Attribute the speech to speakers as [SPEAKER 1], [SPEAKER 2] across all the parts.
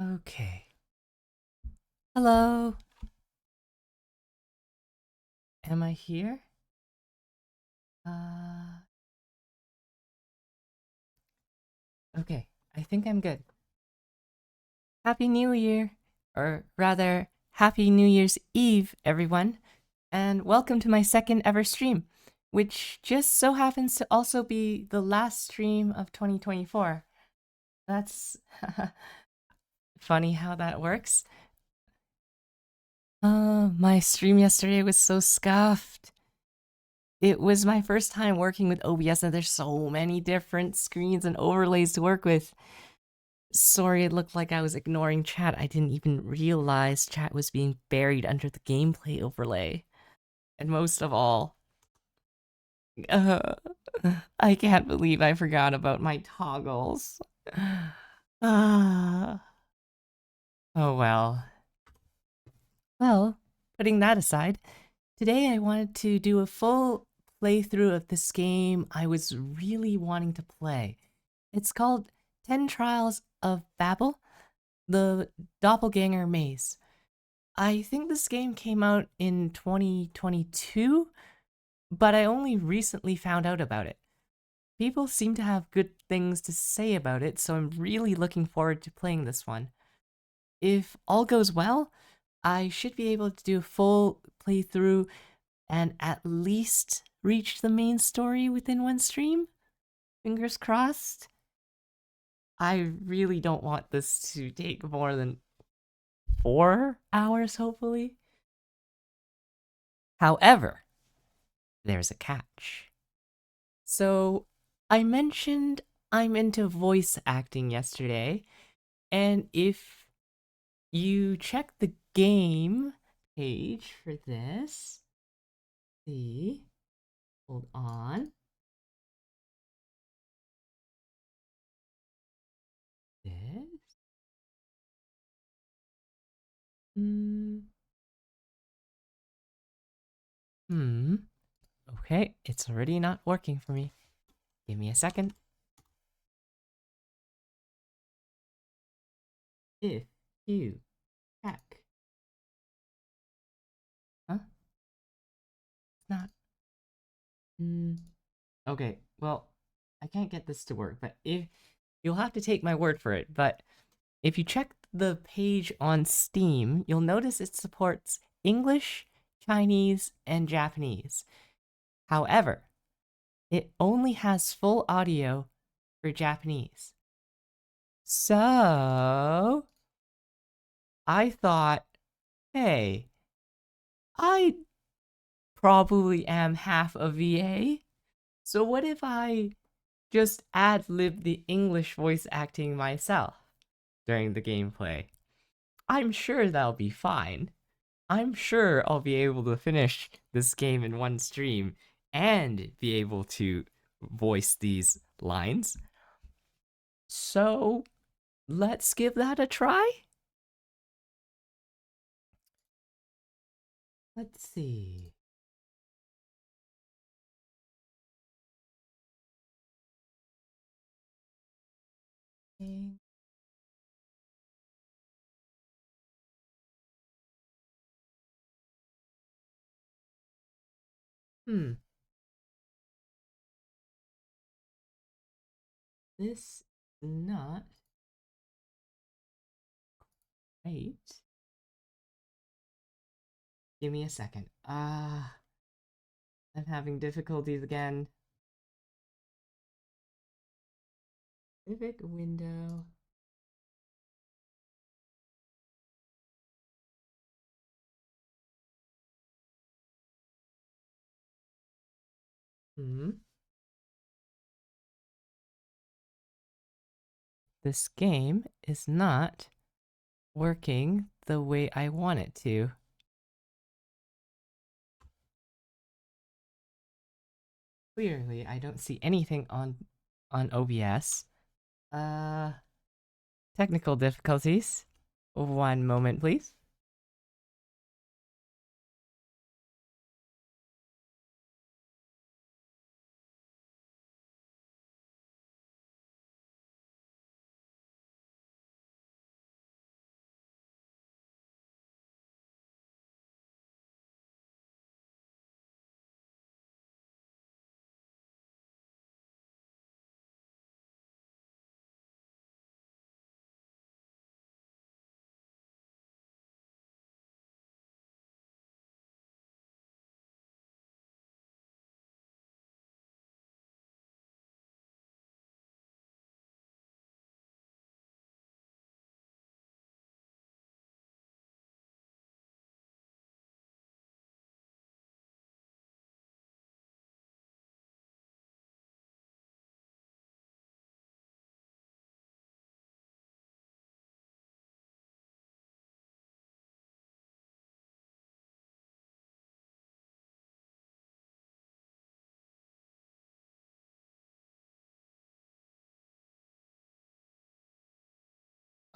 [SPEAKER 1] Okay. Hello. Am I here? Uh, okay. I think I'm good. Happy New Year. Or rather, Happy New Year's Eve, everyone. And welcome to my second ever stream, which just so happens to also be the last stream of 2024. That's funny how that works. My stream yesterday was so scuffed. It was my first time working with OBS, and there's so many different screens and overlays to work with. Sorry, it looked like I was ignoring chat. I didn't even realize chat was being buried under the gameplay overlay. And most of all, uh, I can't believe I forgot about my toggles. Ah. Oh well. Well, putting that aside, today I wanted to do a full playthrough of this game I was really wanting to play. It's called 10 Trials of Babel, the Doppelganger Maze. I think this game came out in 2022, but I only recently found out about it. People seem to have good things to say about it, so I'm really looking forward to playing this one. If all goes well, I should be able to do a full playthrough and at least reach the main story within one stream. Fingers crossed. I really don't want this to take more than 4 hours, hopefully. However, there's a catch. So, I mentioned I'm into voice acting yesterday, and if you check the game page for this, see, hold on, this, hmm, hmm, okay, it's already not working for me. Give me a second. If you check, huh? It's not, okay, well, I can't get this to work, but if you'll have to take my word for it, but if you check the page on Steam, you'll notice it supports English, Chinese, and Japanese. However, it only has full audio for Japanese. So, I thought, hey, I probably am half a VA. So, what if I just ad lib the English voice acting myself during the gameplay? I'm sure that'll be fine. I'm sure I'll be able to finish this game in one stream and be able to voice these lines. So let's give that a try. Let's see. Hmm, this not right. Give me a second. I'm having difficulties again. Civic window. Hmm. This game is not working the way I want it to. Clearly, I don't see anything on OBS. Uh, Technical difficulties. One moment, please.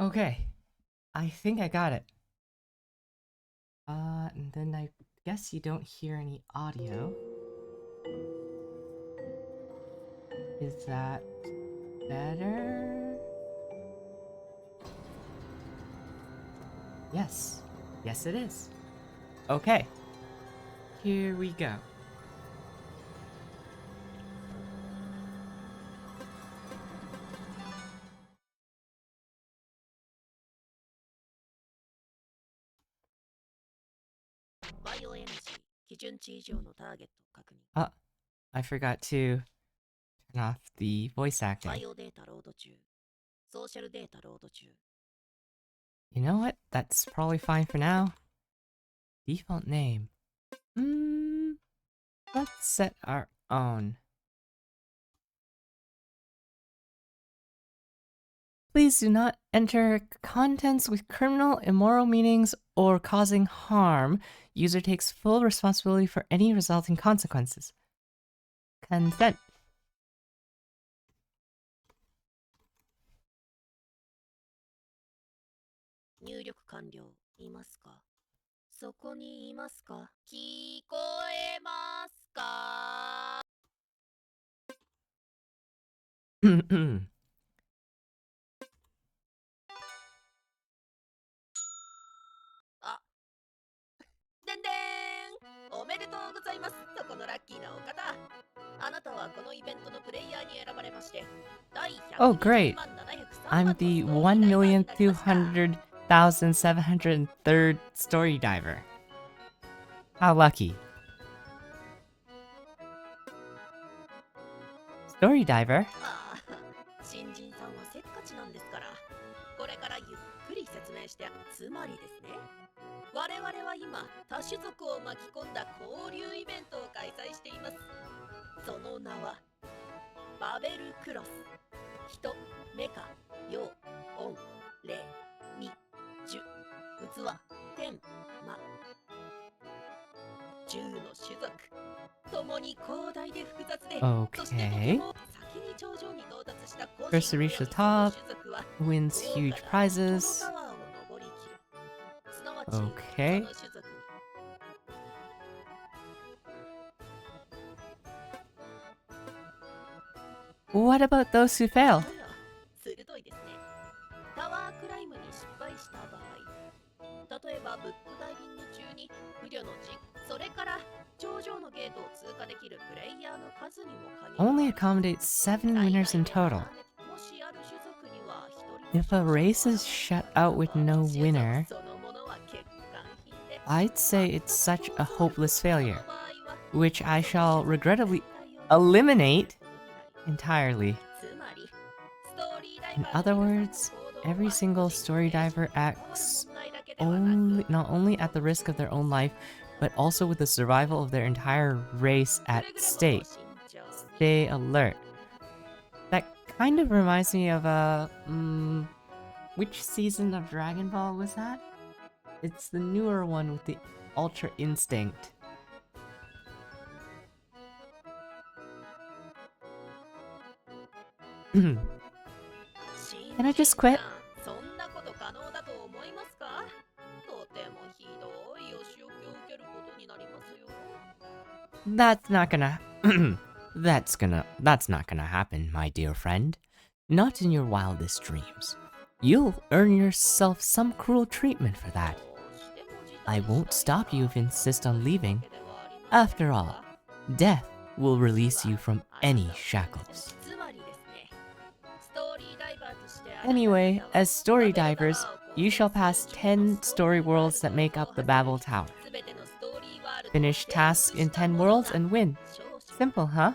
[SPEAKER 1] Okay, I think I got it. And then I guess you don't hear any audio. Is that better? Yes. Yes, it is. Okay. Here we go. Oh, I forgot to turn off the voice acting. You know what? That's probably fine for now. Default name. Let's set our own. Please do not enter contents with criminal, immoral meanings, or causing harm. User takes full responsibility for any resulting consequences. Consent. Oh, great. I'm the 1,200,703rd story diver. How lucky. Story diver? Okay. First to reach the top wins huge prizes. Okay. What about those who fail? Only accommodates 7 winners in total. If a race is shut out with no winner, I'd say it's such a hopeless failure, which I shall regrettably eliminate entirely. In other words, every single story diver acts not only at the risk of their own life, but also with the survival of their entire race at stake. Stay alert. That kind of reminds me of which season of Dragon Ball was that? It's the newer one with the Ultra Instinct. Can I just quit? That's not gonna... That's not gonna happen, my dear friend. Not in your wildest dreams. You'll earn yourself some cruel treatment for that. I won't stop you if you insist on leaving. After all, death will release you from any shackles. Anyway, as story divers, you shall pass 10 story worlds that make up the Babel Tower. Finish tasks in 10 worlds and win. Simple, huh?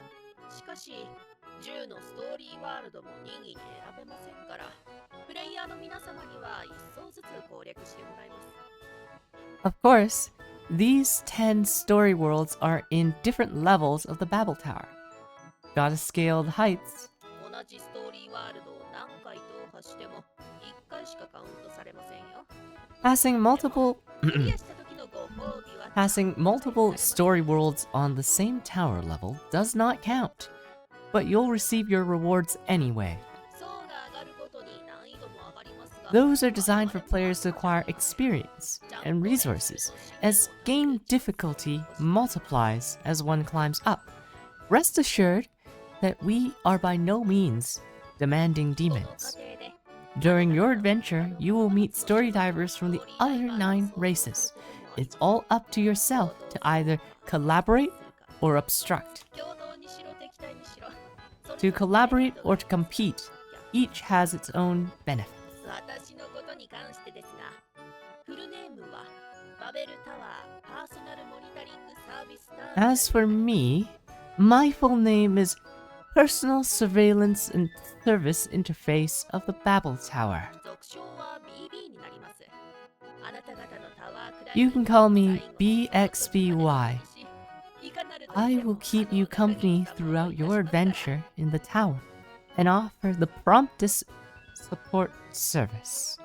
[SPEAKER 1] Of course, these 10 story worlds are in different levels of the Babel Tower. Gotta scale the heights. Passing multiple story worlds on the same tower level does not count, but you'll receive your rewards anyway. Those are designed for players to acquire experience and resources as game difficulty multiplies as one climbs up. Rest assured that we are by no means demanding demons. During your adventure, you will meet story divers from the other 9 races. It's all up to yourself to either collaborate or obstruct. To collaborate or to compete, each has its own benefits. As for me, my full name is Personal Surveillance and Service Interface of the Babel Tower. You can call me BXBY. I will keep you company throughout your adventure in the tower and offer the promptest support service.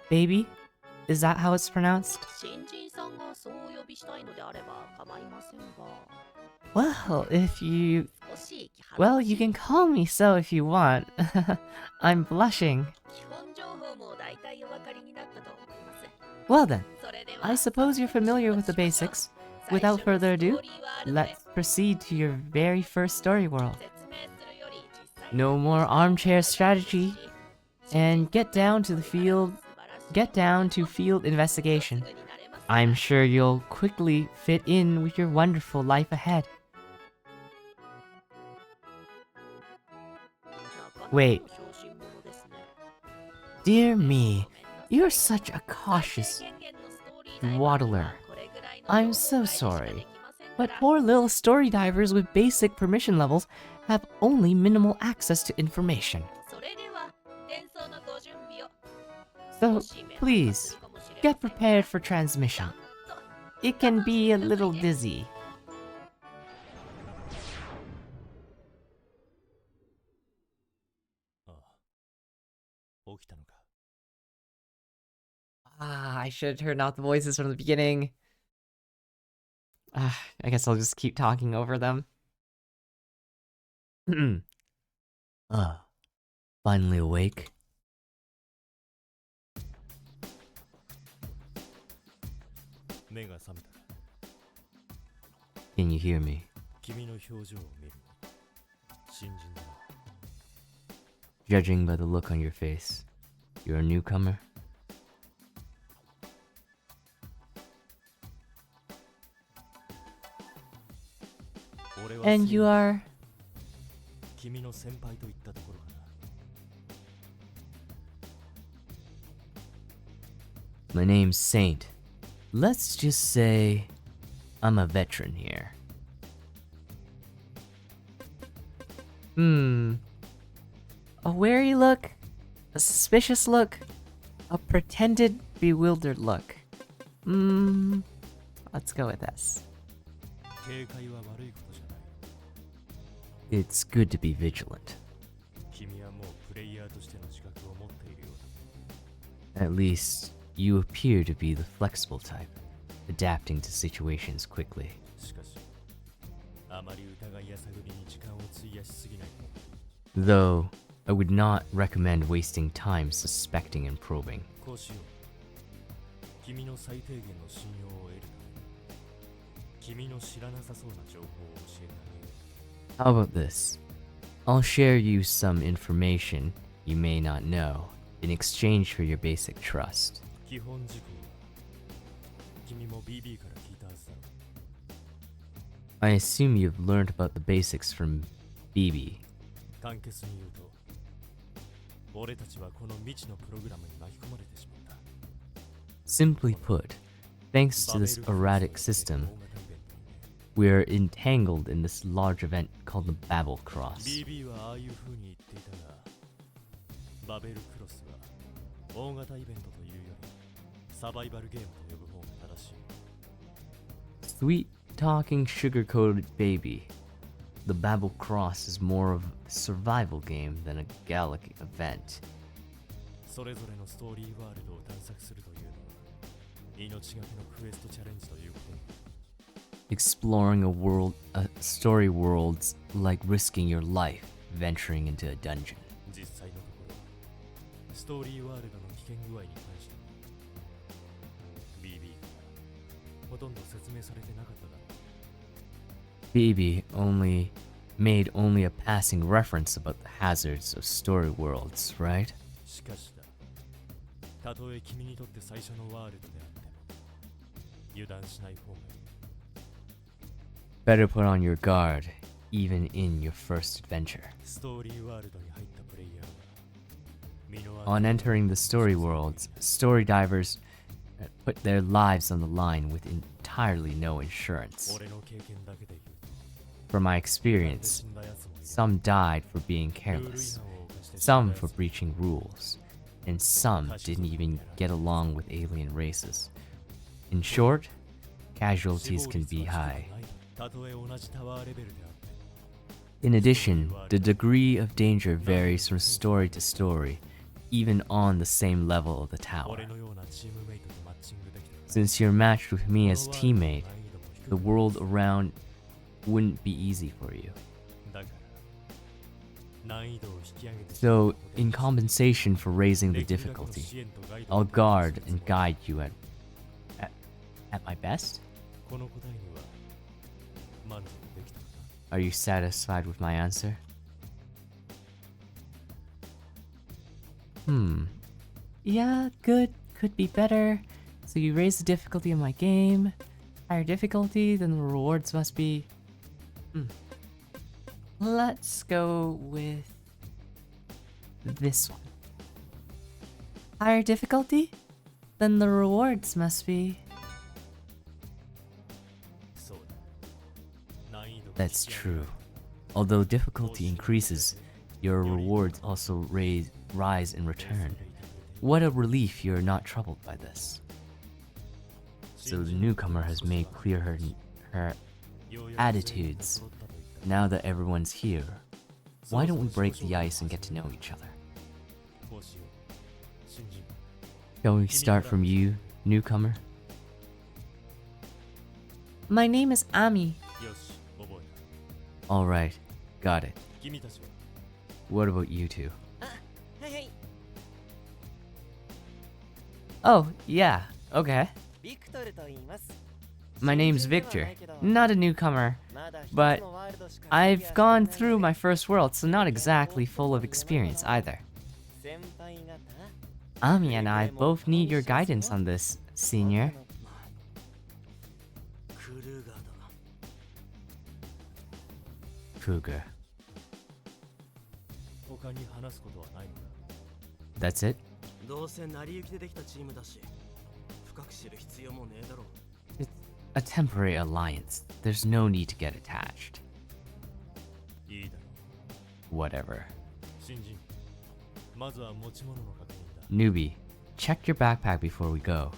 [SPEAKER 1] Baby? Is that how it's pronounced? Well, you can call me so if you want. I'm blushing. Well then, I suppose you're familiar with the basics. Without further ado, let's proceed to your very first story world. No more armchair strategy, and get down to field investigation. I'm sure you'll quickly fit in with your wonderful life ahead. Wait. Dear me, you're such a cautious dawdler. I'm so sorry, but poor little story divers with basic permission levels have only minimal access to information. So, please, get prepared for transmission. It can be a little dizzy. I should have turned off the voices from the beginning. I guess I'll just keep talking over them. Finally awake? Can you hear me? Judging by the look on your face, you're a newcomer? And you are? My name's Saint. Let's just say I'm a veteran here. A wary look? A suspicious look? A pretended bewildered look? Let's go with this. It's good to be vigilant. At least, you appear to be the flexible type, adapting to situations quickly. Though, I would not recommend wasting time suspecting and probing. How about this? I'll share you some information you may not know in exchange for your basic trust. I assume you've learned about the basics from BB. Simply put, thanks to this erratic system, we're entangled in this large event called the Babel Cross. Sweet talking sugar-coated baby. The Babel Cross is more of a survival game than a Gallic event. Exploring a story world's like risking your life venturing into a dungeon.
[SPEAKER 2] 実際のところストーリーワールドの危険具合に関して BB からほとんど説明されてなかっただろう。
[SPEAKER 1] BB only a passing reference about the hazards of story worlds, right?
[SPEAKER 2] しかしだ、たとえ君にとって最初のワールドであっても油断しない方がいい。
[SPEAKER 1] Better put on your guard, even in your first adventure.
[SPEAKER 2] ストーリーワールドに入ったプレイヤーは身の
[SPEAKER 1] On entering the story worlds, story divers put their lives on the line with entirely no insurance.
[SPEAKER 2] 俺の経験だけで言うと
[SPEAKER 1] From my experience, some died for being careless, some for breaching rules, and some didn't even get along with alien races. In short, casualties can be high.
[SPEAKER 2] たとえ同じタワーレベルであっても
[SPEAKER 1] In addition, the degree of danger varies from story to story, even on the same level of the tower.
[SPEAKER 2] 俺のようなチームメイトとマッチングできたら
[SPEAKER 1] Since you're matched with me as teammate, the world around wouldn't be easy for you.
[SPEAKER 2] だから難易度を引き上げて
[SPEAKER 1] So, in compensation for raising the difficulty, I'll guard and guide you at my best?
[SPEAKER 2] この答えには満足できたかな。
[SPEAKER 1] Are you satisfied with my answer? Yeah, good. Could be better. So you raise the difficulty of my game. Higher difficulty, then the rewards must be... Let's go with this one. Higher difficulty? Then the rewards must be...
[SPEAKER 2] そうだ。難易度が
[SPEAKER 1] That's true. Although difficulty increases, your rewards also rise in return. What a relief you're not troubled by this. So the newcomer has made clear her attitudes. Now that everyone's here, why don't we break the ice and get to know each other?
[SPEAKER 2] こうしよう。新人
[SPEAKER 1] Shall we start from you, newcomer? My name is Ami.
[SPEAKER 2] よし、覚え
[SPEAKER 1] Alright, got it.
[SPEAKER 2] た。君たちは
[SPEAKER 1] What about you two?
[SPEAKER 3] はいはい。
[SPEAKER 1] Oh, yeah, okay.
[SPEAKER 3] ビクトルと言います。
[SPEAKER 1] My name's Victor. Not a newcomer, but I've gone through my first world, so not exactly full of experience either.
[SPEAKER 3] 先輩方、
[SPEAKER 1] Ami and I both need your guidance on this, senior.
[SPEAKER 2] クルーガーだ。
[SPEAKER 1] Cougar.
[SPEAKER 2] 他に話すことはないのか。
[SPEAKER 1] That's it?
[SPEAKER 4] どうせ成り行きでできたチームだし、深く知る必要もねえだろう。
[SPEAKER 1] It's a temporary alliance. There's no need to get attached.
[SPEAKER 2] いいだろ
[SPEAKER 1] Whatever.
[SPEAKER 2] う。新人、まずは持ち物の確認だ。
[SPEAKER 1] Newbie, check your backpack before we go.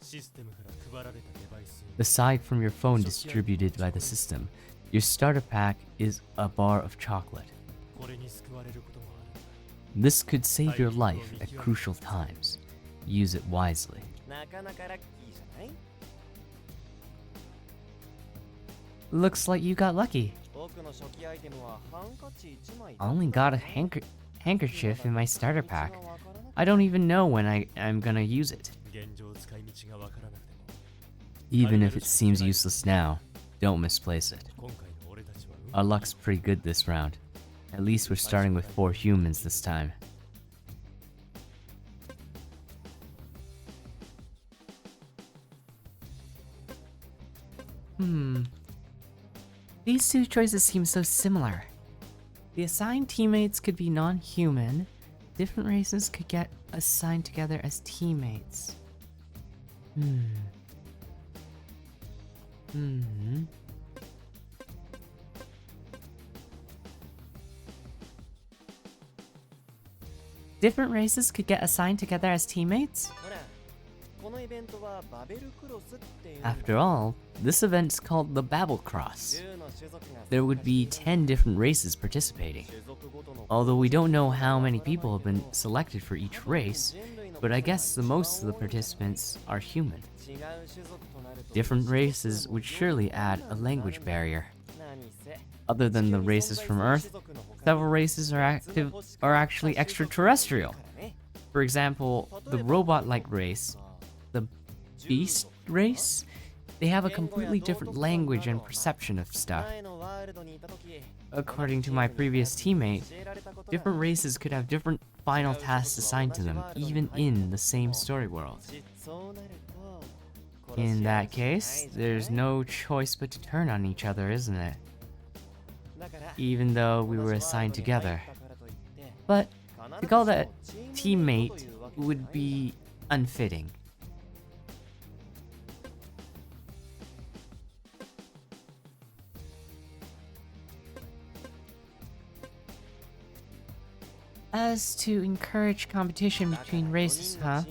[SPEAKER 2] システムから配られたデバイス。
[SPEAKER 1] Aside from your phone distributed by the system, your starter pack is a bar of chocolate.
[SPEAKER 2] これに救われることもあるんだ。
[SPEAKER 1] This could save your life at crucial times. Use it wisely.
[SPEAKER 3] なかなかラッキーじゃない？
[SPEAKER 1] Looks like you got lucky.
[SPEAKER 3] 僕の初期アイテムはハンカチ1枚。
[SPEAKER 1] I only got a handkerchief in my starter pack. I don't even know when I'm gonna use it.
[SPEAKER 2] 現状使い道がわからなくても、
[SPEAKER 1] Even if it seems useless now, don't misplace it.
[SPEAKER 2] 今回の俺たちは
[SPEAKER 1] Our luck's pretty good this round. At least we're starting with 4 humans this time. These two choices seem so similar. The assigned teammates could be non-human. Different races could get assigned together as teammates. Different races could get assigned together as teammates?
[SPEAKER 3] ほら、このイベントはバベルクロスっていう。
[SPEAKER 1] After all, this event's called the Babel Cross.
[SPEAKER 3] 10の種族が
[SPEAKER 1] There would be 10 different races participating.
[SPEAKER 3] 種族ごとの
[SPEAKER 1] Although we don't know how many people have been selected for each race, but I guess the most of the participants are human. Different races would surely add a language barrier. Other than the races from Earth, several races are actually extraterrestrial. For example, the robot-like race, the beast race, they have a completely different language and perception of stuff. According to my previous teammate, different races could have different final tasks assigned to them, even in the same story world. In that case, there's no choice but to turn on each other, isn't it? Even though we were assigned together. But to call that teammate would be unfitting. As to encourage competition between races, huh?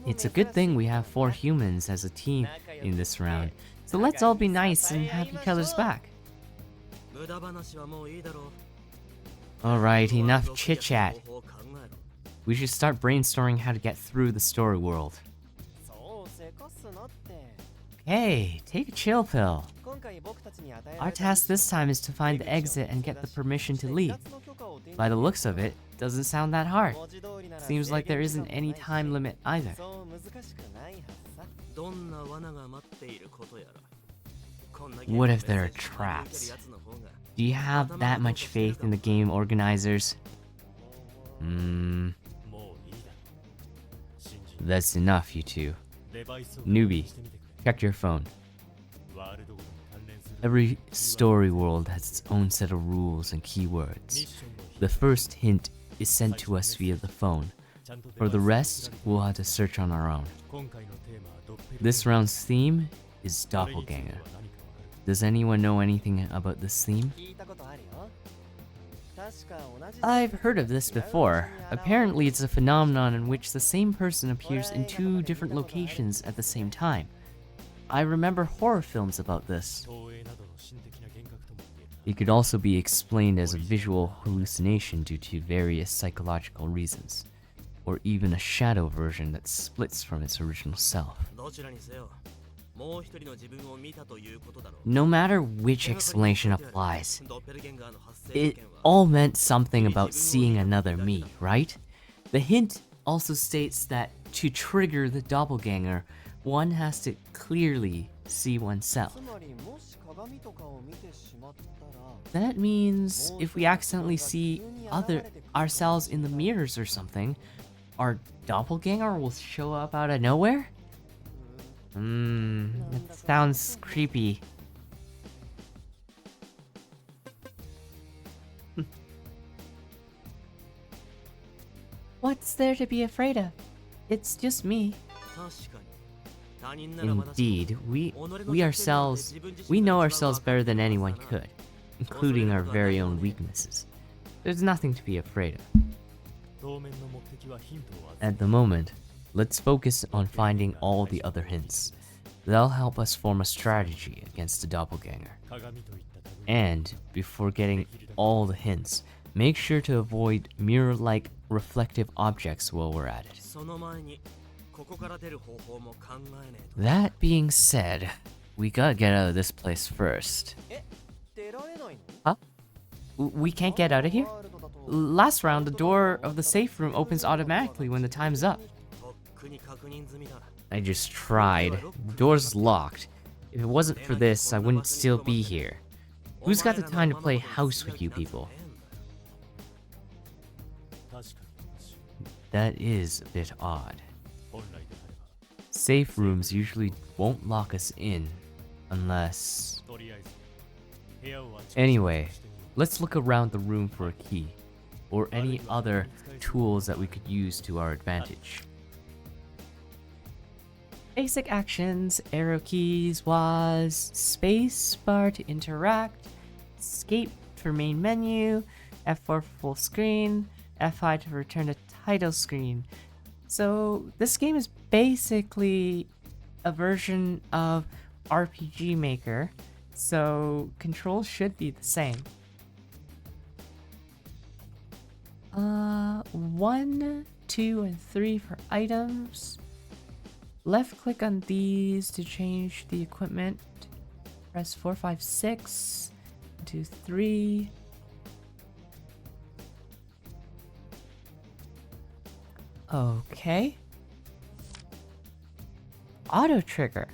[SPEAKER 1] It's a good thing we have 4 humans as a team in this round, so let's all be nice and have each other's back. Alright, enough chit-chat. We should start brainstorming how to get through the story world. Hey, take a chill pill. Our task this time is to find the exit and get the permission to leave. By the looks of it, doesn't sound that hard. Seems like there isn't any time limit either. What if there are traps? Do you have that much faith in the game organizers? That's enough, you two. Newbie, check your phone. Every story world has its own set of rules and keywords. The first hint is sent to us via the phone. For the rest, we'll have to search on our own. This round's theme is Doppelganger. Does anyone know anything about this theme? I've heard of this before. Apparently it's a phenomenon in which the same person appears in 2 different locations at the same time. I remember horror films about this. It could also be explained as a visual hallucination due to various psychological reasons, or even a shadow version that splits from its original self. No matter which explanation applies, it all meant something about seeing another me, right? The hint also states that to trigger the doppelganger, one has to clearly see oneself. That means if we accidentally see ourselves in the mirrors or something, our doppelganger will show up out of nowhere? That sounds creepy. What's there to be afraid of? It's just me. Indeed, we know ourselves better than anyone could, including our very own weaknesses. There's nothing to be afraid of. At the moment, let's focus on finding all the other hints. They'll help us form a strategy against the doppelganger. And, before getting all the hints, make sure to avoid mirror-like reflective objects while we're at it. That being said, we gotta get out of this place first. Huh? We can't get out of here? Last round, the door of the safe room opens automatically when the time's up. I just tried. The door's locked. If it wasn't for this, I wouldn't still be here. Who's got the time to play house with you people? That is a bit odd. Safe rooms usually won't lock us in, unless... Anyway, let's look around the room for a key, or any other tools that we could use to our advantage. Basic actions: arrow keys was space bar to interact, escape for main menu, F4 for full screen, F5 to return to title screen. So this game is basically a version of RPG Maker, so controls should be the same. 1, 2, and 3 for items. Left click on these to change the equipment. Press 4, 5, 6. 2, 3. Okay. Auto trigger.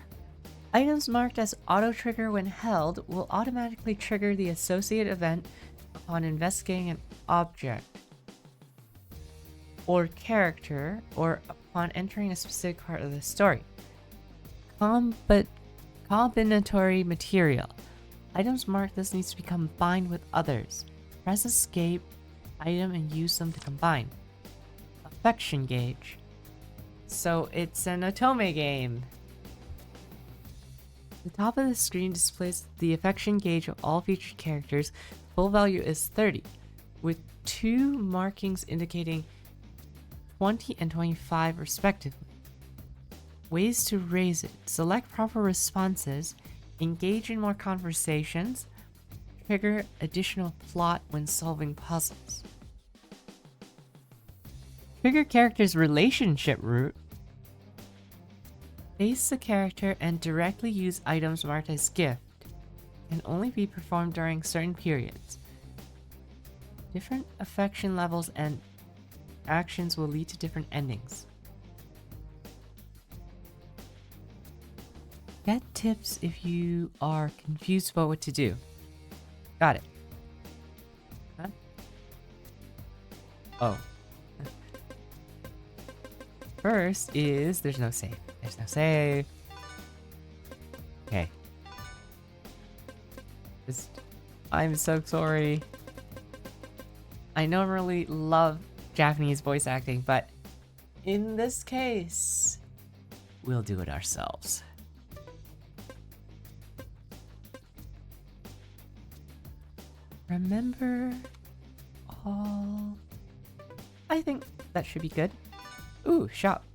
[SPEAKER 1] Items marked as auto trigger when held will automatically trigger the associated event upon investigating an object or character or upon entering a specific part of the story. Combinatory material. Items marked this needs to be combined with others. Press escape item and use them to combine. Affection gauge. So it's an Otome game. The top of the screen displays the affection gauge of all featured characters. Full value is 30, with 2 markings indicating 20 and 25 respectively. Ways to raise it. Select proper responses, engage in more conversations, trigger additional plot when solving puzzles. Trigger character's relationship route. Face the character and directly use items marked as gift. Can only be performed during certain periods. Different affection levels and actions will lead to different endings. Get tips if you are confused about what to do. Got it. Huh? Oh. First is there's no save. There's no save. Okay. I'm so sorry. I normally love Japanese voice acting, but in this case, we'll do it ourselves. Remember all. I think that should be good. Ooh, shop.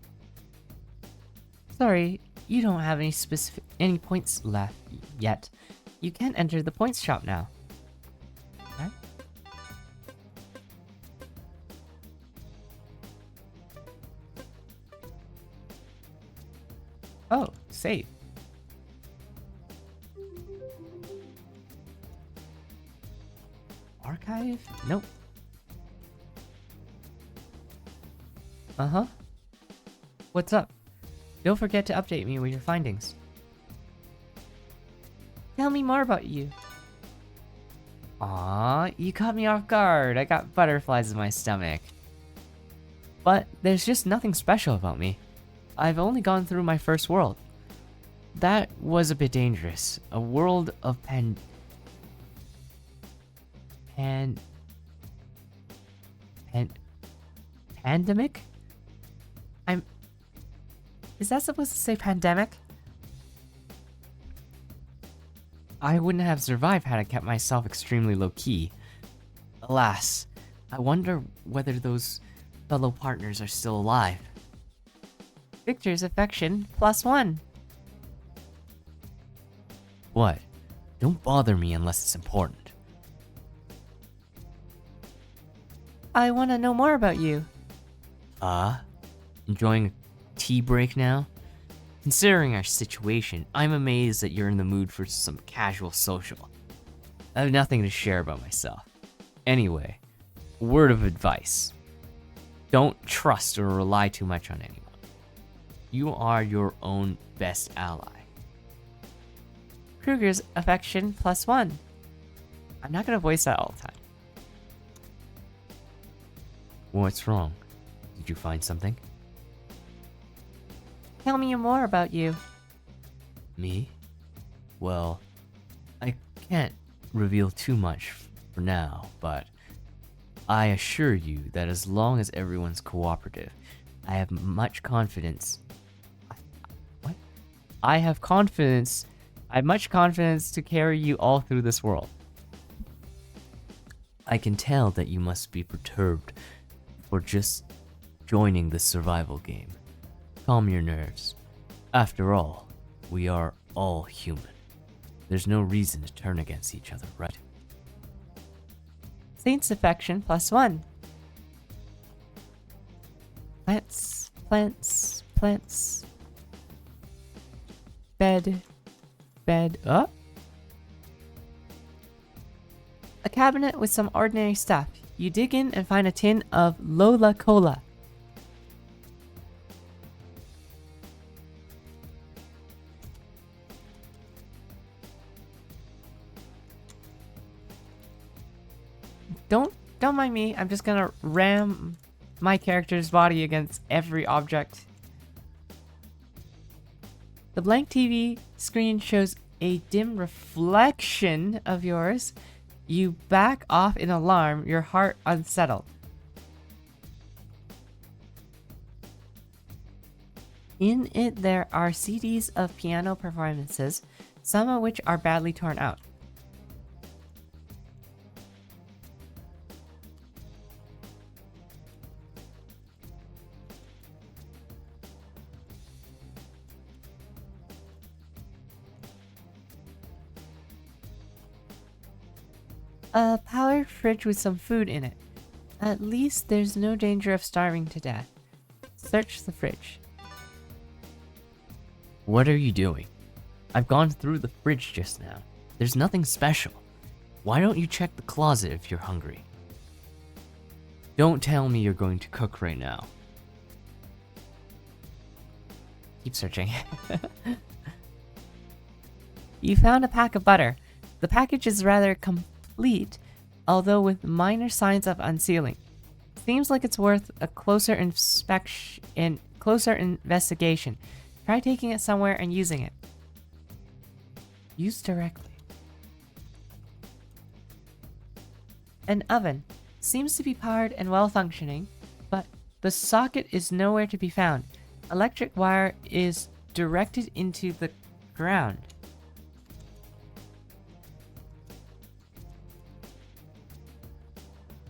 [SPEAKER 1] Sorry, you don't have any points left yet. You can enter the points shop now. Okay. Oh, save. Archive? Nope. Uh-huh. What's up? Don't forget to update me with your findings. Tell me more about you. Aw, you caught me off guard. I got butterflies in my stomach. But there's just nothing special about me. I've only gone through my first world. That was a bit dangerous. A world of pandemic? Is that supposed to say pandemic? I wouldn't have survived had I kept myself extremely low-key. Alas, I wonder whether those fellow partners are still alive. Victor's affection +1. What? Don't bother me unless it's important. I want to know more about you. Enjoying a tea break now? Considering our situation, I'm amazed that you're in the mood for some casual social. I have nothing to share about myself. Anyway, word of advice. Don't trust or rely too much on anyone. You are your own best ally. Kruger's affection +1. I'm not gonna voice that all the time. What's wrong? Did you find something? Tell me more about you. Me? Well, I can't reveal too much for now, but I assure you that as long as everyone's cooperative, I have much confidence. What? I have much confidence to carry you all through this world. I can tell that you must be perturbed for just joining this survival game. Calm your nerves. After all, we are all human. There's no reason to turn against each other, right? Saint's affection +1. Plants, plants, plants. Bed, bed. Oh! A cabinet with some ordinary stuff. You dig in and find a tin of Lola Cola. Don't mind me. I'm just gonna ram my character's body against every object. The blank TV screen shows a dim reflection of yours. You back off in alarm, your heart unsettled. In it, there are CDs of piano performances, some of which are badly torn out. A power fridge with some food in it. At least there's no danger of starving to death. Search the fridge.
[SPEAKER 5] What are you doing? I've gone through the fridge just now. There's nothing special. Why don't you check the closet if you're hungry? Don't tell me you're going to cook right now.
[SPEAKER 1] Keep searching. You found a pack of butter. The package is rather complete, although with minor signs of unsealing. Seems like it's worth a closer investigation. Try taking it somewhere and using it. Use directly. An oven. Seems to be powered and well functioning, but the socket is nowhere to be found. Electric wire is directed into the ground.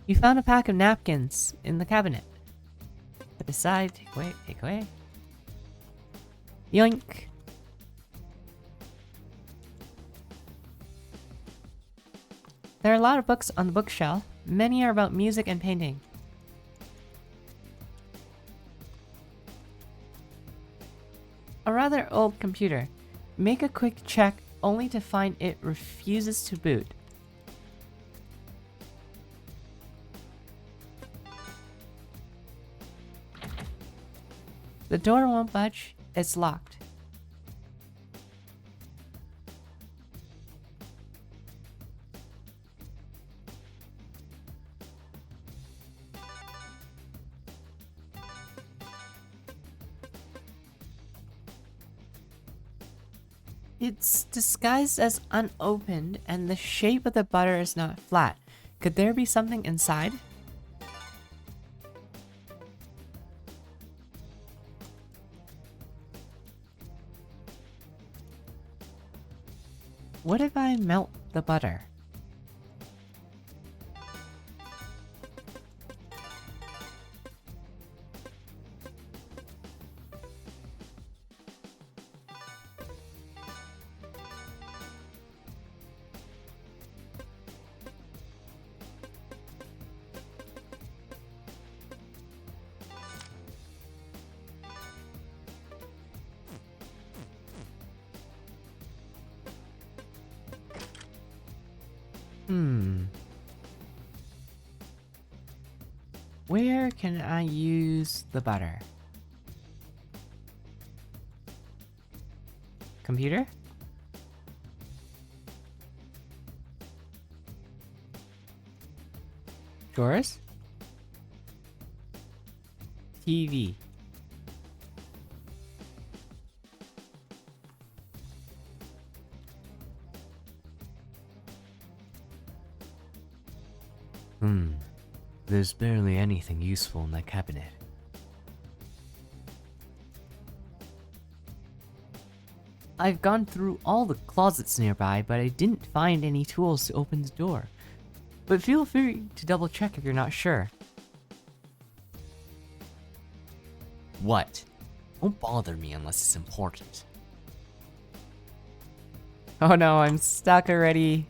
[SPEAKER 1] You found a pack of napkins in the cabinet. Put aside, take away, take away. Yoink. There are a lot of books on the bookshelf. Many are about music and painting. A rather old computer. Make a quick check only to find it refuses to boot. The door won't budge. It's locked. It's disguised as unopened, and the shape of the butter is not flat. Could there be something inside? What if I melt the butter? Where can I use the butter? Computer? Drawers? TV.
[SPEAKER 5] There's barely anything useful in that cabinet.
[SPEAKER 1] I've gone through all the closets nearby, but I didn't find any tools to open the door. But feel free to double check if you're not sure.
[SPEAKER 5] What? Don't bother me unless it's important.
[SPEAKER 1] Oh no, I'm stuck already.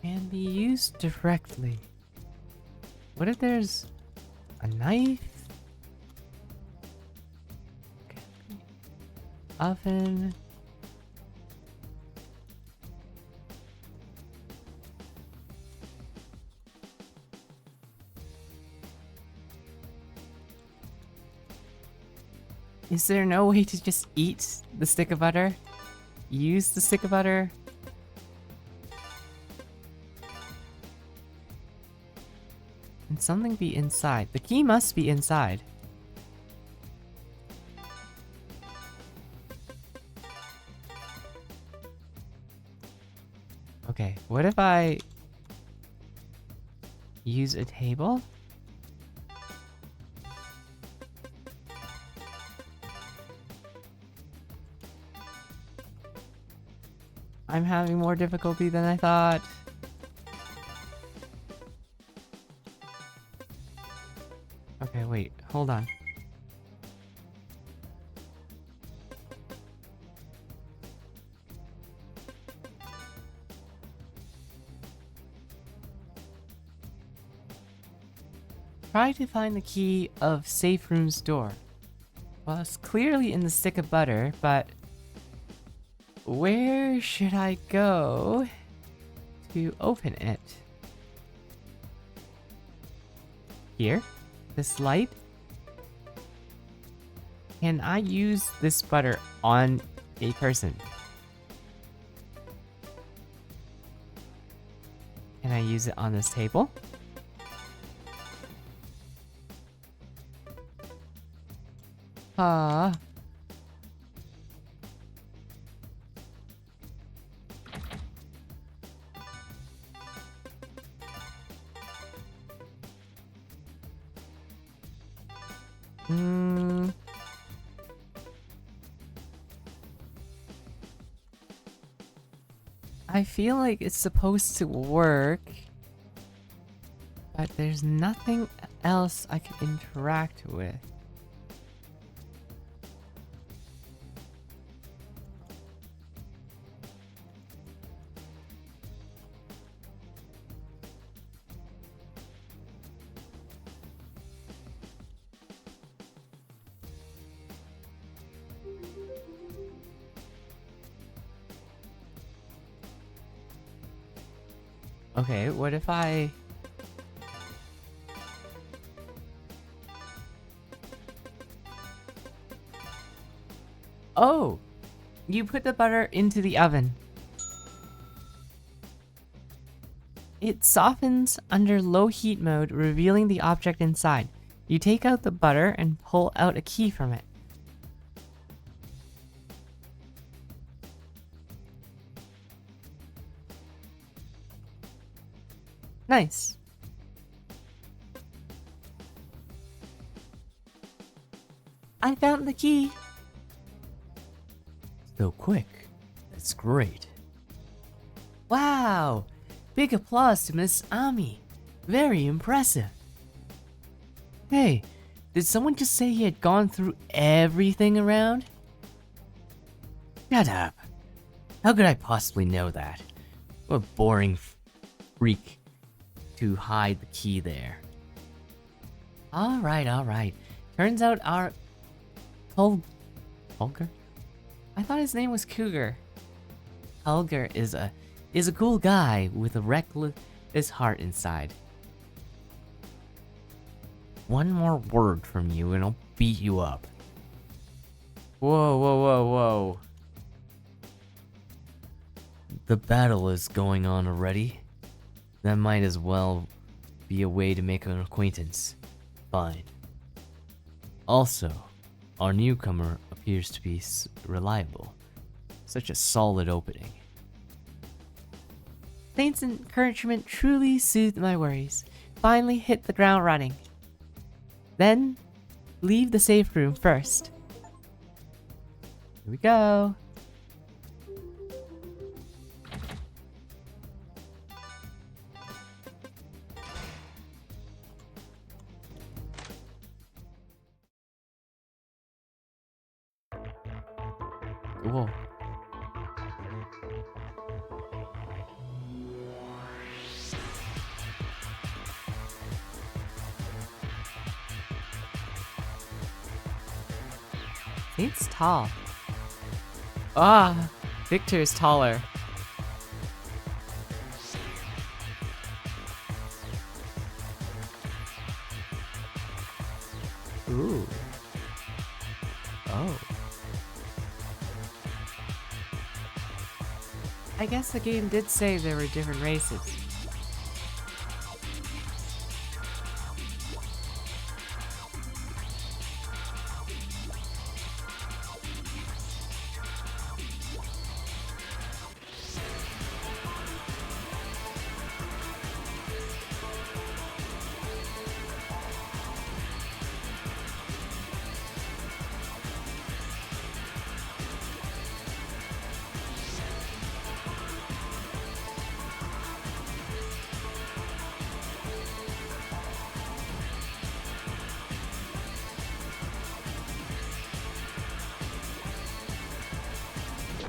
[SPEAKER 1] can be used directly. What if there's a knife? Okay. Oven. Is there no way to just eat the stick of butter? Use the stick of butter? And something be inside. The key must be inside. Okay, what if I use a table? I'm having more difficulty than I thought. Okay, wait, hold on. Try to find the key of safe room's door. Well, it's clearly in the stick of butter, but where should I go to open it? Here? This light? Can I use this butter on a person? Can I use it on this table? Ah. I feel like it's supposed to work, but there's nothing else I can interact with. Okay, what if I... Oh! You put the butter into the oven. It softens under low heat mode, revealing the object inside. You take out the butter and pull out a key from it. Nice. I found the key.
[SPEAKER 5] So quick. That's great.
[SPEAKER 1] Wow! Big applause to Miss Ami. Very impressive. Hey, did someone just say he had gone through everything around?
[SPEAKER 5] Shut up. How could I possibly know that? What a boring freak to hide the key there.
[SPEAKER 1] Alright. Turns out our... Holger? I thought his name was Cougar. Holger is a cool guy with a reckless heart inside.
[SPEAKER 5] One more word from you and I'll beat you up.
[SPEAKER 1] Whoa.
[SPEAKER 5] The battle is going on already. That might as well be a way to make an acquaintance. Fine. Also, our newcomer appears to be reliable. Such a solid opening.
[SPEAKER 1] Thanks encouragement truly soothed my worries. Finally hit the ground running. Then, leave the safe room first. Here we go.
[SPEAKER 5] Whoa.
[SPEAKER 1] It's tall. Ah, Victor is taller. Ooh. Oh. I guess the game did say there were different races.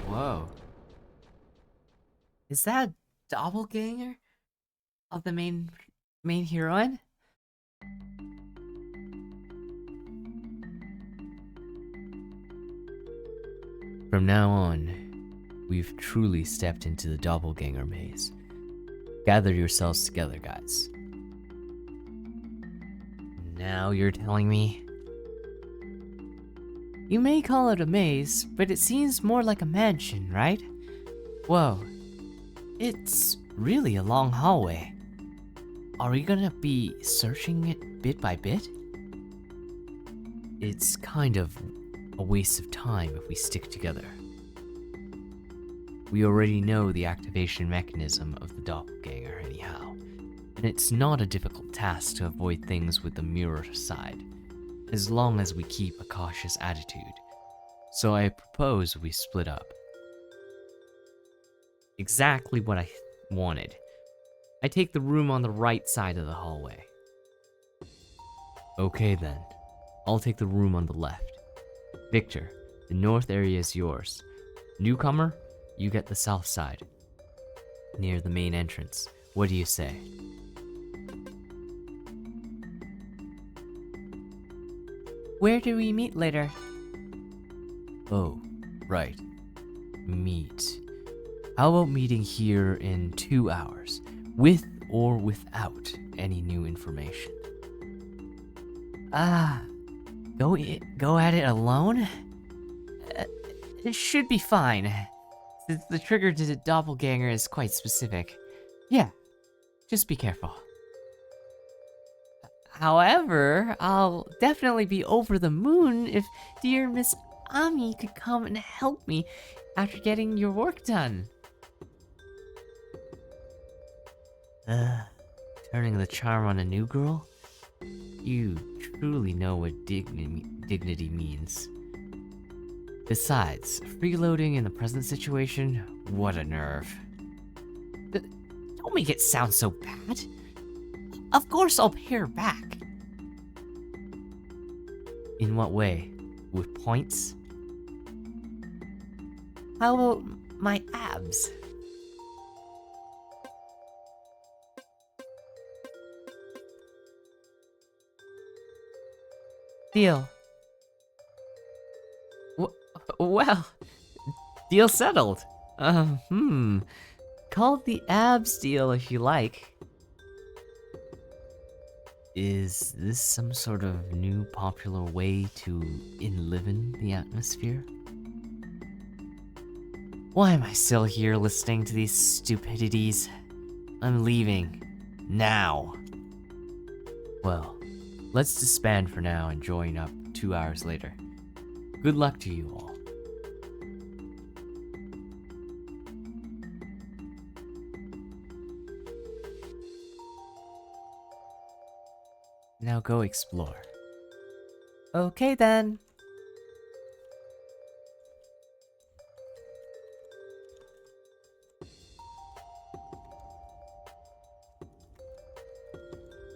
[SPEAKER 1] Whoa. Is that a doppelganger of the main heroine?
[SPEAKER 5] From now on, we've truly stepped into the doppelganger maze. Gather yourselves together, guys. Now you're telling me?
[SPEAKER 1] You may call it a maze, but it seems more like a mansion, right? Whoa. It's really a long hallway. Are we gonna be searching it bit by bit?
[SPEAKER 5] It's kind of a waste of time if we stick together. We already know the activation mechanism of the doppelganger anyhow, and it's not a difficult task to avoid things with the mirror side, as long as we keep a cautious attitude. So I propose we split up. Exactly what I wanted. I take the room on the right side of the hallway. Okay then, I'll take the room on the left. Victor, the north area is yours. Newcomer, you get the south side, near the main entrance. What do you say?
[SPEAKER 1] Where do we meet later?
[SPEAKER 5] Oh, right. Meet. How about meeting here in 2 hours, with or without any new information?
[SPEAKER 1] Go at it alone? It should be fine, since the trigger to the doppelganger is quite specific. Yeah, just be careful. However, I'll definitely be over the moon if dear Miss Ami could come and help me after getting your work done.
[SPEAKER 5] Turning the charm on a new girl? You truly know what dignity means. Besides, freeloading in the present situation, what a nerve.
[SPEAKER 1] Don't make it sound so bad. Of course I'll pay her back.
[SPEAKER 5] In what way? With points?
[SPEAKER 1] How about my abs? Deal. Well, deal settled. Call it the abs deal if you like.
[SPEAKER 5] Is this some sort of new popular way to enliven the atmosphere?
[SPEAKER 1] Why am I still here listening to these stupidities? I'm leaving. Now.
[SPEAKER 5] Well, let's disband for now and join up 2 hours later. Good luck to you all. Now go explore.
[SPEAKER 1] Okay then.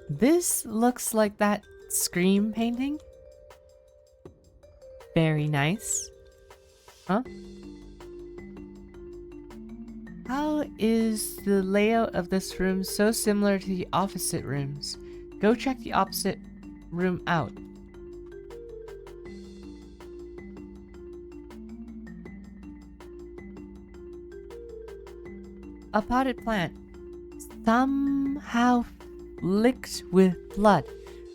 [SPEAKER 1] This looks like that Scream painting. Very nice. Huh? How is the layout of this room so similar to the opposite rooms? Go check the opposite room out. A potted plant. Somehow licked with blood.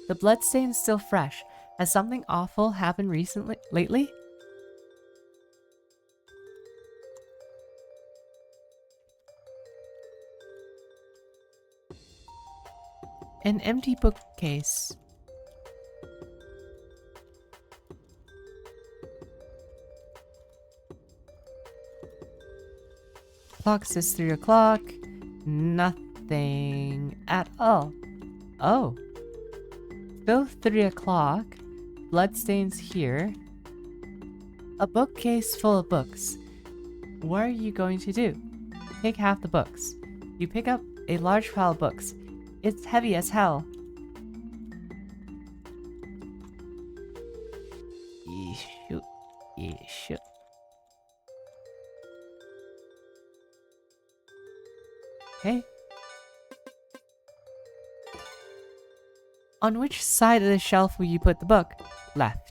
[SPEAKER 1] The bloodstain is still fresh. Has something awful happened lately? An empty bookcase. Clock says 3 o'clock. Nothing at all. Oh. Still 3 o'clock. Bloodstains here. A bookcase full of books. What are you going to do? Take half the books. You pick up a large pile of books. It's heavy as hell. Shoot. Shoot. Okay. On which side of the shelf will you put the book? Left.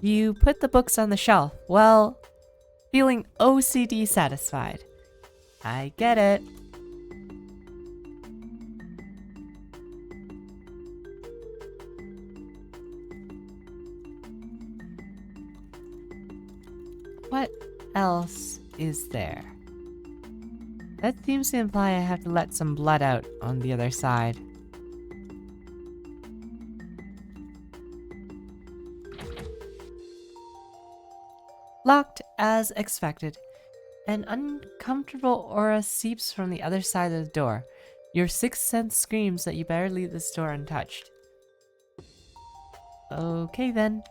[SPEAKER 1] You put the books on the shelf. Well, feeling OCD satisfied. I get it. What else is there? That seems to imply I have to let some blood out on the other side. Locked as expected. An uncomfortable aura seeps from the other side of the door. Your sixth sense screams that you better leave this door untouched. Okay then.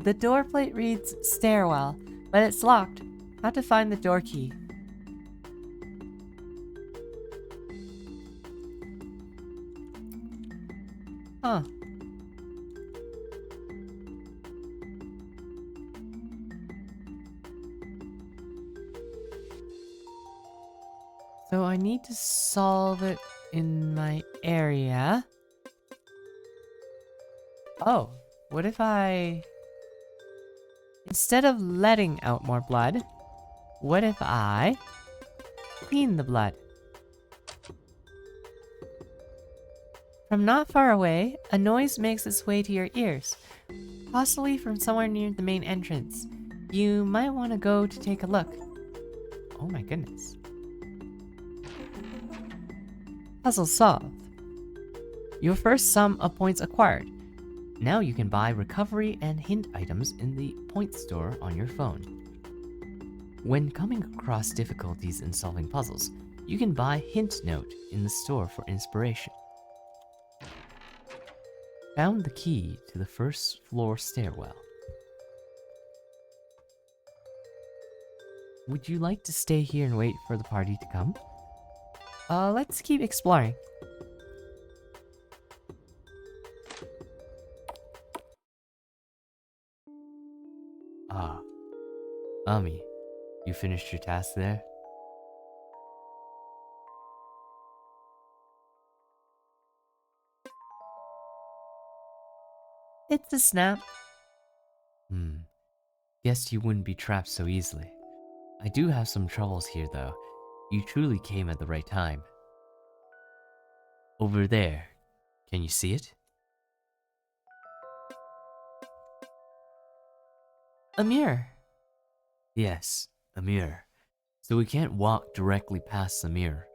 [SPEAKER 1] The door plate reads stairwell, but it's locked. How to find the door key? Huh. So I need to solve it in my area. Oh, what if I... Instead of letting out more blood, what if I clean the blood? From not far away, a noise makes its way to your ears, possibly from somewhere near the main entrance. You might want to go to take a look. Oh my goodness. Puzzle solved. Your first sum of points acquired. Now you can buy recovery and hint items in the point store on your phone. When coming across difficulties in solving puzzles, you can buy Hint Note in the store for inspiration. Found the key to the first floor stairwell. Would you like to stay here and wait for the party to come? Let's keep exploring. Ah, Ami, you finished your task there? It's a snap. Guess you wouldn't be trapped so easily. I do have some troubles here though. You truly came at the right time. Over there. Can you see it? A mirror. Yes, a mirror. So we can't walk directly past the mirror,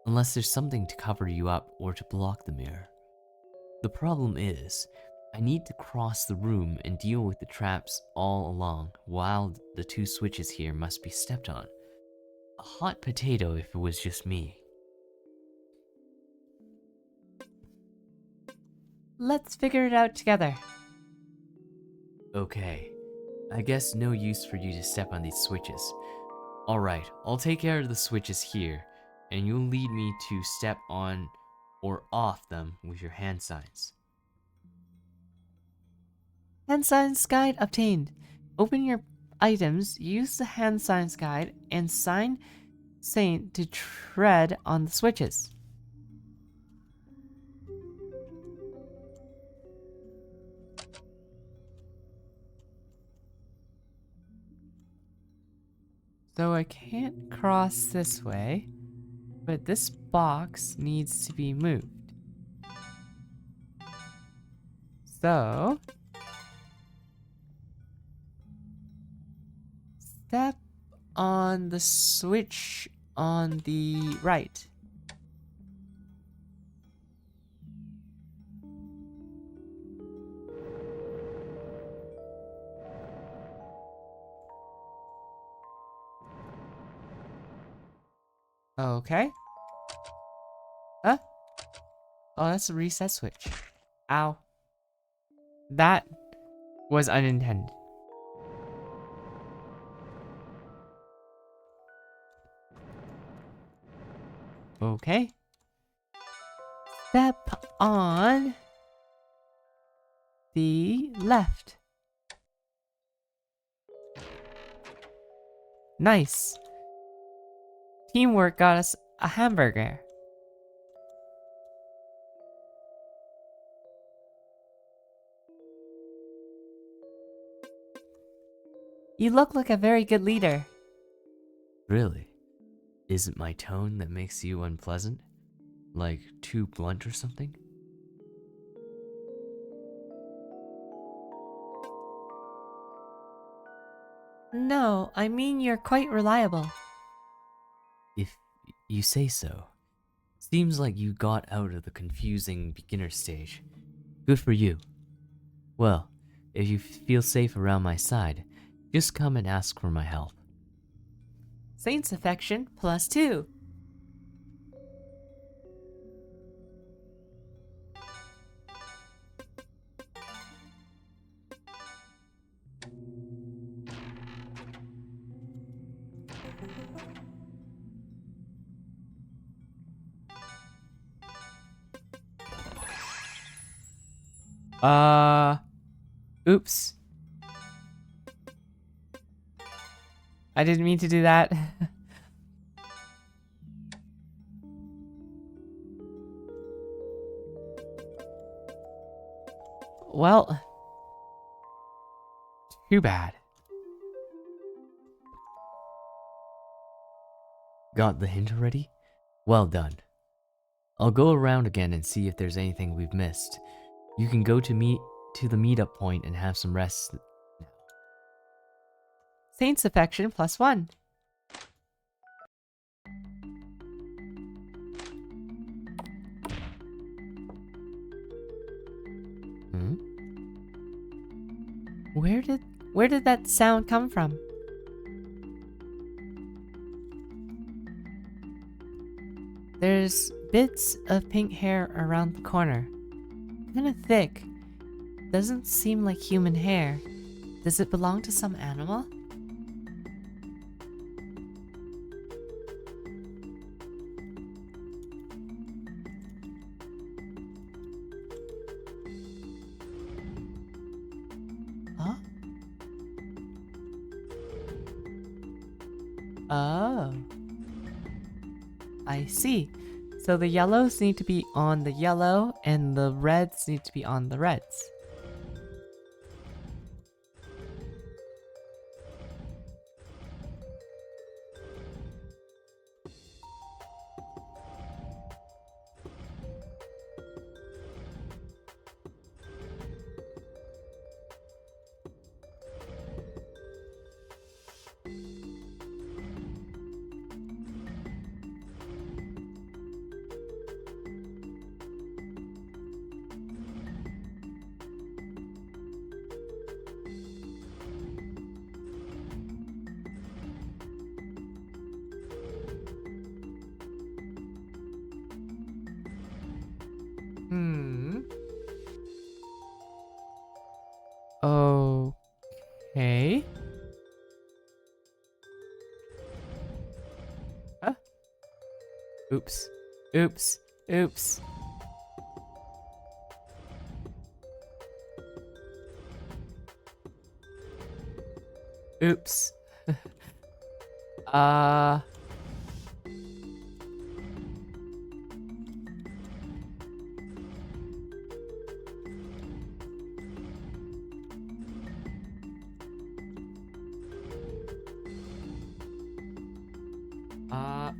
[SPEAKER 1] unless there's something to cover you up or to block the mirror. The problem is, I need to cross the room and deal with the traps all along, while the two switches here must be stepped on. A hot potato if it was just me. Let's figure it out together. Okay. I guess no use for you to step on these switches. Alright, I'll take care of the switches here, and you'll lead me to step on or off them with your hand signs. Hand signs guide obtained. Open your items, use the hand signs guide, and sign Saint to tread on the switches. So I can't cross this way, but this box needs to be moved. So, step on the switch on the right. Okay. Huh? Oh, that's a reset switch. Ow. That was unintended. Okay. Step on the left. Nice. Teamwork got us a hamburger. You look like a very good leader.
[SPEAKER 5] Really? Is it my tone that makes you unpleasant? Like too blunt or something?
[SPEAKER 1] No, I mean you're quite reliable.
[SPEAKER 5] If you say so. Seems like you got out of the confusing beginner stage. Good for you. Well, if you feel safe around my side, just come and ask for my help.
[SPEAKER 1] Saint's affection +2. Oops. I didn't mean to do that. Well, too bad.
[SPEAKER 5] Got the hint already? Well done. I'll go around again and see if there's anything we've missed. You can go to the meetup point and have some rest.
[SPEAKER 1] Saint's affection +1.
[SPEAKER 5] Hmm?
[SPEAKER 1] Where did that sound come from? There's bits of pink hair around the corner. Kinda thick. Doesn't seem like human hair. Does it belong to some animal? Huh? Oh. I see. So the yellows need to be on the yellow, and the reds need to be on the reds. Hmm. Okay. Huh? Oops. Oops. Oops. Oops. uh.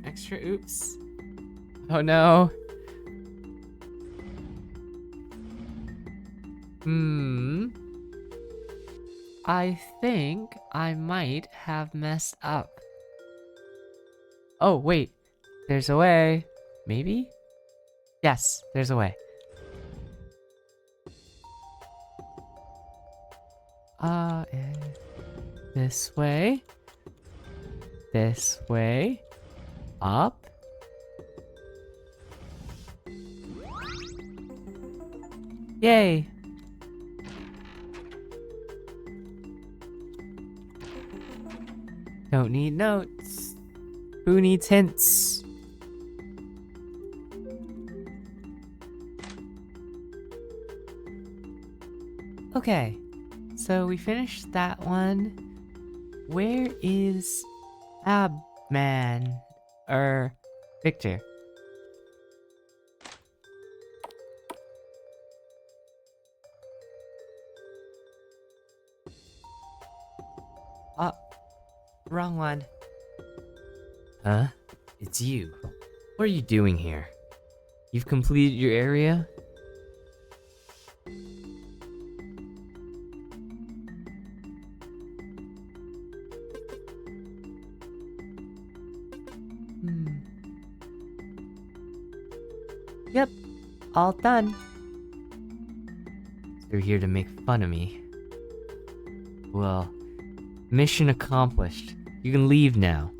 [SPEAKER 5] Extra oops. Oh no. I think I might have messed up. Oh, wait. There's a way. Maybe? Yes, there's a way. This way. This way. Up. Yay. Don't need notes. Who needs hints? Okay, so we finished that one. Where is Abman? Victor. Oh, wrong one. Huh? It's you. What are you doing here? You've completed your area? Yep, all done. You're here to make fun of me. Well, mission accomplished. You can leave now.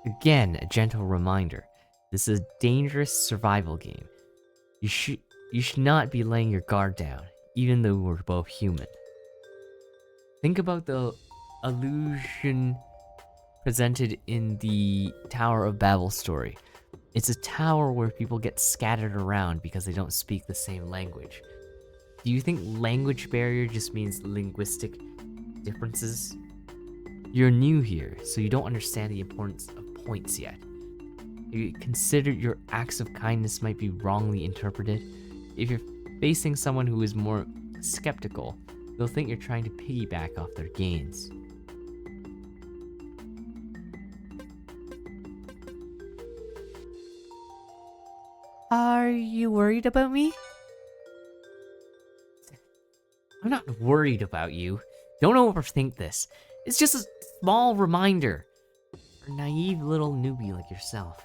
[SPEAKER 5] Again, a gentle reminder. This is a dangerous survival game. You should not be laying your guard down, even though we're both human. Think about the illusion presented in the Tower of Babel story. It's a tower where people get scattered around because they don't speak the same language. Do you think language barrier just means linguistic differences? You're new here, so you don't understand the importance of points yet. You consider your acts of kindness might be wrongly interpreted. If you're facing someone who is more skeptical, they'll think you're trying to piggyback off their gains. Are you worried about me? I'm not worried about you. Don't overthink this. It's just a small reminder for a naive little newbie like yourself.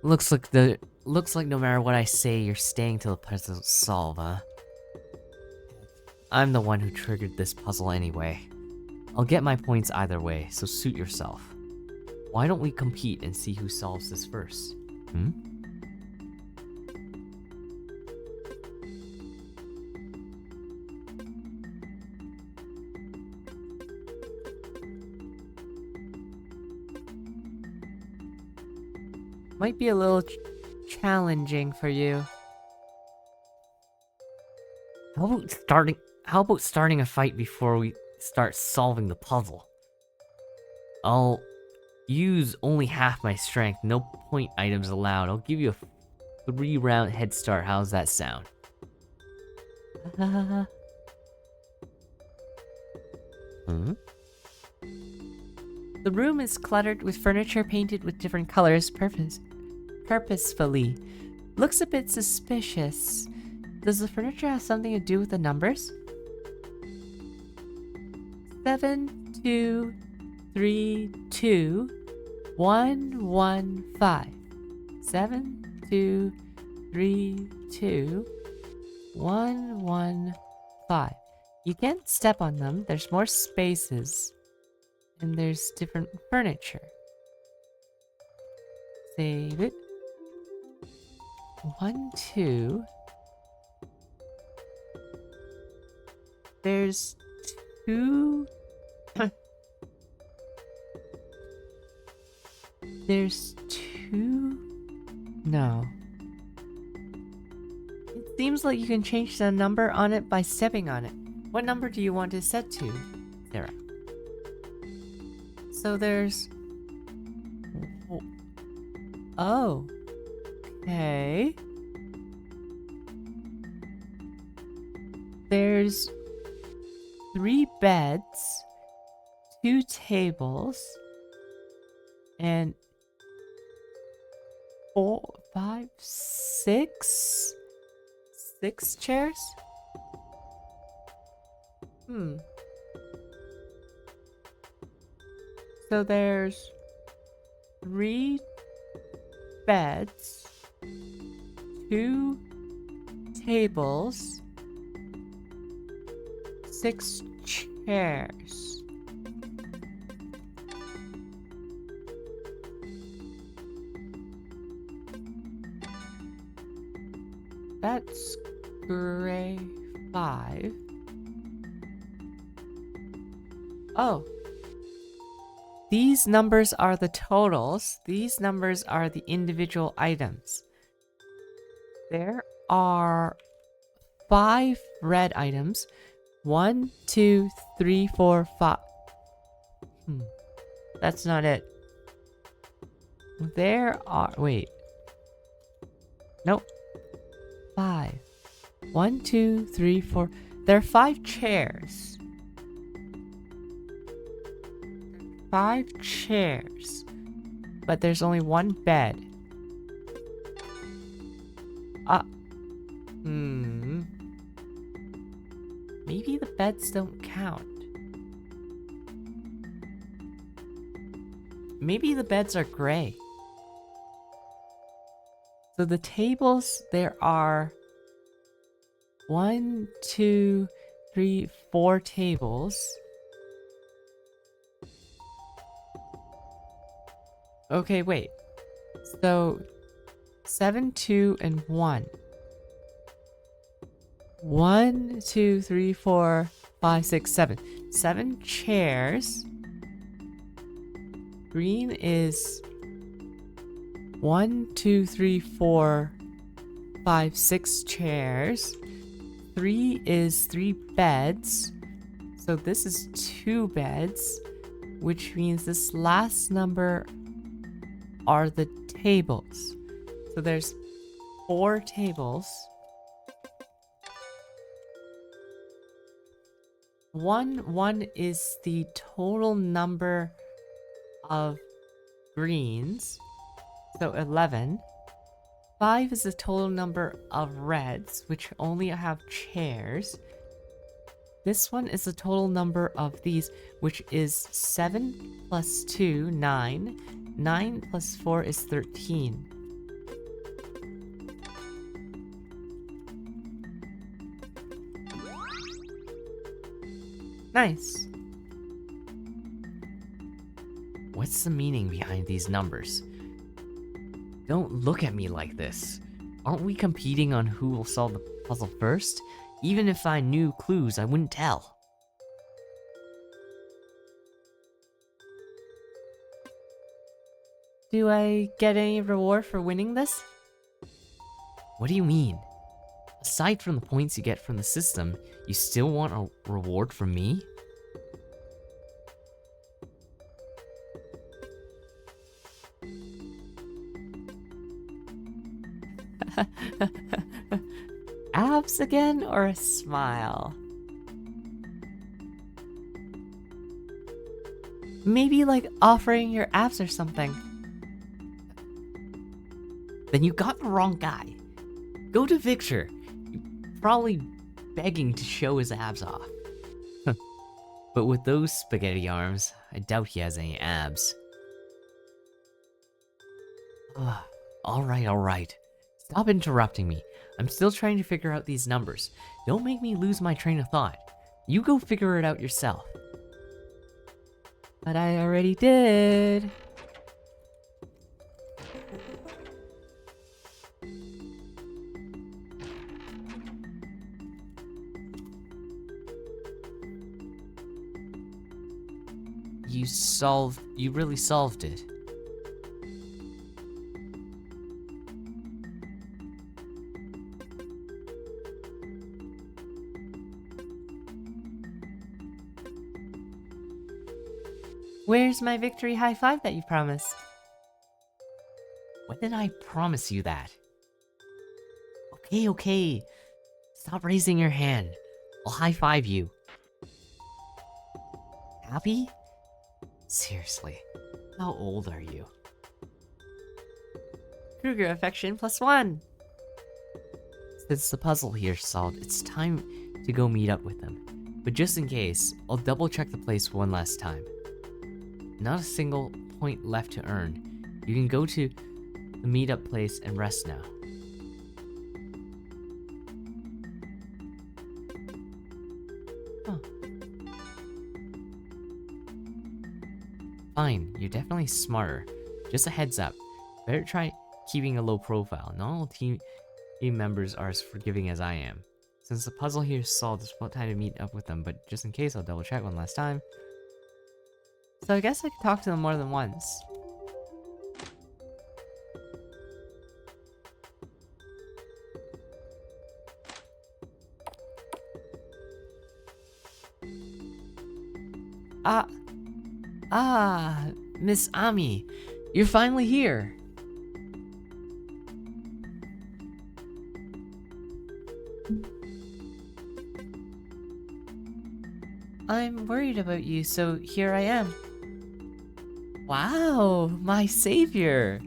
[SPEAKER 5] Looks like no matter what I say, you're staying till the puzzle's solved, huh? I'm the one who triggered this puzzle anyway. I'll get my points either way, so suit yourself. Why don't we compete and see who solves this first? Might be a little challenging for you. How about starting a fight before we start solving the puzzle? I'll use only half my strength, no point items allowed. I'll give you a 3-round head start. How's that sound? The room is cluttered with furniture painted with different colors purposefully. Looks a bit suspicious. Does the furniture have something to do with the numbers? 7, 2, 3, 2, 1, 1, 5. 7, 2, 3, 2, 1, 1, 5. You can't step on them. There's more spaces. And there's different furniture. Save it. 1, 2. There's 2. There's 2. No. It seems like you can change the number on it by stepping on it. What number do you want to set to, Sarah? So there's... Oh. Okay. There's 3 beds.
[SPEAKER 1] 2 tables and 4, 5, 6 chairs? So there's 3 beds, 2 tables, 6 chairs. That's gray 5. Oh. These numbers are the totals. These numbers are the individual items. There are 5 red items. 1, 2, 3, 4, 5. That's not it. There are... Wait. Nope. 5. 1, 2, 3, 4. There are 5 chairs. 5 chairs. But there's only 1 bed. Maybe the beds don't count. Maybe the beds are gray. So the tables, there are 1, 2, 3, 4 tables. Okay, wait. So 7, 2, and 1. 1, 2, 3, 4, 5, 6, 7. 7 chairs. Green is 1, 2, 3, 4, 5, 6 chairs. 3 is 3 beds. So this is 2 beds, which means this last number are the tables. So there's 4 tables. 1 is the total number of greens, so 11. 5 is the total number of reds, which only have chairs. This one is the total number of these, which is 7 plus 2, 9. 9 plus 4 is 13. Nice.
[SPEAKER 5] What's the meaning behind these numbers? Don't look at me like this. Aren't we competing on who will solve the puzzle first? Even if I knew clues, I wouldn't tell.
[SPEAKER 1] Do I get any reward for winning this?
[SPEAKER 5] What do you mean? Aside from the points you get from the system, you still want a reward from me?
[SPEAKER 1] Abs again or a smile? Maybe like offering your abs or something.
[SPEAKER 5] Then you got the wrong guy. Go to Victor. You're probably begging to show his abs off. But with those spaghetti arms, I doubt he has any abs. Alright. Stop interrupting me. I'm still trying to figure out these numbers. Don't make me lose my train of thought. You go figure it out yourself.
[SPEAKER 1] But I already did.
[SPEAKER 5] You really solved it.
[SPEAKER 1] Where's my victory high five that you promised?
[SPEAKER 5] When did I promise you that? Okay. Stop raising your hand. I'll high five you. Happy? Seriously, how old are you?
[SPEAKER 1] Kruger affection +1.
[SPEAKER 5] Since the puzzle here's solved, it's time to go meet up with them. But just in case, I'll double check the place one last time. Not a single point left to earn. You can go to the meetup place and rest now.
[SPEAKER 1] Huh.
[SPEAKER 5] Fine, you're definitely smarter. Just a heads up. Better try keeping a low profile. Not all team members are as forgiving as I am. Since the puzzle here is solved, it's about time to meet up with them, but just in case, I'll double check one last time.
[SPEAKER 1] So I guess I could talk to them more than once.
[SPEAKER 5] Miss Ami, you're finally here.
[SPEAKER 1] I'm worried about you, so here I am. Wow, my savior.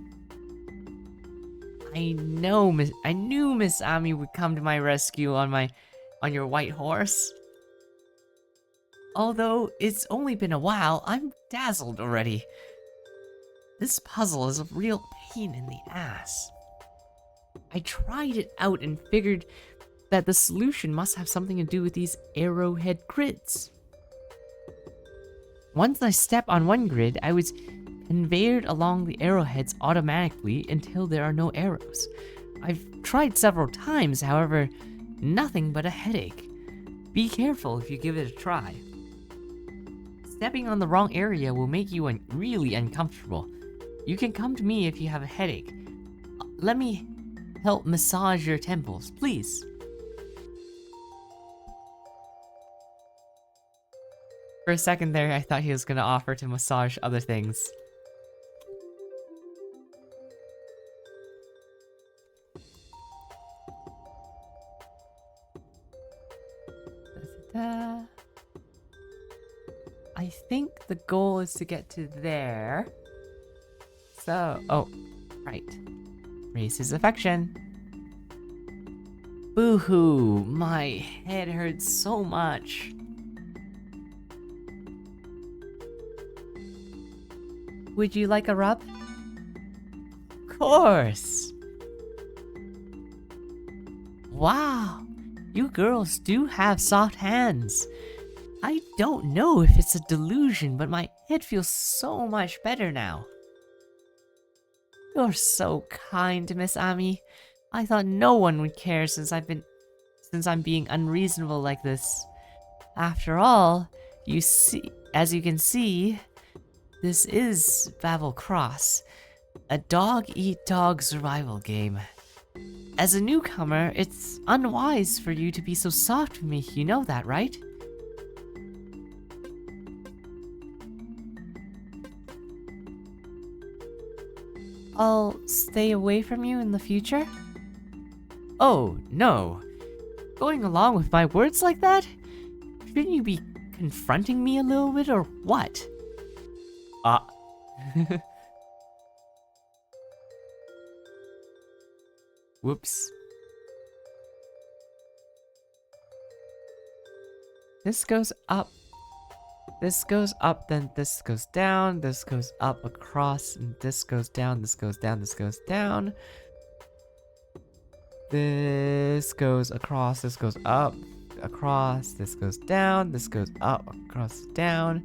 [SPEAKER 1] I knew Miss Ami would come to my rescue on your white horse. Although it's only been a while, I'm dazzled already. This puzzle is a real pain in the ass. I tried it out and figured that the solution must have something to do with these arrowhead grids. Once I step on one grid, I was conveyed along the arrowheads automatically until there are no arrows. I've tried several times, however, nothing but a headache. Be careful if you give it a try. Stepping on the wrong area will make you really uncomfortable. You can come to me if you have a headache. Let me help massage your temples, please. For a second there, I thought he was gonna offer to massage other things. Da-da-da. I think the goal is to get to there. So, oh, right. Raise his affection. Boo-hoo, my head hurts so much. Would you like a rub? Of course. Wow, you girls do have soft hands. I don't know if it's a delusion, but my head feels so much better now. You're so kind, Miss Ami. I thought no one would care since I'm being unreasonable like this. After all, as you can see, this is Babel Cross, a dog-eat-dog survival game. As a newcomer, it's unwise for you to be so soft with me, you know that, right? I'll stay away from you in the future? Oh, no. Going along with my words like that? Shouldn't you be confronting me a little bit, or what? Whoops. This goes up. This goes up, then this goes down, this goes up across, and this goes down, this goes down, this goes down. This goes across, this goes up, across, this goes down, this goes up, across, down,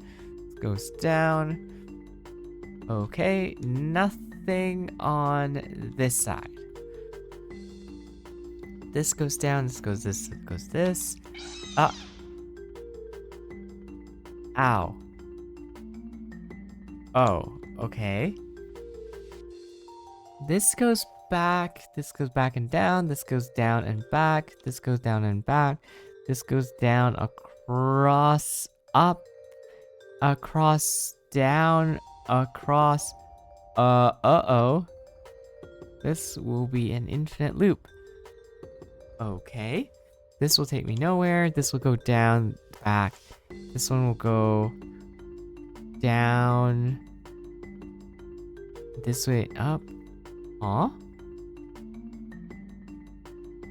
[SPEAKER 1] this goes down. Okay, nothing on this side. This goes down, this goes this, this goes this. Ow. Oh, okay. This goes back and down, this goes down and back, this goes down and back, this goes down, across, up, across, down, across, uh-oh. This will be an infinite loop. Okay. This will take me nowhere, this will go down, back. This one will go
[SPEAKER 5] down. This way up. Huh?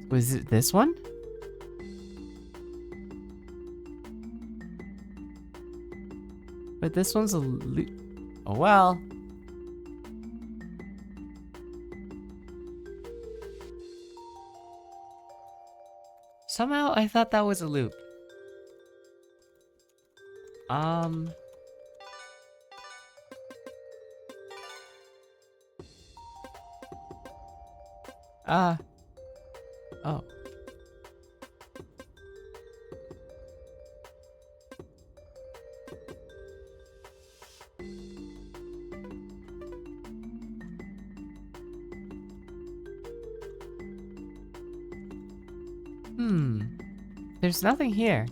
[SPEAKER 5] Was it this one? But this one's a loop. Oh well. Somehow I thought that was a loop. Oh. There's nothing here.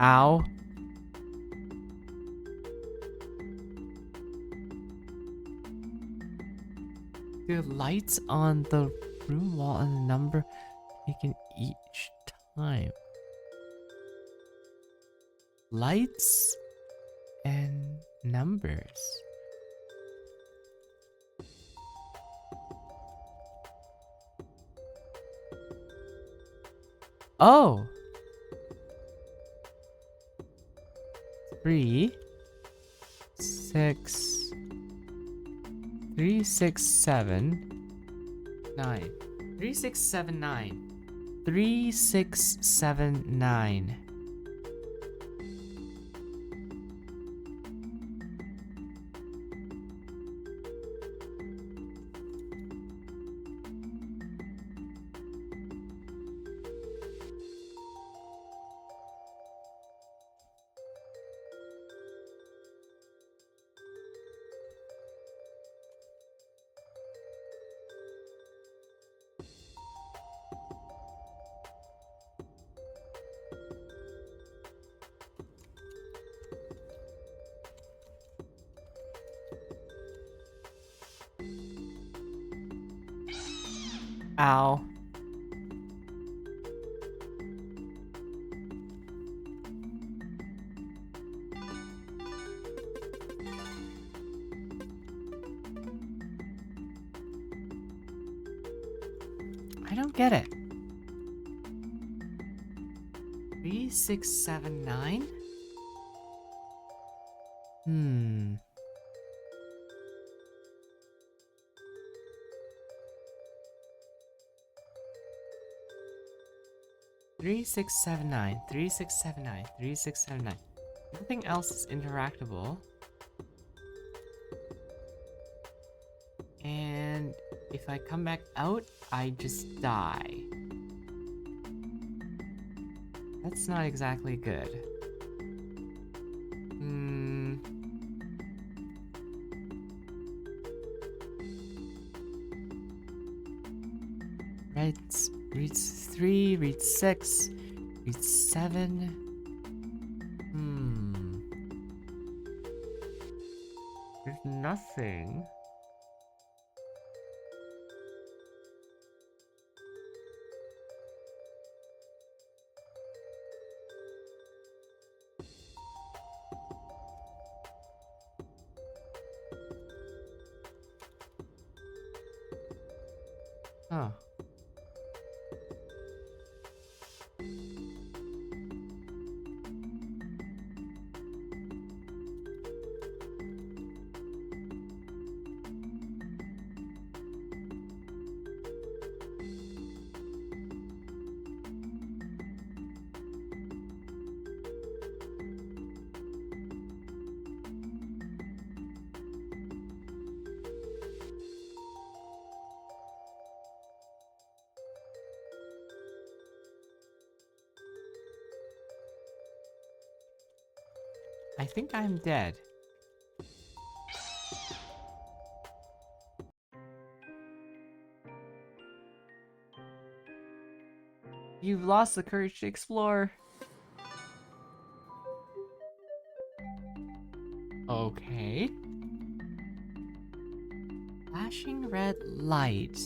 [SPEAKER 5] Ow. The lights on the room wall and the number taken each time. Lights and numbers. Oh. 3, 6, 3, 6, 7, 9. 3, 6, 7, 9. 3, 6, 7, 9. Ow. I don't get it. 3, 6, 7, 9? Hmm. 3, 6, 7, 9. 3, 6, 7, 9. 3, 6, 7, 9. Nothing else is interactable. And if I come back out, I just die. That's not exactly good. Reads 3, reads 6, reads 7. There's nothing. Huh. I think I'm dead. You've lost the courage to explore. Okay. Flashing red light.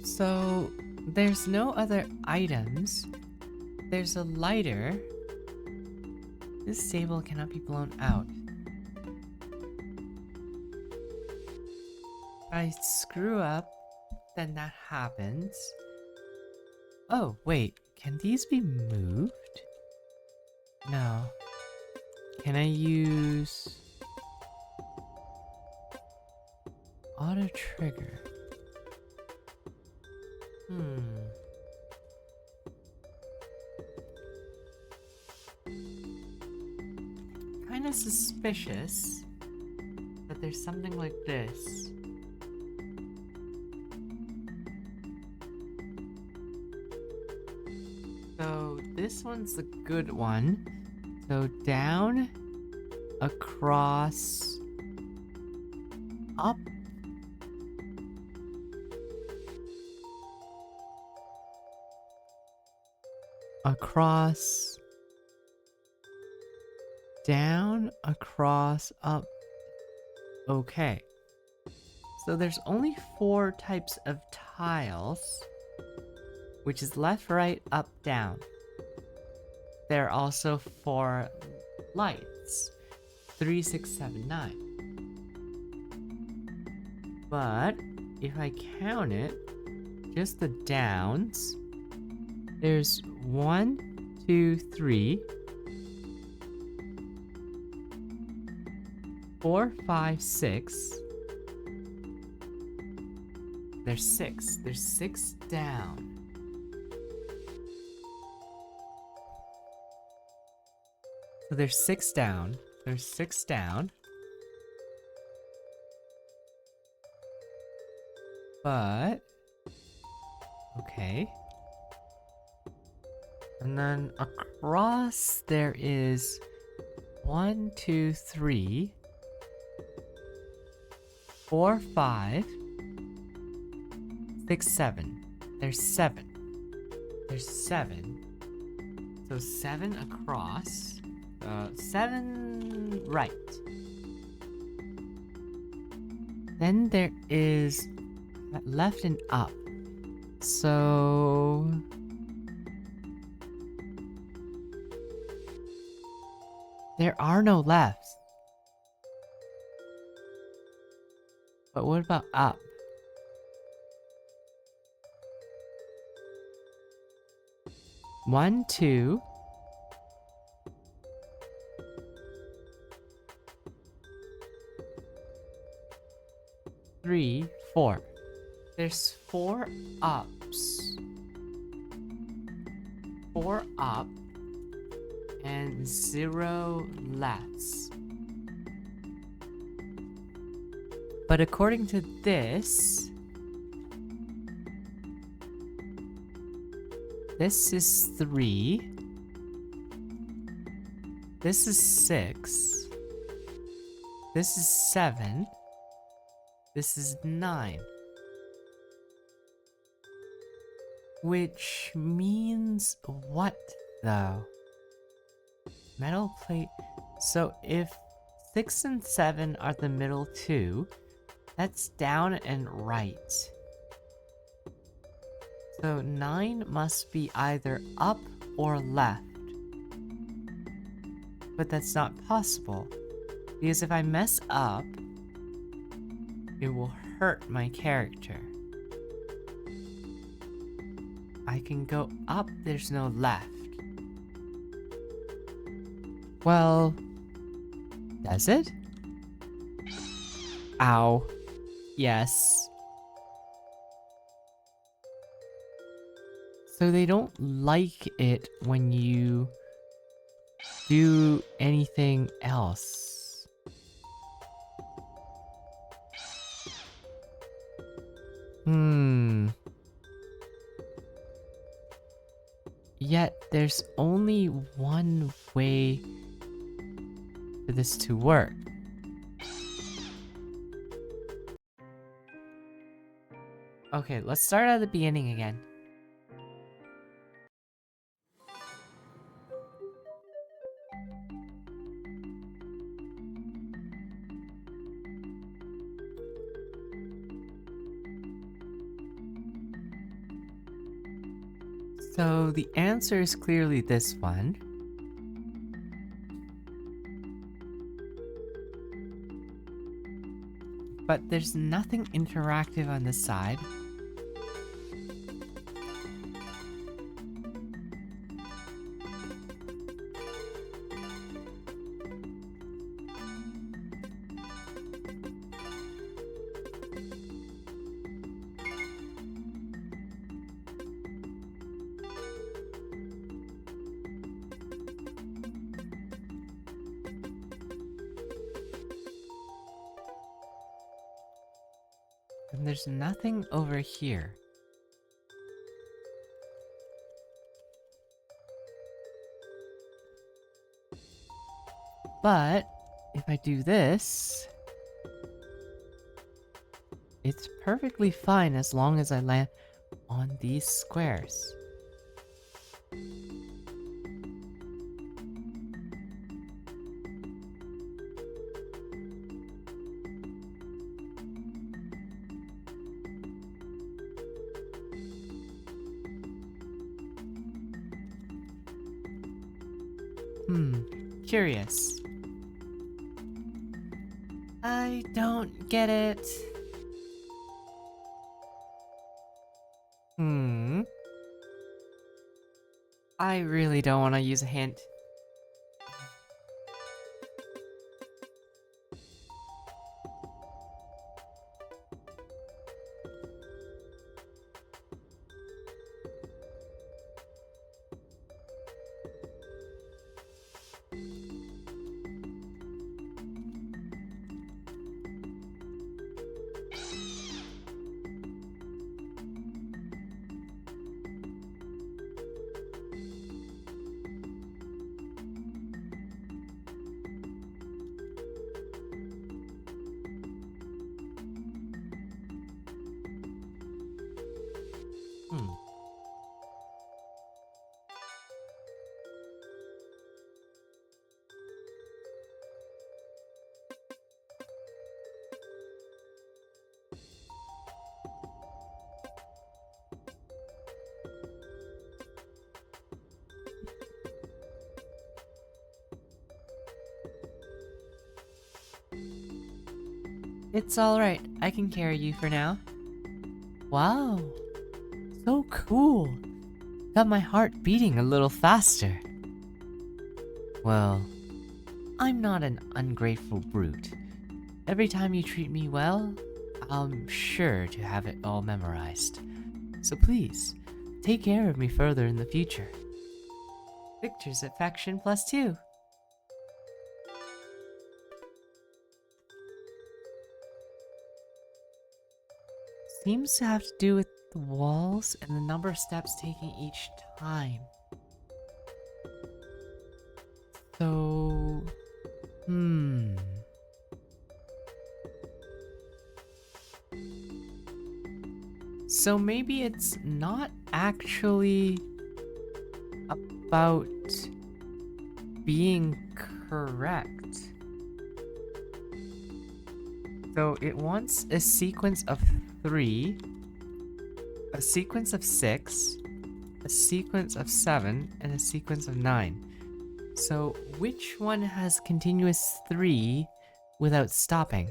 [SPEAKER 1] So, there's no other items. There's a lighter. This table cannot be blown out. If I screw up, then that happens. Oh, wait. Can these be moved? No. Can I use auto trigger? Kind of suspicious that there's something like this. So this one's the good one. So down, across, up. Across, down, across, up. Okay. So there's only 4 types of tiles, which is left, right, up, down. There are also 4 lights. 3, 6, 7, 9. But if I count it, just the downs, there's 1, 2, 3, 4, 5, 6. There's 6. There's 6 down. So there's 6 down. There's 6 down. But okay. And then across there is 1, 2, 3, 4, 5, 6, 7. There's 7. There's 7. So 7 across. 7 right. Then there is left and up. So there are no lefts. But what about up? One, two. 3, 4. There's 4 ups. 4 up and 0 lefts. But according to this is 3. This is 6. This is 7. This is 9. Which means what, though? Metal plate. So if 6 and 7 are the middle 2, that's down and right. So 9 must be either up or left. But that's not possible, because if I mess up, it will hurt my character. I can go up, there's no left. Well, does it? Ow. Yes. So they don't like it when you do anything else. Yet there's only one way for this to work. Okay, let's start at the beginning again.
[SPEAKER 5] So the answer is clearly this one. But there's nothing interactive on this side. And there's nothing over here. But if I do this, it's perfectly fine as long as I land on these squares. Curious. I don't get it. I really don't want to use a hint. It's alright, I can carry you for now. Wow, so cool. Got my heart beating a little faster. Well, I'm not an ungrateful brute. Every time you treat me well, I'm sure to have it all memorized. So please, take care of me further in the future. Victor's affection +2. Seems to have to do with the walls and the number of steps taken each time. So... So maybe it's not actually about being correct. So it wants a sequence of 3, a sequence of 6, a sequence of 7, and a sequence of 9. So which one has continuous 3 without stopping?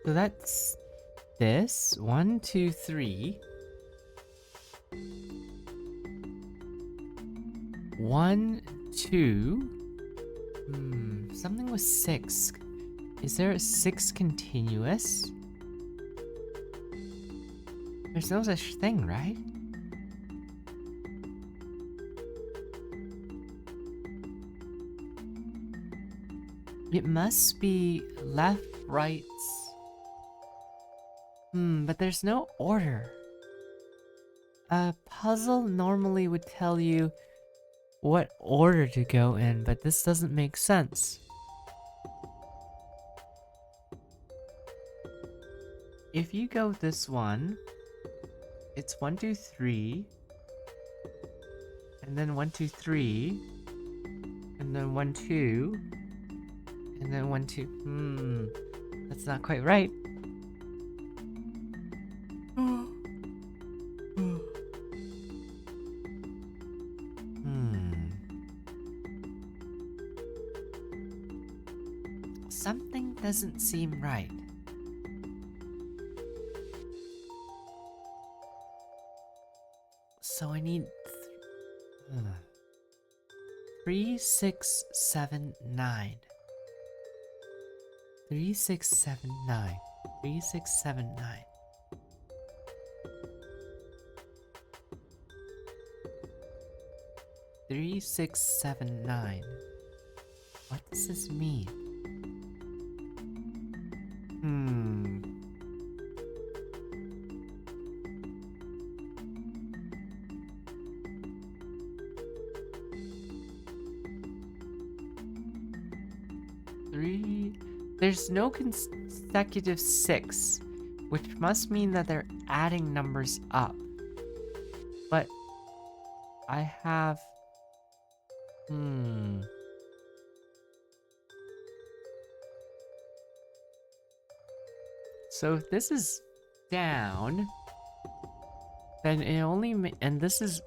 [SPEAKER 5] So that's this. 1, 2, 3. 1, 2. Something with 6. Is there a 6 continuous? There's no such thing, right? It must be left, right. But there's no order. A puzzle normally would tell you what order to go in, but this doesn't make sense. If you go this one, it's 1, 2, 3, And then 1, 2, 3. And then 1, 2. And then 1, 2. That's not quite right. Something doesn't seem right. So I need 3, 6, 7, 9. 3, 6, 7, 9. 3, 6, 7, 9. Three, 6, 7, 9. What does this mean? 3. There's no consecutive 6, which must mean that they're adding numbers up. But I have... So if this is down, then it only and this is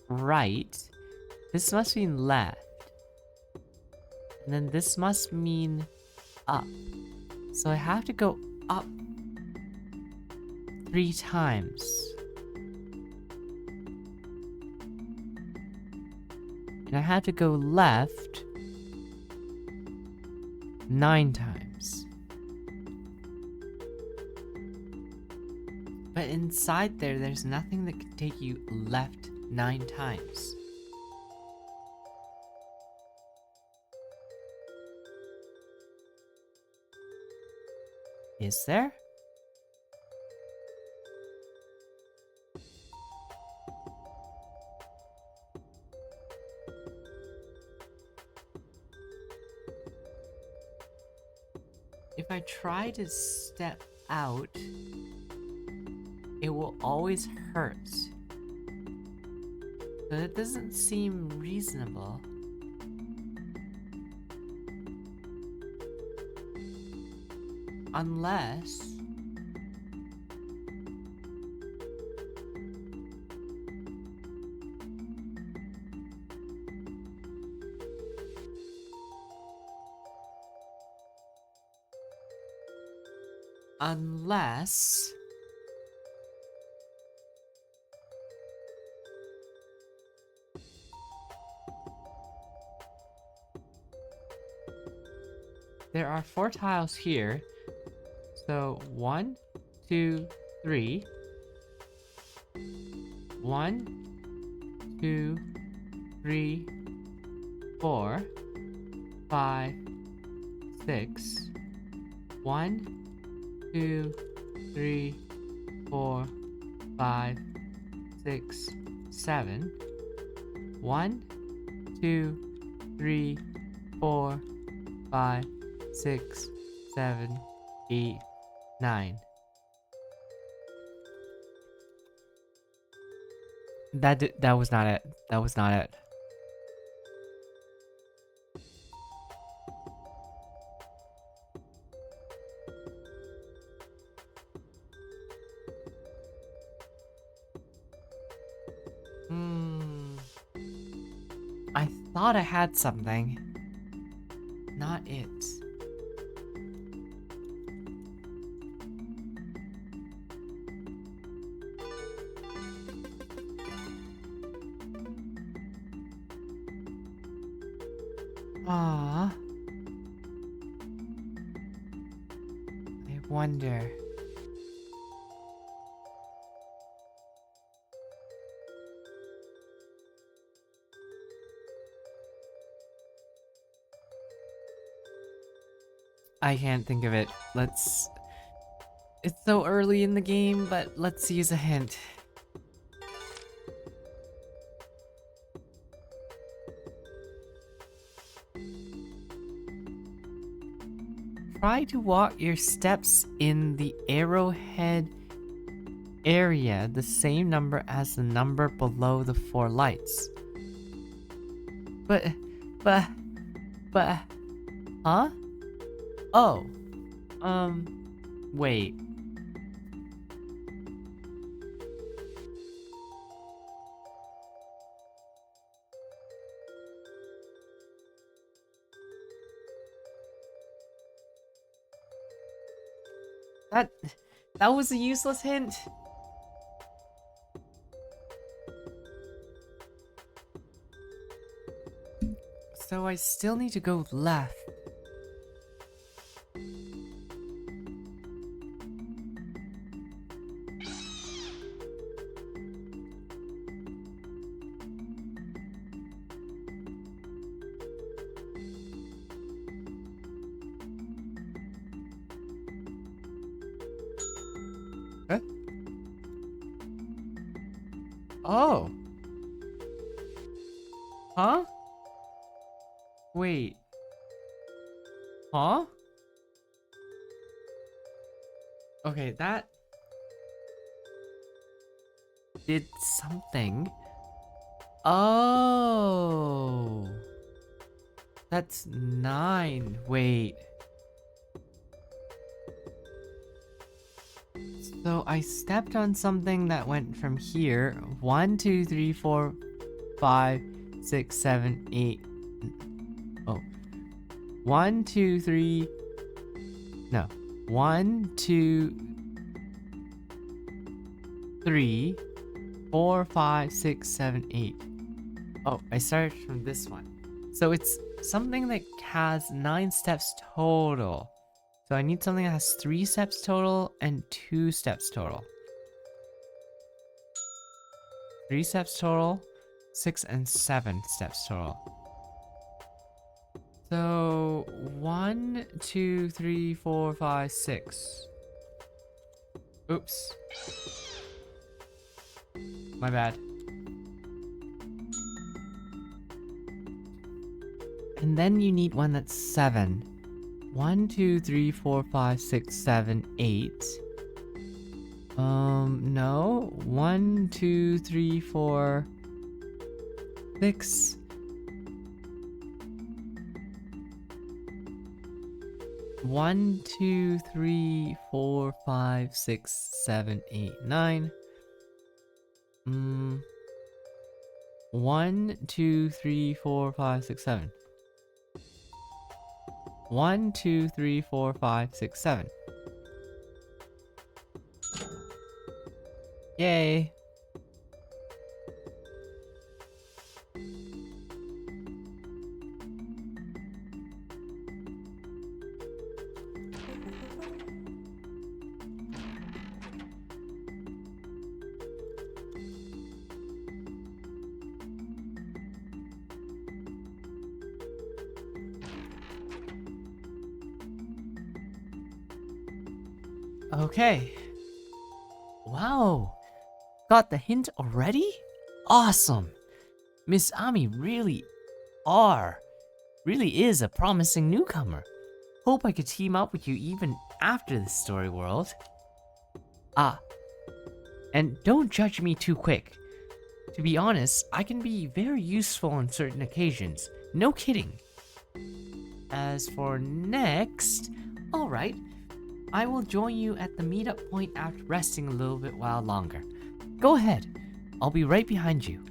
[SPEAKER 5] right. This must mean left. And then this must mean up. So I have to go up 3 times. And I have to go left 9 times. But inside there's nothing that can take you left 9 times. Is there? If I try to step out, it will always hurt. But it doesn't seem reasonable. Unless... Unless... There are 4 tiles here. So 1, 2, 3. 1, 2, 3, 4, 5, 6. 1, 2, 3, 4, 5, 6, 7. 1, 2, 3, 4, 5, 6, 7, 8, 9. That was not it. That was not it. I thought I had something. Not it. Ah, I wonder. I can't think of it. Let's... It's so early in the game, but let's use a hint. Try to walk your steps in the arrowhead area the same number as the number below the 4 lights. But, but, but, huh? Oh, wait. That was a useless hint. So I still need to go left. Huh? Oh. Huh? Wait. Huh? Okay, that did something. Oh. That's 9. Wait. So I stepped on something that went from here. 1, 2, 3, 4, 5, 6, 7, 8. Oh. 1, 2, 3. No. 1, 2, 3, 4, 5, 6, 7, 8. Oh, I started from this one. So it's something that has 9 steps total. So I need something that has 3 steps total and 2 steps total. 3 steps total, 6 and 7 steps total. So 1, 2, 3, 4, 5, 6. Oops. My bad. And then you need one that's 7. 1, 2, 3, 4, 5, 6, 7, 8. No. 1, 2, 3, 4, 6. 1, 2, 3, 4, 5, 6, 7, 8, 9. 1, 2, 3, 4, 5, 6, 7. 1, 2, 3, 4, 5, 6, 7. Yay! Okay. Wow. Got the hint already? Awesome. Miss Ami really is a promising newcomer. Hope I could team up with you even after the story world. Ah. And don't judge me too quick. To be honest, I can be very useful on certain occasions. No kidding. As for next, alright. I will join you at the meetup point after resting a little bit while longer. Go ahead. I'll be right behind you.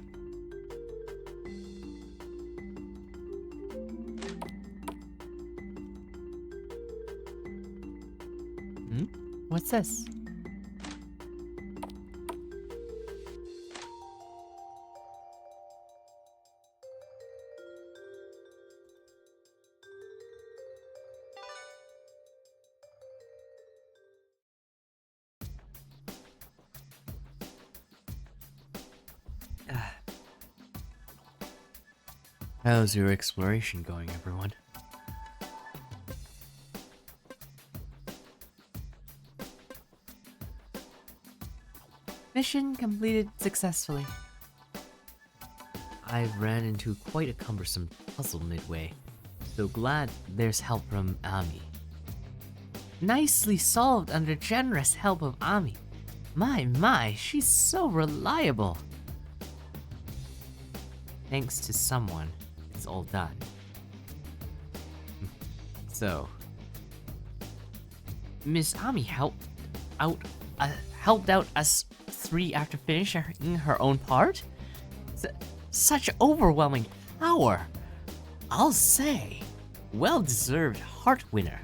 [SPEAKER 5] What's this? How's your exploration going, everyone? Mission completed successfully. I ran into quite a cumbersome puzzle midway, so glad there's help from Ami. Nicely solved under generous help of Ami. My, she's so reliable. Thanks to someone, it's all done. So, Miss Ami helped out us three after finishing her own part? Such overwhelming power. I'll say, well-deserved heart winner.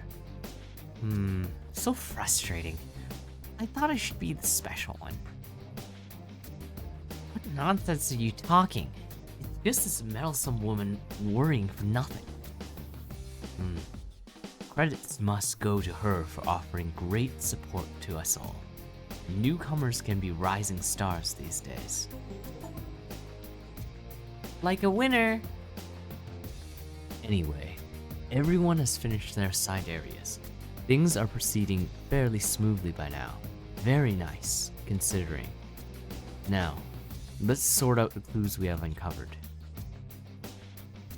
[SPEAKER 5] So frustrating. I thought I should be the special one. What nonsense are you talking? It's just this meddlesome woman worrying for nothing. Credits must go to her for offering great support to us all. Newcomers can be rising stars these days. Like a winner! Anyway, everyone has finished their side areas. Things are proceeding fairly smoothly by now. Very nice, considering. Now, let's sort out the clues we have uncovered.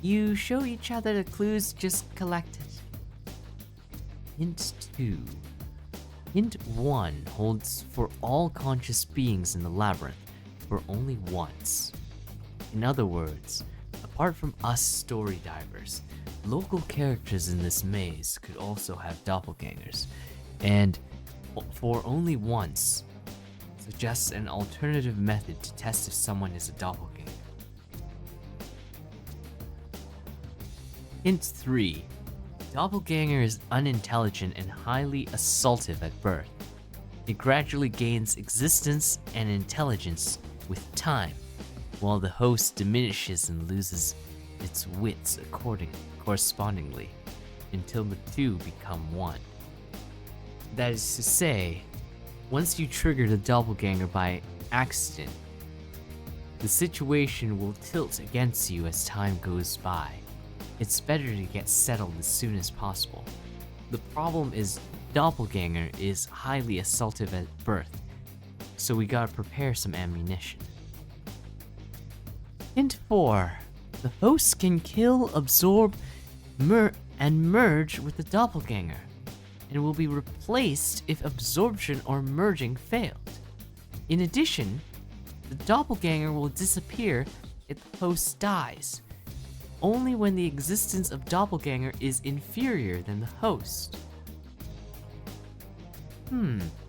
[SPEAKER 5] You show each other the clues just collected. Hint 2. Hint 1 holds for all conscious beings in the labyrinth for only once. In other words, apart from us story divers, local characters in this maze could also have doppelgangers, and for only once suggests an alternative method to test if someone is a doppelganger. Hint 3. Doppelganger is unintelligent and highly assaultive at birth. It gradually gains existence and intelligence with time, while the host diminishes and loses its wits correspondingly, until the two become one. That is to say, once you trigger the doppelganger by accident, the situation will tilt against you as time goes by. It's better to get settled as soon as possible. The problem is doppelganger is highly assaultive at birth, so we gotta prepare some ammunition. Hint 4. The host can kill, absorb, and merge with the doppelganger, and will be replaced if absorption or merging failed. In addition, the doppelganger will disappear if the host dies, only when the existence of doppelganger is inferior than the host.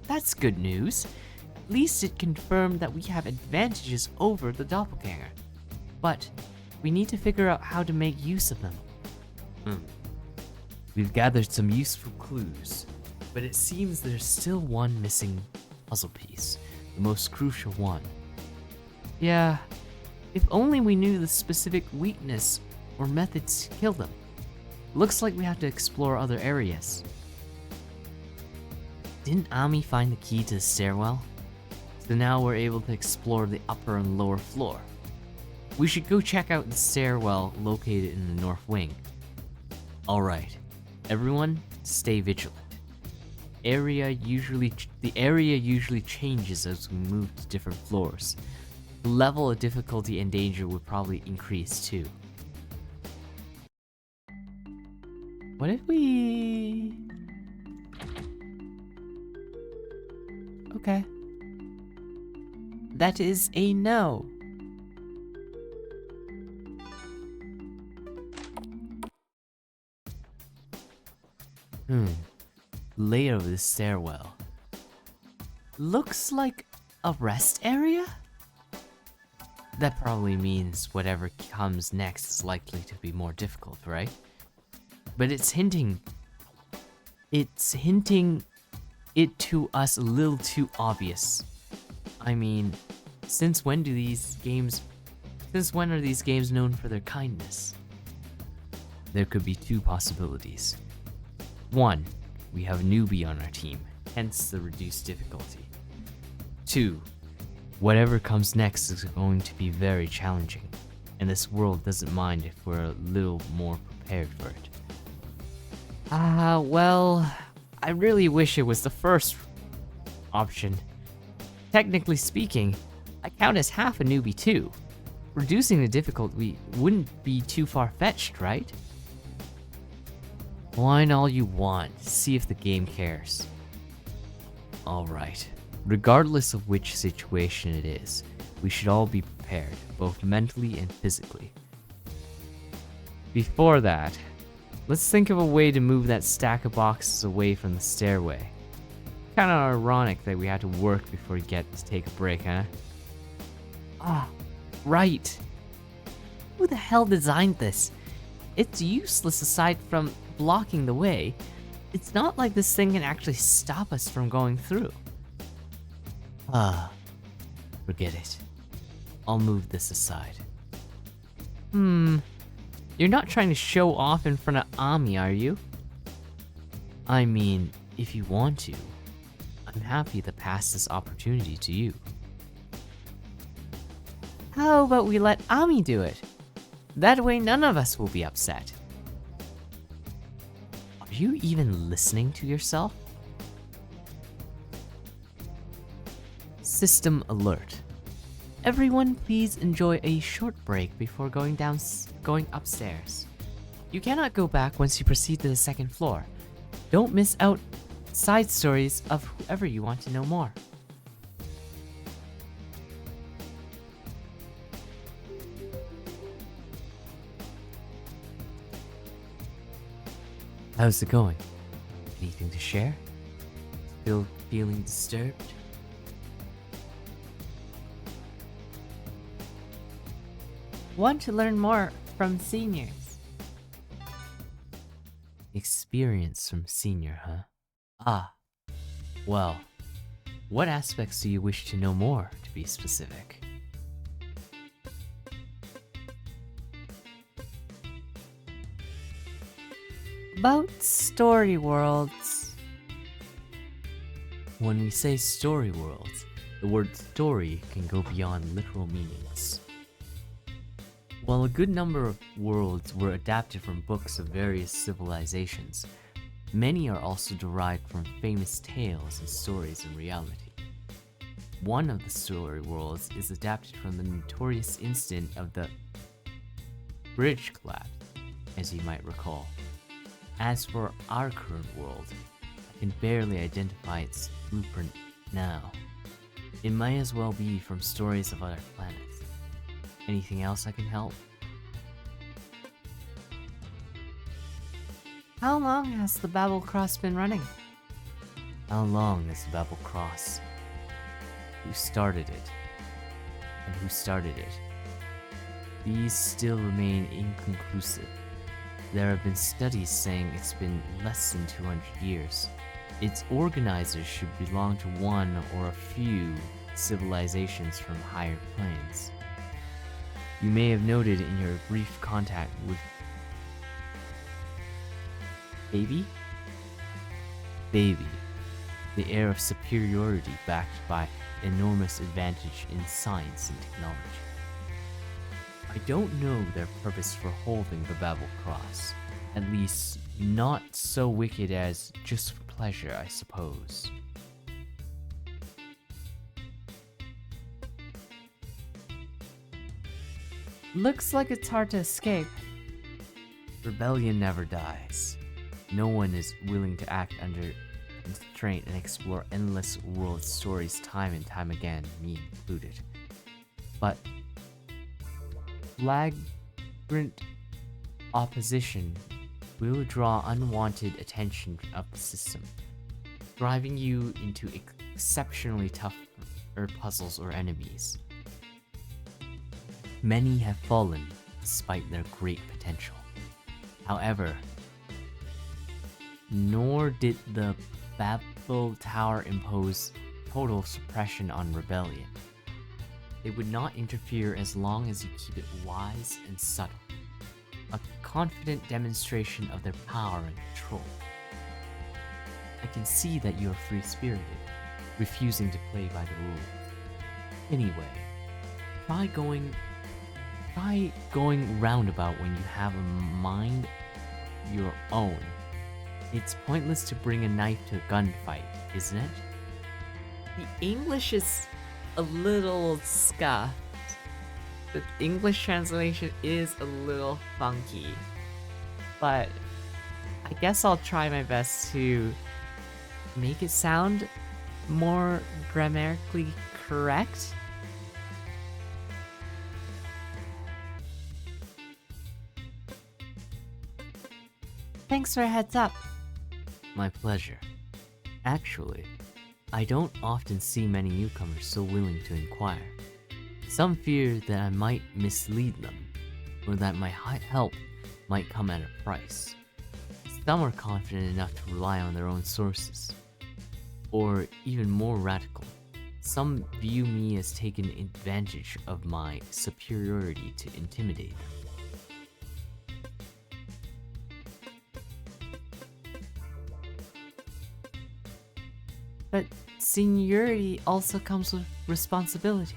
[SPEAKER 5] That's good news. At least it confirmed that we have advantages over the doppelganger. But we need to figure out how to make use of them. We've gathered some useful clues, but it seems there's still one missing puzzle piece, the most crucial one. Yeah, if only we knew the specific weakness or methods to kill them. Looks like we have to explore other areas. Didn't Ami find the key to the stairwell? So now we're able to explore the upper and lower floor. We should go check out the stairwell located in the north wing. Alright, everyone, stay vigilant. The area usually changes as we move to different floors. The level of difficulty and danger would probably increase too. What if we... Okay. That is a no. Layout of the stairwell. Looks like a rest area? That probably means whatever comes next is likely to be more difficult, right? But it's hinting it to us a little too obvious. I mean, since when are these games known for their kindness? There could be two possibilities. 1. We have a newbie on our team, hence the reduced difficulty. 2. Whatever comes next is going to be very challenging, and this world doesn't mind if we're a little more prepared for it. Well, I really wish it was the first option. Technically speaking, I count as half a newbie too. Reducing the difficulty wouldn't be too far-fetched, right? Whine all you want, see if the game cares. Alright, Regardless of which situation it is, we should all be prepared, both mentally and physically. Before that, let's think of a way to move that stack of boxes away from the stairway. Kinda ironic that we had to work before we get to take a break, huh? Ah, right. Who the hell designed this? It's useless aside from blocking the way. It's not like this thing can actually stop us from going through. Ah, forget it. I'll move this aside. You're not trying to show off in front of Ami, are you? I mean, if you want to, I'm happy to pass this opportunity to you. How about we let Ami do it? That way none of us will be upset. Are you even listening to yourself? System alert. Everyone please enjoy a short break before going upstairs. You cannot go back once you proceed to the second floor. Don't miss out side stories of whoever you want to know more. How's it going? Anything to share? Still feeling disturbed? Want to learn more from seniors? Experience from senior, huh? Ah, well, what aspects do you wish to know more, to be specific? About story worlds. When we say story worlds, the word story can go beyond literal meanings. While a good number of worlds were adapted from books of various civilizations, many are also derived from famous tales and stories in reality. One of the story worlds is adapted from the notorious incident of the bridge collapse, as you might recall. As for our current world, I can barely identify its blueprint now. It might as well be from stories of other planets. Anything else I can help? How long has the Babel Cross been running? How long is the Babel Cross? Who started it? And who started it? These still remain inconclusive. There have been studies saying it's been less than 200 years. Its organizers should belong to one or a few civilizations from higher planes. You may have noted in your brief contact with Baby, the air of superiority backed by enormous advantage in science and technology. I don't know their purpose for holding the Babel Cross, at least not so wicked as just for pleasure, I suppose. Looks like it's hard to escape. Rebellion never dies. No one is willing to act under constraint and explore endless world stories time and time again, me included. But flagrant opposition will draw unwanted attention of the system, driving you into exceptionally tougher puzzles or enemies. Many have fallen despite their great potential. However, nor did the Babel Tower impose total suppression on rebellion. They would not interfere as long as you keep it wise and subtle, a confident demonstration of their power and control. I can see that you are free-spirited, refusing to play by the rules. Anyway, try going roundabout when you have a mind of your own. It's pointless to bring a knife to a gunfight, isn't it? The English is a little scuffed. The English translation is a little funky. But I guess I'll try my best to make it sound more grammatically correct?
[SPEAKER 1] Thanks for a heads up.
[SPEAKER 5] My pleasure. Actually, I don't often see many newcomers so willing to inquire. Some fear that I might mislead them, or that my help might come at a price. Some are confident enough to rely on their own sources. Or even more radical, some view me as taking advantage of my superiority to intimidate them.
[SPEAKER 1] But seniority also comes with responsibility.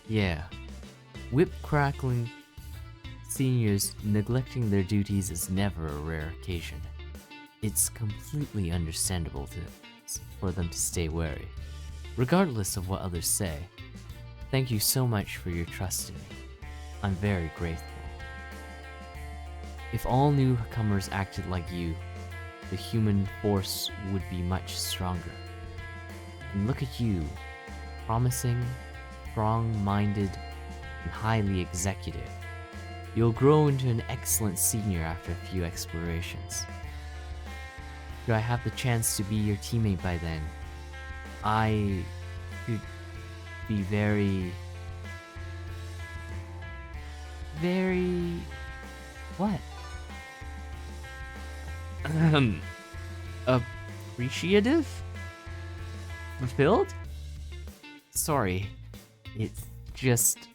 [SPEAKER 5] Yeah, whip crackling seniors neglecting their duties is never a rare occasion. It's completely understandable for them to stay wary, regardless of what others say. Thank you so much for your trust in me. I'm very grateful. If all newcomers acted like you, the human force would be much stronger. And look at you, promising, strong-minded, and highly executive. You'll grow into an excellent senior after a few explorations. Should I have the chance to be your teammate by then, I could be very... what? Appreciative? Fulfilled? Sorry, it's just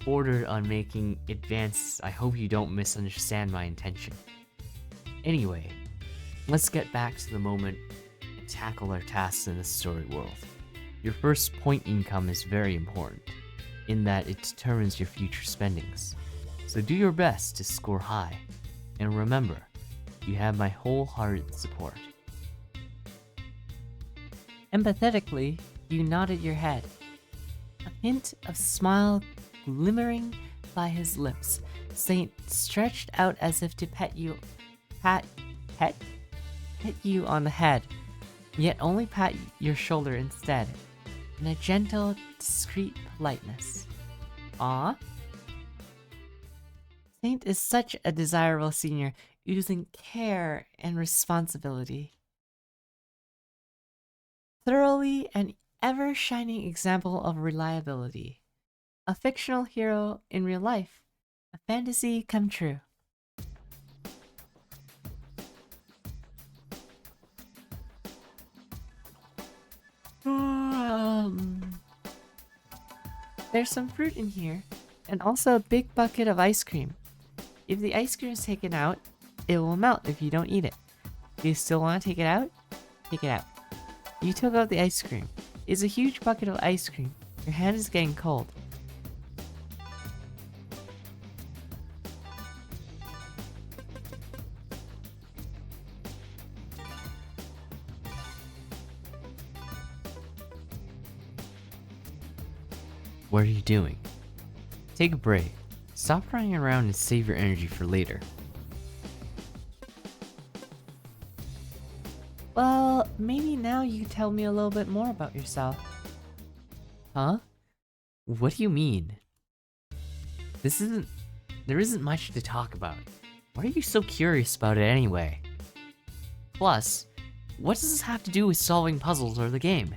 [SPEAKER 5] bordered on making advances. I hope you don't misunderstand my intention. Anyway, let's get back to the moment and tackle our tasks in the story world. Your first point income is very important, in that it determines your future spendings. So do your best to score high, and remember, you have my wholehearted support.
[SPEAKER 1] Empathetically, you nodded your head. A hint of smile glimmering by his lips, Saint stretched out as if to pet you on the head, yet only pat your shoulder instead, in a gentle, discreet politeness. Ah? Saint is such a desirable senior, oozing care and responsibility. Thoroughly an ever-shining example of reliability. A fictional hero in real life. A fantasy come true. There's some fruit in here, and also a big bucket of ice cream. If the ice cream is taken out, it will melt if you don't eat it. Do you still want to take it out? Take it out. You took out the ice cream. It's a huge bucket of ice cream. Your hand is getting cold.
[SPEAKER 5] What are you doing? Take a break. Stop running around and save your energy for later.
[SPEAKER 1] Well, maybe now you tell me a little bit more about yourself.
[SPEAKER 5] Huh? What do you mean? There isn't much to talk about. Why are you so curious about it anyway? Plus, what does this have to do with solving puzzles or the game?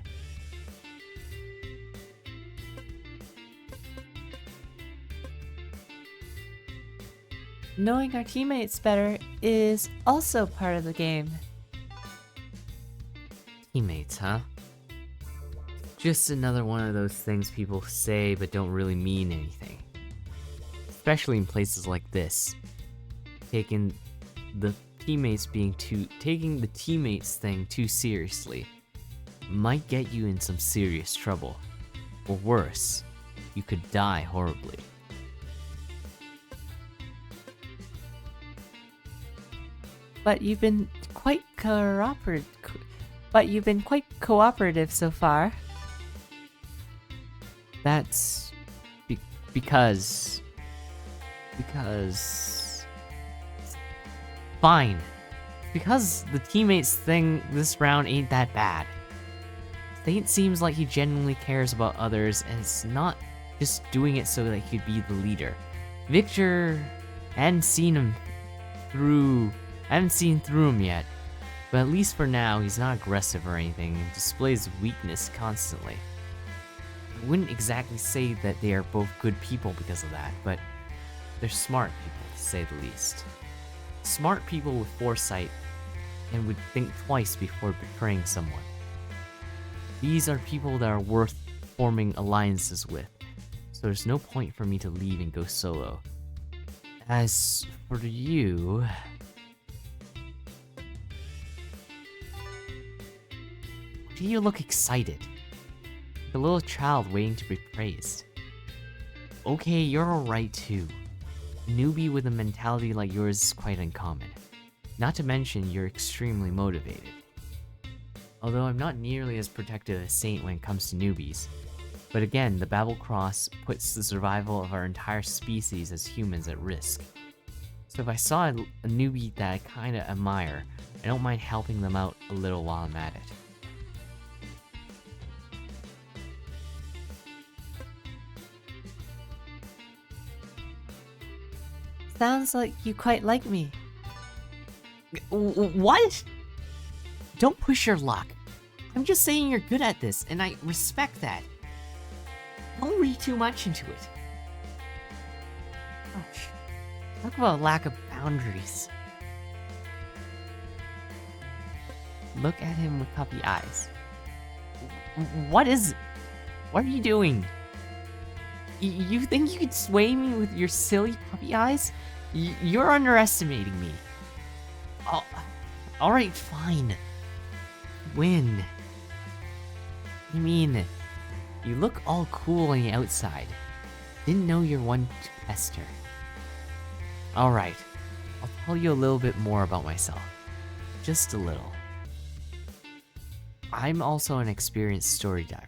[SPEAKER 1] Knowing our teammates better is also part of the game.
[SPEAKER 5] Teammates, huh? Just another one of those things people say but don't really mean anything. Especially in places like this. Taking the teammates thing too seriously might get you in some serious trouble. Or worse, you could die horribly.
[SPEAKER 1] But you've been quite cooperative so far.
[SPEAKER 5] That's because fine. because the teammates thing this round ain't that bad. Saint seems like he genuinely cares about others and is not just doing it so that he could be the leader. Victor, I hadn't seen through him yet, but at least for now, he's not aggressive or anything and displays weakness constantly. I wouldn't exactly say that they are both good people because of that, but they're smart people, to say the least. Smart people with foresight and would think twice before betraying someone. These are people that are worth forming alliances with, so there's no point for me to leave and go solo. As for you... Why do you look excited? Like a little child waiting to be praised. Okay, you're alright too. A newbie with a mentality like yours is quite uncommon. Not to mention, you're extremely motivated. Although I'm not nearly as protective as Saint when it comes to newbies. But again, the Babel Cross puts the survival of our entire species as humans at risk. So if I saw a newbie that I kinda admire, I don't mind helping them out a little while I'm at it.
[SPEAKER 1] Sounds like you quite like me.
[SPEAKER 5] What? Don't push your luck. I'm just saying you're good at this, and I respect that. Don't read too much into it. Gosh, talk about a lack of boundaries. Look at him with puppy eyes. What are you doing? You think you could sway me with your silly puppy eyes? You're underestimating me. Oh, alright, fine. Win. I mean, you look all cool on the outside. Didn't know you're one to pester. Alright, I'll tell you a little bit more about myself. Just a little. I'm also an experienced story diver.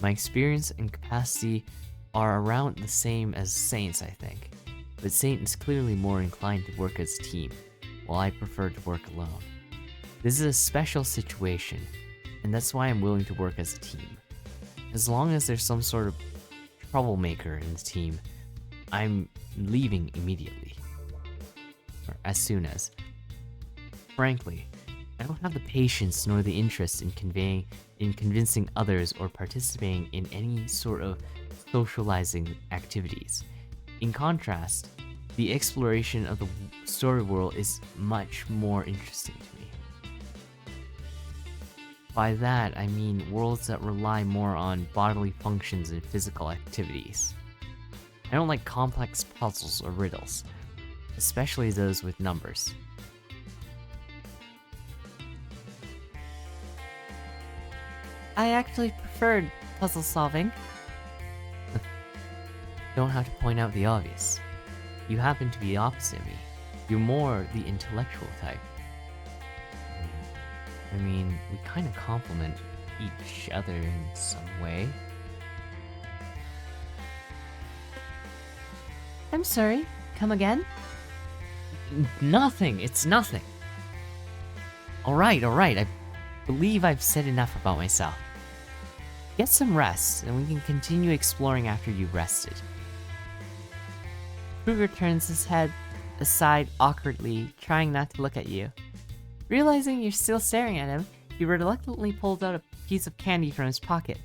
[SPEAKER 5] My experience and capacity are around the same as Saint's, I think. But Saint is clearly more inclined to work as a team, while I prefer to work alone. This is a special situation, and that's why I'm willing to work as a team. As long as there's some sort of troublemaker in the team, I'm leaving immediately. Or as soon as. Frankly, I don't have the patience nor the interest in convincing others or participating in any sort of socializing activities. In contrast, the exploration of the story world is much more interesting to me. By that, I mean worlds that rely more on bodily functions and physical activities. I don't like complex puzzles or riddles, especially those with numbers.
[SPEAKER 1] I actually preferred puzzle solving.
[SPEAKER 5] Don't have to point out the obvious. You happen to be the opposite of me. You're more the intellectual type. I mean, we kind of complement each other in some way.
[SPEAKER 1] I'm sorry, come again?
[SPEAKER 5] Nothing, it's nothing. Alright, I believe I've said enough about myself. Get some rest, and we can continue exploring after you've rested.
[SPEAKER 1] Kruger turns his head aside awkwardly, trying not to look at you. Realizing you're still staring at him, he reluctantly pulls out a piece of candy from his pocket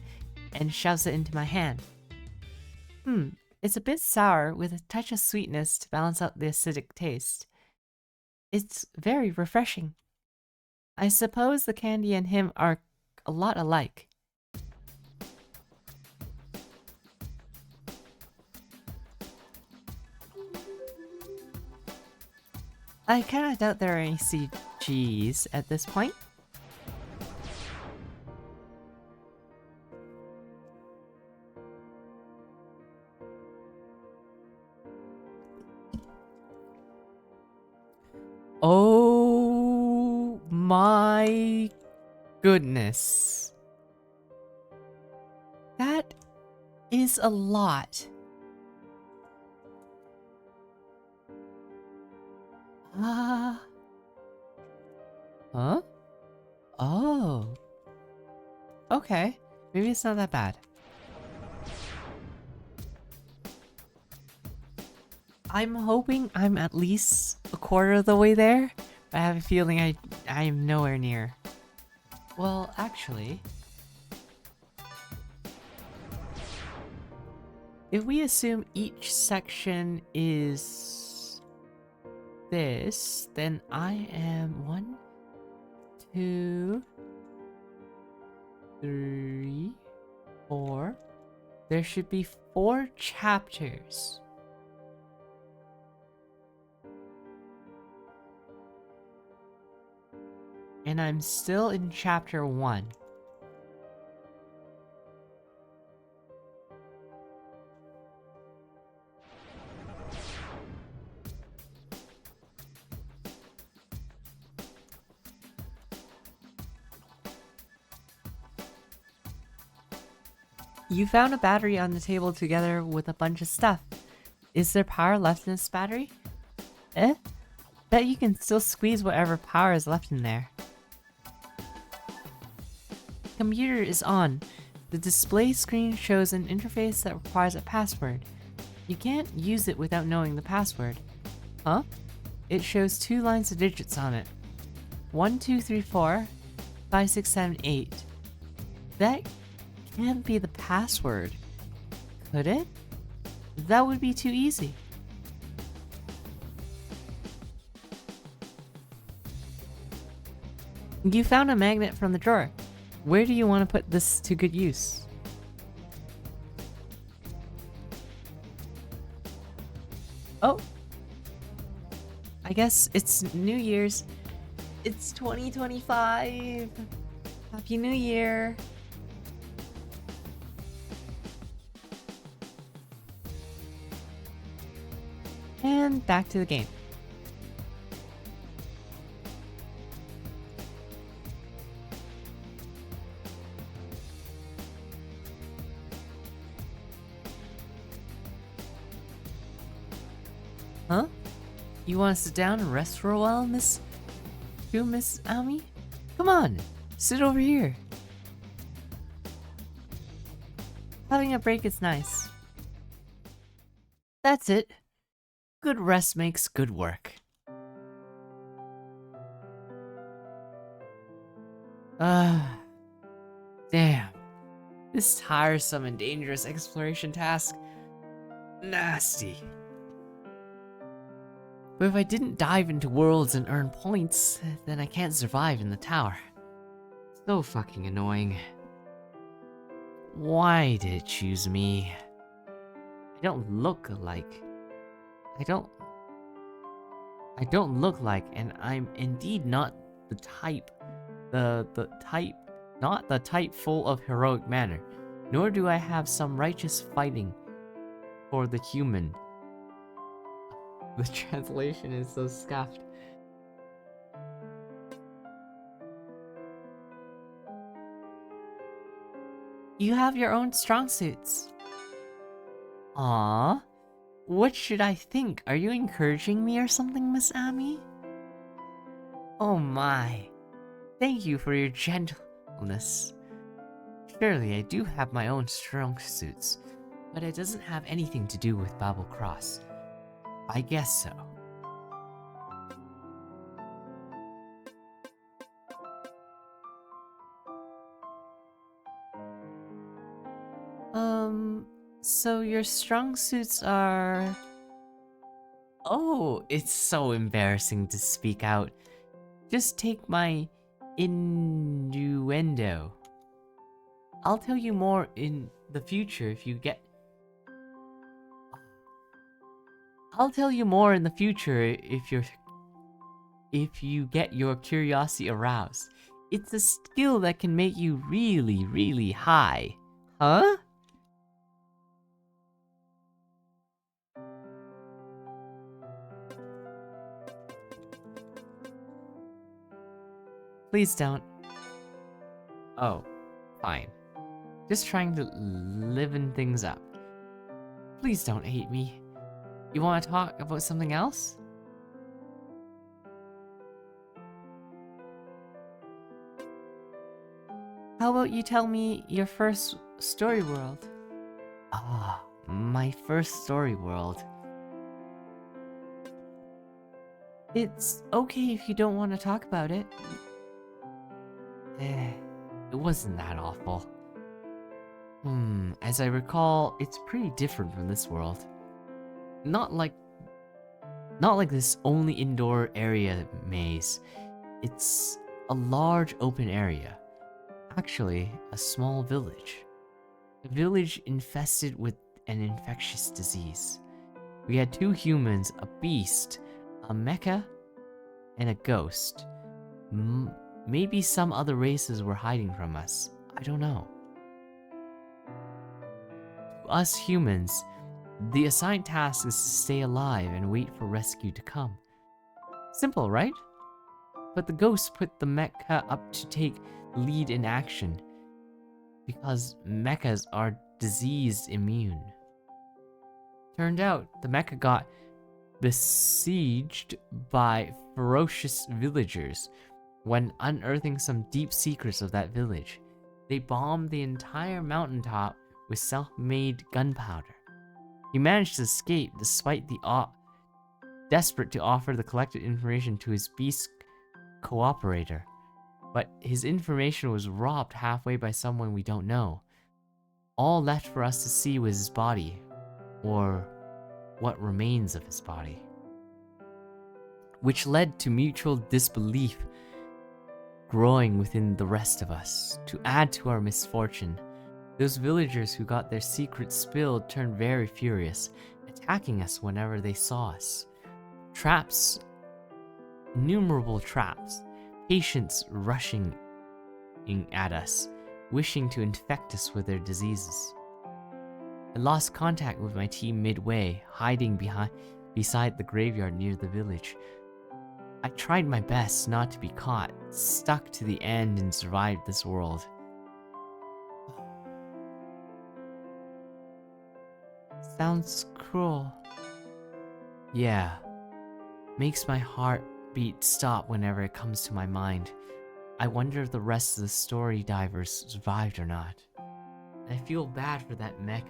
[SPEAKER 1] and shoves it into my hand. It's a bit sour with a touch of sweetness to balance out the acidic taste. It's very refreshing. I suppose the candy and him are a lot alike. I kinda doubt there are any CGs at this point. Oh my goodness. That is a lot. Huh? Oh. Okay. Maybe it's not that bad. I'm hoping I'm at least a quarter of the way there. But I have a feeling I'm nowhere near. Well, actually, if we assume each section is this, then I am 1, 2, 3, 4. There should be 4 chapters. And I'm still in chapter 1. You found a battery on the table together with a bunch of stuff. Is there power left in this battery? Eh? Bet you can still squeeze whatever power is left in there. Computer is on. The display screen shows an interface that requires a password. You can't use it without knowing the password. Huh? It shows 2 lines of digits on it. 1, 2, 3, 4, 5, 6, 7, 8. That can't be the password. Could it? That would be too easy. You found a magnet from the drawer. Where do you want to put this to good use? Oh. I guess it's New Year's. It's 2025. Happy New Year. And back to the game. Huh? You want to sit down and rest for a while, Miss Ami? Come on, sit over here. Having a break is nice. That's it. Good rest makes good work. Damn. This tiresome and dangerous exploration task. Nasty. But if I didn't dive into worlds and earn points, then I can't survive in the tower. So fucking annoying. Why did it choose me? I don't look like... I don't look like, and I'm indeed not the type, not the type full of heroic manner, nor do I have some righteous fighting for the human. The translation is so scuffed. You have your own strong suits. Aww. What should I think? Are you encouraging me or something, Miss Ami? Oh my. Thank you for your gentleness. Surely I do have my own strong suits, but it doesn't have anything to do with Babel Cross. I guess so. So your strong suits are... Oh, it's so embarrassing to speak out. Just take my innuendo. I'll tell you more in the future if you get... I'll tell you more in the future if you get your curiosity aroused. It's a skill that can make you really, really high. Huh? Please don't. Oh, fine. Just trying to liven things up. Please don't hate me. You want to talk about something else? How about you tell me your first story world?
[SPEAKER 5] Ah, my first story world.
[SPEAKER 1] It's okay if you don't want to talk about it.
[SPEAKER 5] It wasn't that awful. As I recall, it's pretty different from this world. Not like this only indoor area maze. It's a large open area. Actually, a small village. A village infested with an infectious disease. We had 2 humans, a beast, a mecha, and a ghost. Maybe some other races were hiding from us. I don't know. To us humans, the assigned task is to stay alive and wait for rescue to come. Simple, right? But the ghost put the mecha up to take lead in action because mechas are disease immune. Turned out the mecha got besieged by ferocious villagers when unearthing some deep secrets of that village. They bombed the entire mountaintop with self-made gunpowder. He managed to escape despite the desperate to offer the collected information to his beast cooperator. But his information was robbed halfway by someone we don't know. All left for us to see was his body, or what remains of his body. Which led to mutual disbelief growing within the rest of us. To add to our misfortune, those villagers who got their secrets spilled turned very furious, attacking us whenever they saw us. Traps, innumerable traps, patients rushing at us, wishing to infect us with their diseases. I lost contact with my team midway, hiding beside the graveyard near the village. I tried my best not to be caught, stuck to the end and survived this world.
[SPEAKER 1] Sounds cruel.
[SPEAKER 5] Yeah. Makes my heart beat stop whenever it comes to my mind. I wonder if the rest of the story divers survived or not. And I feel bad for that mecha.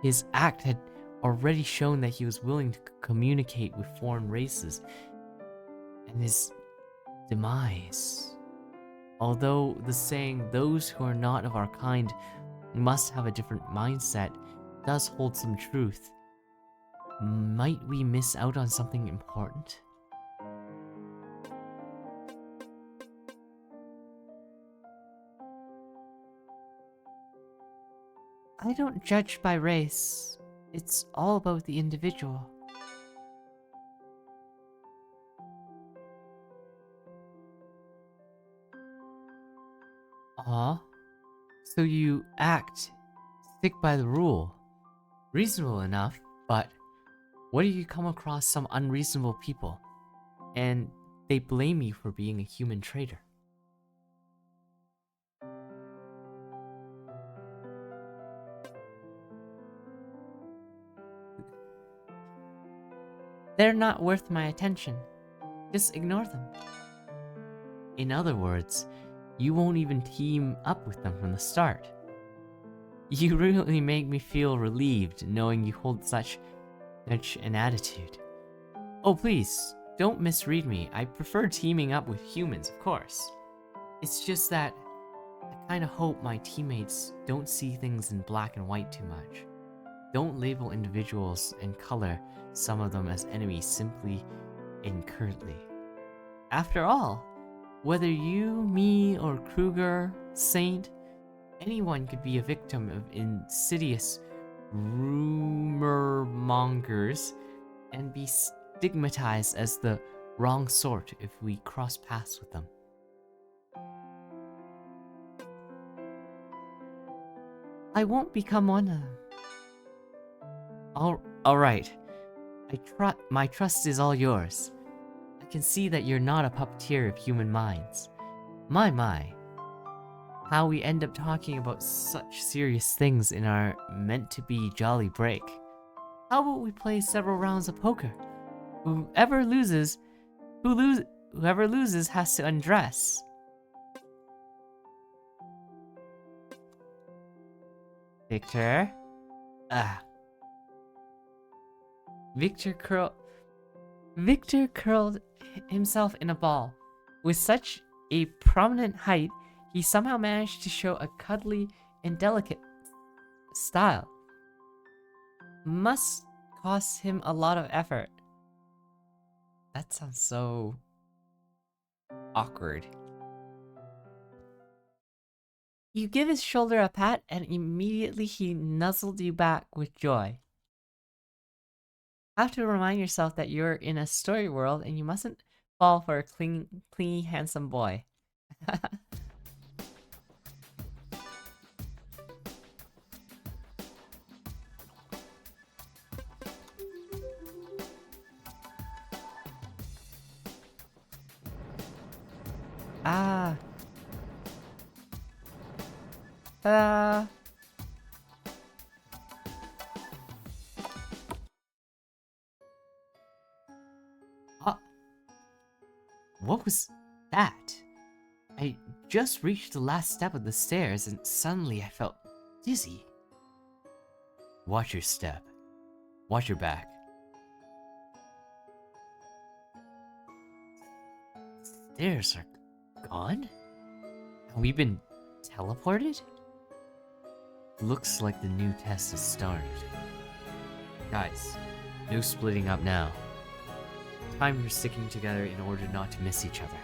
[SPEAKER 5] His act had already shown that he was willing to communicate with foreign races. And his demise. Although the saying, those who are not of our kind must have a different mindset, does hold some truth. Might we miss out on something important?
[SPEAKER 1] I don't judge by race. It's all about the individual.
[SPEAKER 5] So you stick by the rule. Reasonable enough, but what if you come across some unreasonable people, and they blame you for being a human traitor?
[SPEAKER 1] They're not worth my attention. Just ignore them.
[SPEAKER 5] In other words, you won't even team up with them from the start. You really make me feel relieved knowing you hold such an attitude. Oh please, don't misread me. I prefer teaming up with humans, of course. It's just that I kinda hope my teammates don't see things in black and white too much. Don't label individuals and color some of them as enemies simply and curtly. After all, whether you, me, or Kruger, Saint, anyone could be a victim of insidious rumor mongers and be stigmatized as the wrong sort if we cross paths with them.
[SPEAKER 1] I won't become one of them.
[SPEAKER 5] Alright. My trust is all yours. I can see that you're not a puppeteer of human minds. My. How we end up talking about such serious things in our meant-to-be jolly break.
[SPEAKER 1] How about we play several rounds of poker? Whoever loses has to undress.
[SPEAKER 5] Victor? Ah. Victor curled himself in a ball. With such a prominent height, he somehow managed to show a cuddly and delicate style. Must cost him a lot of effort. That sounds so awkward. You give his shoulder a pat, and immediately he nuzzled you back with joy. Have to remind yourself that you're in a story world and you mustn't fall for a clingy, handsome boy. Ah. Ta-da! What was that? I just reached the last step of the stairs and suddenly I felt dizzy. Watch your step. Watch your back. Stairs are gone? Have we been teleported? Looks like the new test has started. Guys, no splitting up now. Time for sticking together in order not to miss each other.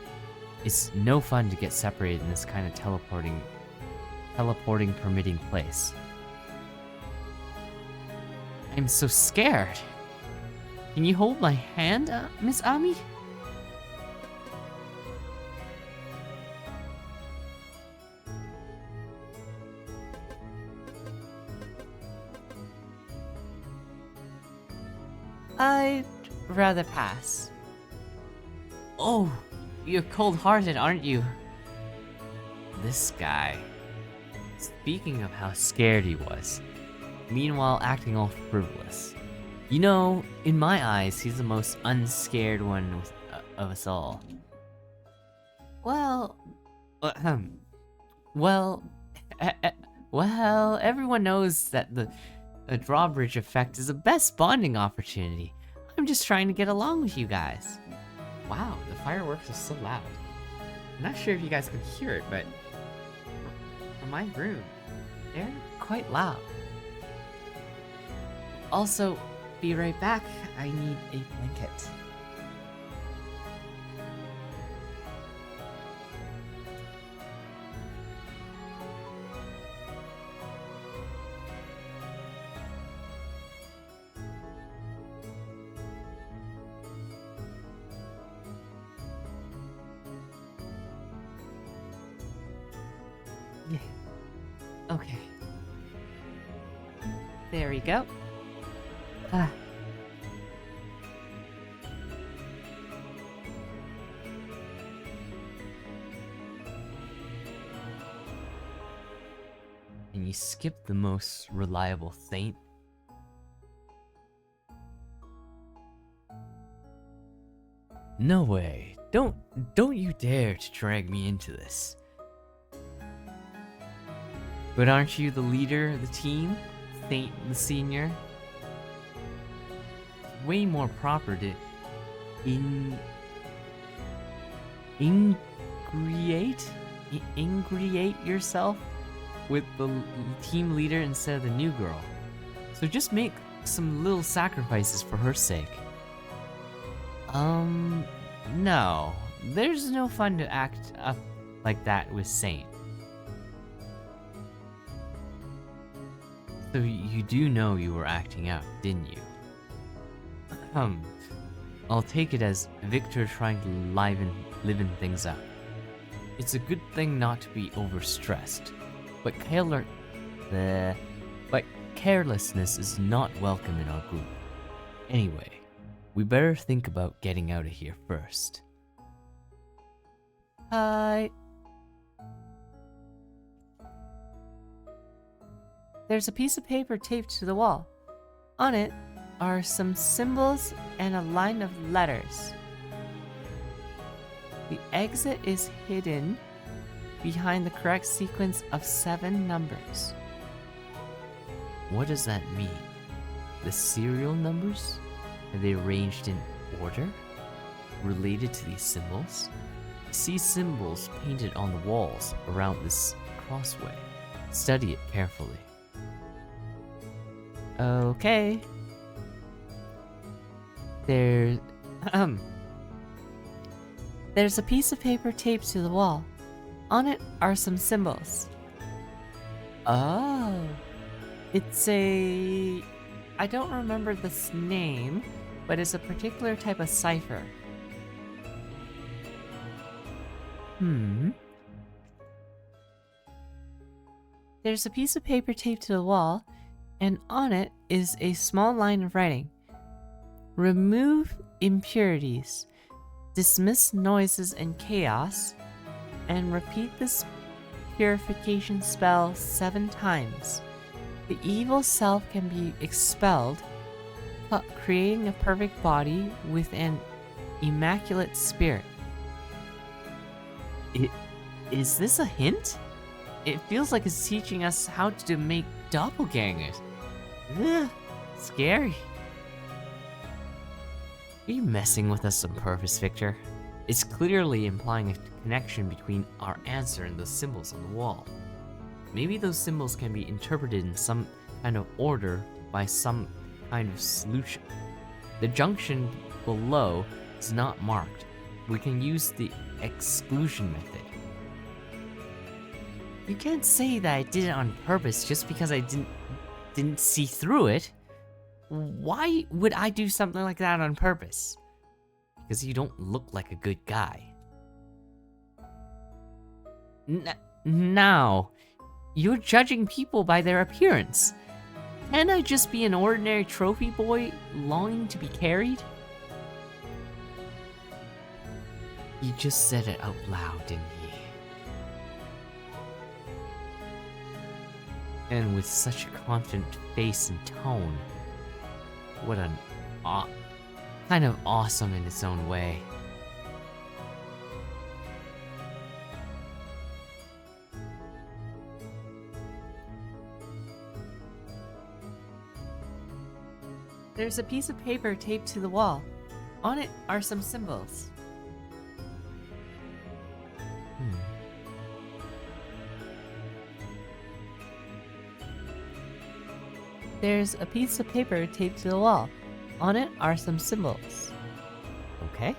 [SPEAKER 5] It's no fun to get separated in this kind of teleporting permitting place. I'm so scared. Can you hold my hand, Miss Ami? I'd rather pass. Oh, you're cold-hearted, aren't you? This guy. Speaking of how scared he was, meanwhile acting all frivolous. You know, in my eyes, he's the most unscared one of us all. Well, well, well, everyone knows that the drawbridge effect is the best bonding opportunity. I'm just trying to get along with you guys. Wow, the fireworks are so loud. I'm not sure if you guys can hear it, but from my room, they're quite loud. Also, be right back. I need a blanket. Yeah. Okay. There we go. Ah. And you skip the most reliable Saint. No way. Don't you dare to drag me into this. But aren't you the leader of the team? Saint the Senior? Way more proper to ingratiate yourself with the team leader instead of the new girl. So just make some little sacrifices for her sake. No. There's no fun to act up like that with Saint. So you do know you were acting out, didn't you? I'll take it as Victor trying to liven things up. It's a good thing not to be overstressed, but carelessness is not welcome in our group. Anyway, we better think about getting out of here first. Hi. There's a piece of paper taped to the wall. On it are some symbols and a line of letters. The exit is hidden behind the correct sequence of 7 numbers. What does that mean? The serial numbers? Are they arranged in order? Related to these symbols? See symbols painted on the walls around this crossway. Study it carefully. Okay. There's a piece of paper taped to the wall. On it are some symbols. Oh. It's a... I don't remember this name, but it's a particular type of cipher. There's a piece of paper taped to the wall, and on it is a small line of writing. Remove impurities, dismiss noises and chaos, and repeat this purification spell 7 times. The evil self can be expelled, creating a perfect body with an immaculate spirit. Is this a hint? It feels like it's teaching us how to make doppelgangers. Ugh, scary. Are you messing with us on purpose, Victor? It's clearly implying a connection between our answer and the symbols on the wall. Maybe those symbols can be interpreted in some kind of order by some kind of solution. The junction below is not marked. We can use the exclusion method. You can't say that I did it on purpose just because I didn't see through it. Why would I do something like that on purpose? Because you don't look like a good guy. Now, you're judging people by their appearance. Can't I just be an ordinary trophy boy longing to be carried? You just said it out loud, didn't you? And with such a confident face and tone. What an kind of awesome in its own way.
[SPEAKER 1] There's a piece of paper taped to the wall. On it are some symbols. There's a piece of paper taped to the wall. On it are some symbols.
[SPEAKER 5] Okay.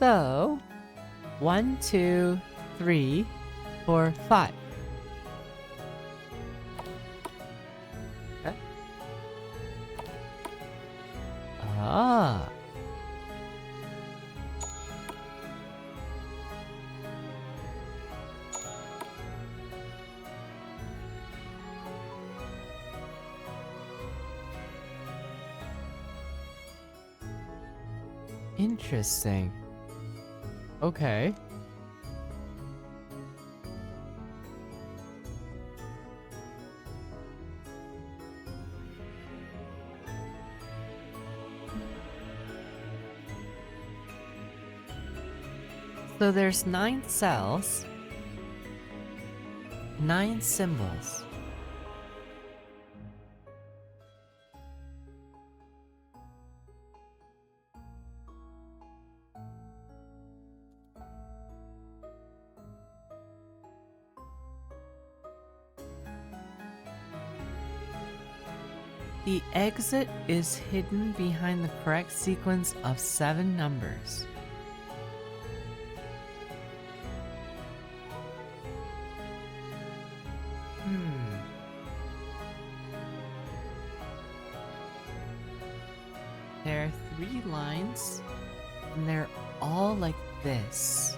[SPEAKER 1] So, 1, 2, 3, 4, 5.
[SPEAKER 5] Ah.
[SPEAKER 1] Interesting. Okay. So there's 9 cells, 9 symbols. The exit is hidden behind the correct sequence of 7 numbers. There are 3 lines, and they're all like this.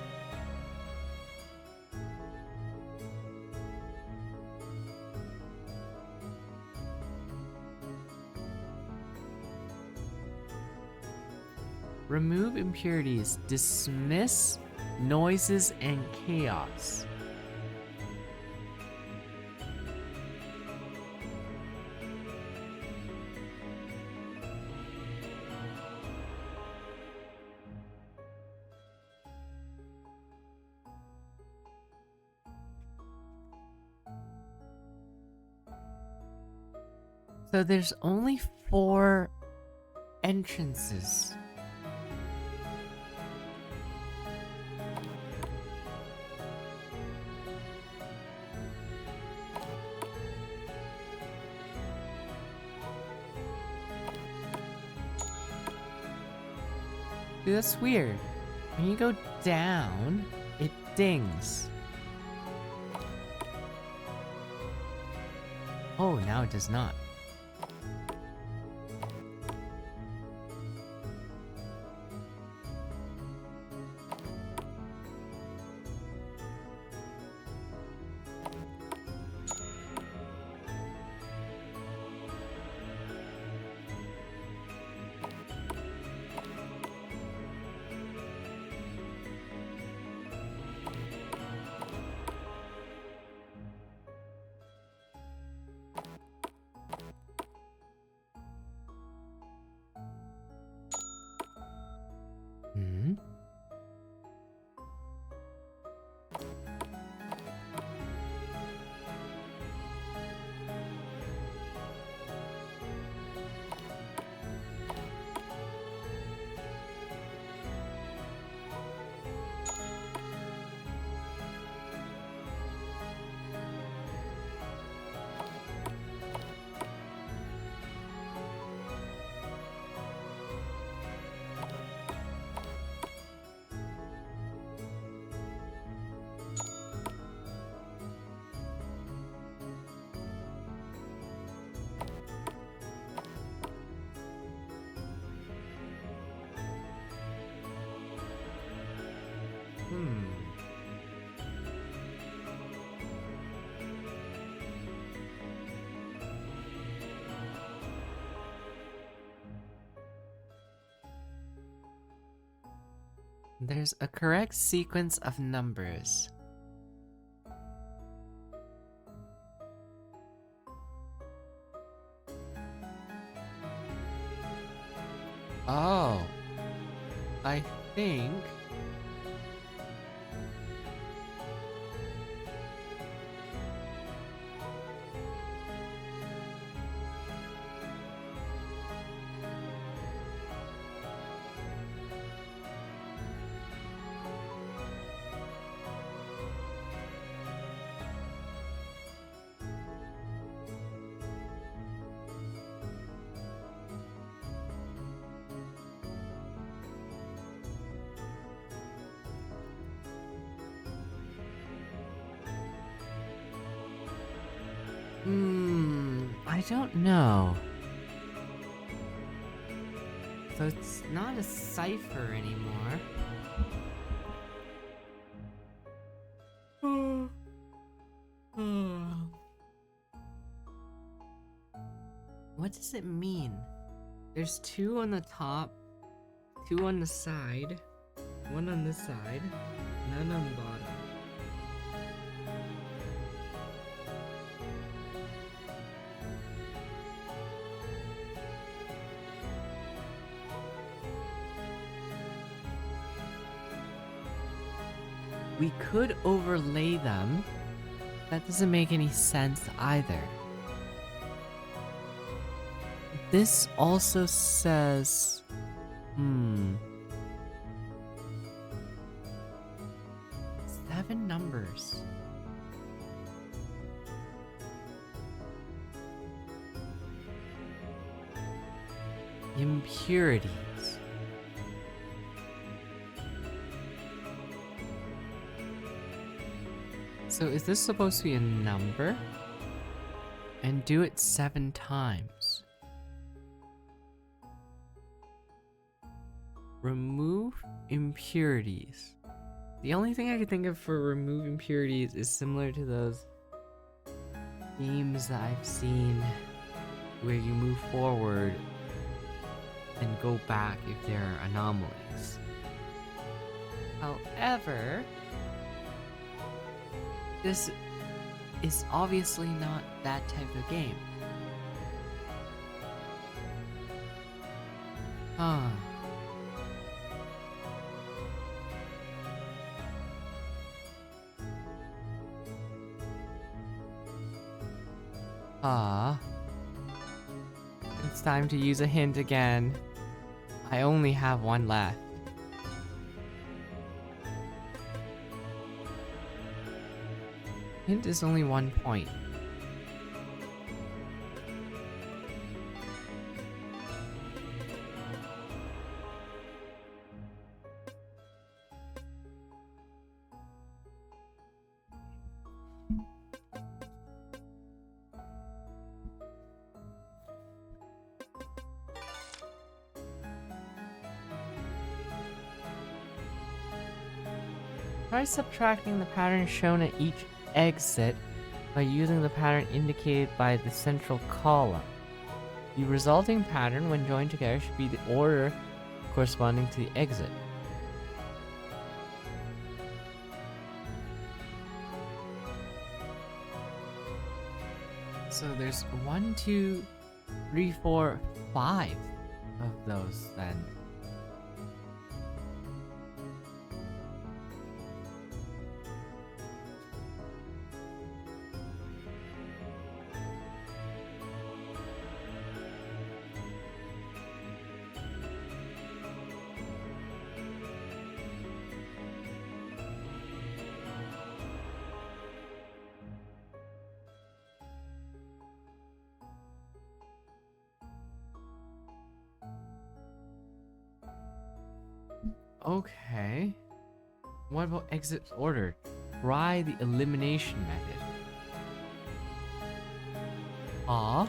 [SPEAKER 1] Remove impurities, dismiss noises and chaos.
[SPEAKER 5] So there's only 4 entrances. Dude, that's weird. When you go down, it dings. Oh, now it does not. Hmm? Hmm. There's a correct sequence of numbers. Oh, I think I don't know. So it's not a cipher anymore. What does it mean? There's 2 on the top, 2 on the side, 1 on this side, none on the bottom. We could overlay them. That doesn't make any sense either. This also says... 7 numbers. Impurities. So is this supposed to be a number? And do it 7 times. Remove impurities. The only thing I can think of for remove impurities is similar to those games that I've seen where you move forward and go back if there are anomalies. However, this is obviously not that type of game. Huh. It's time to use a hint again. I only have one left. Hint is only 1 point. Try subtracting the pattern shown at each exit by using the pattern indicated by the central column. The resulting pattern, when joined together, should be the order corresponding to the exit. So there's 1, 2, 3, 4, 5 of those then. Okay. What about exit order? Try the elimination method. Ah.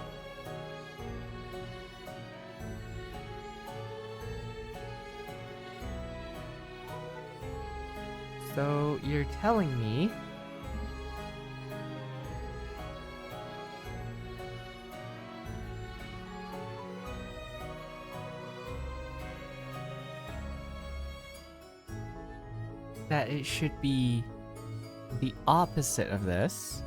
[SPEAKER 5] So you're telling me that it should be the opposite of this.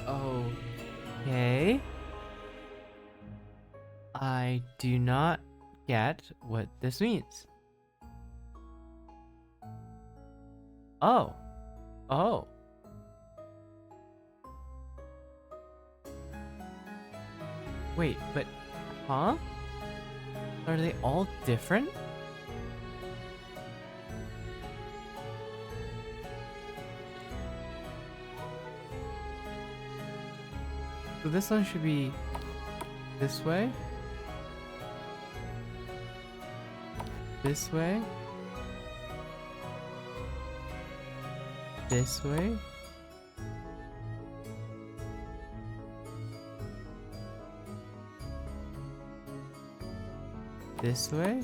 [SPEAKER 5] Okay. I do not get what this means. Oh. Oh. Wait, but... Huh? Are they all different? So this one should be this way. This way. This way. This way.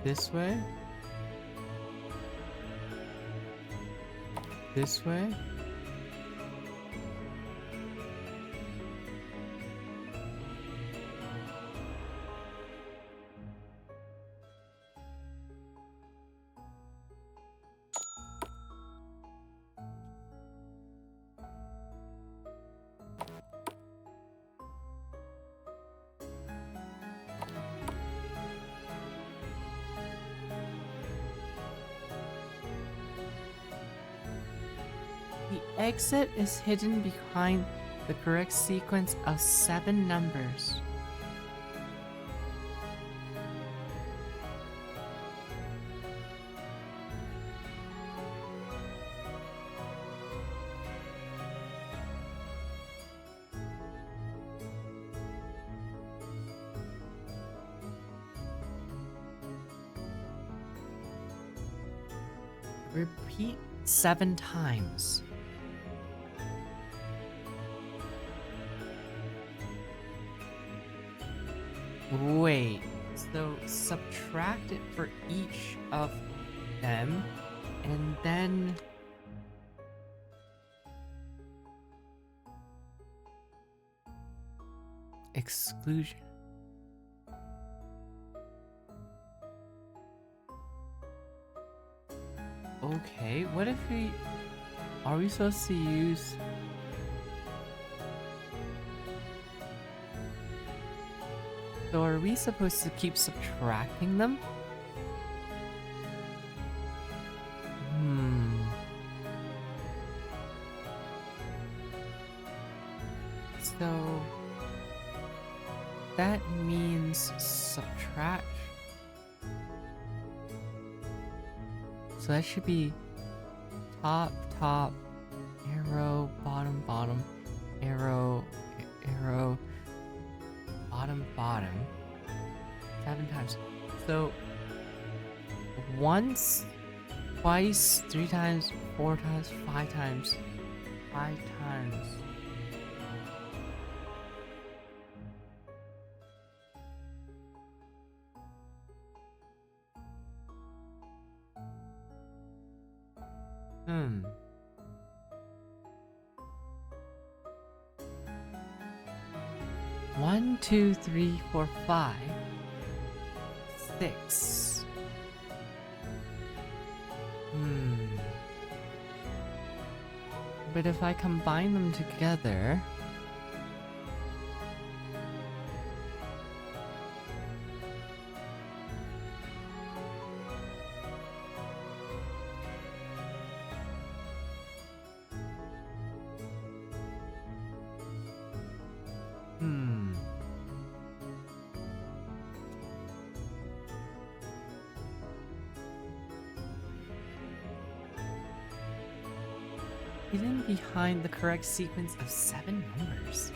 [SPEAKER 5] This way. This way. The exit is hidden behind the correct sequence of 7 numbers. Repeat 7 times. Wait, so subtract it for each of them, and then... exclusion. Okay, what if we... Are we supposed to use
[SPEAKER 1] So are we supposed to keep subtracting them? So that means subtract. So that should be top, top, arrow, bottom, bottom, arrow, arrow, bottom, bottom. 7 times. So once, twice, 3 times, 4 times, 5 times, 5 times. One, 2, 3, 4, 5, 6. But if I combine them together, hidden behind the correct sequence of 7 numbers.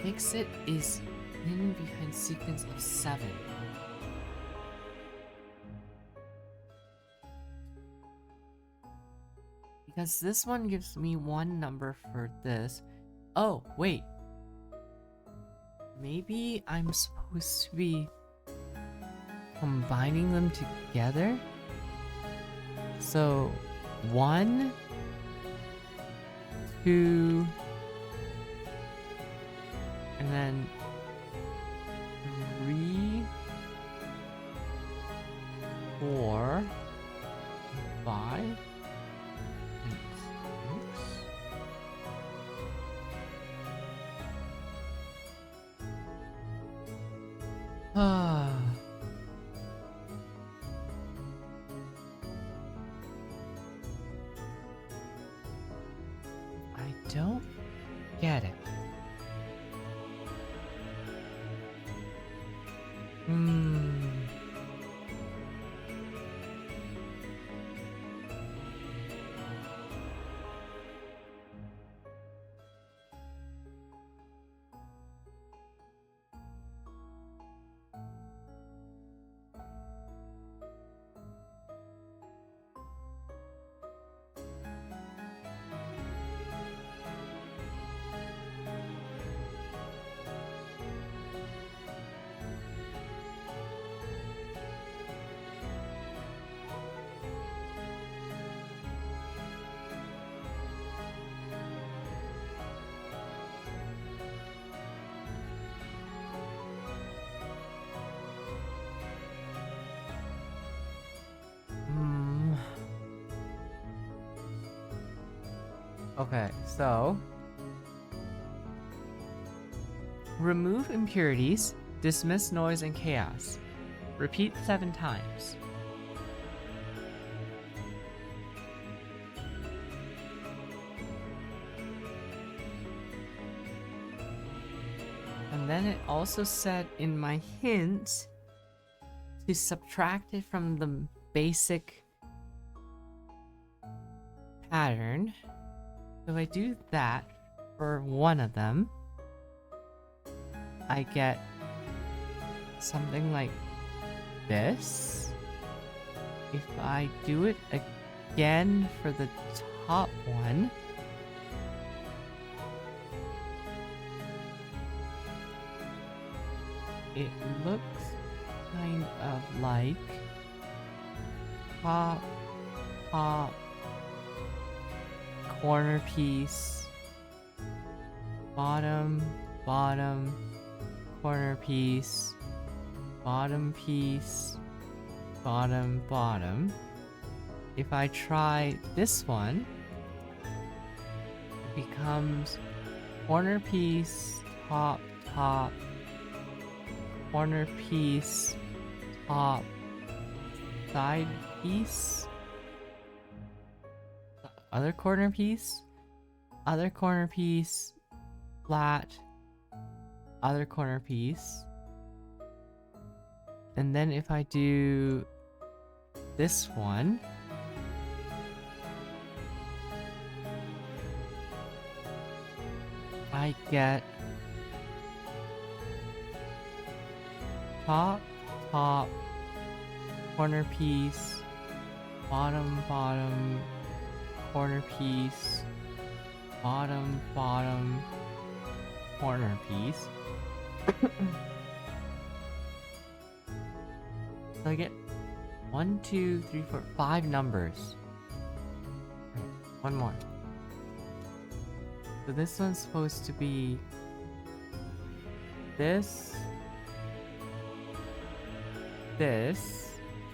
[SPEAKER 1] Exit is hidden behind sequence of 7. Because this one gives me 1 number for this. Oh, wait. Maybe I'm supposed to be combining them together? So 1, 2, and then 3, 4, 5, and 6. I don't get it. Okay, so remove impurities, dismiss noise and chaos. Repeat 7 times. And then it also said in my hint to subtract it from the basic pattern. So I do that for one of them, I get something like this. If I do it again for the top one, it looks kind of like top, top, corner piece, bottom, bottom, corner piece, bottom piece, bottom, bottom. If I try this one, it becomes corner piece, top, top, corner piece, top, side piece, other corner piece, flat, other corner piece. And then if I do this one, I get top, corner piece, bottom, corner piece, bottom, corner piece. So I get 1, 2, 3, 4, 5 numbers. Right, one more. So this one's supposed to be this,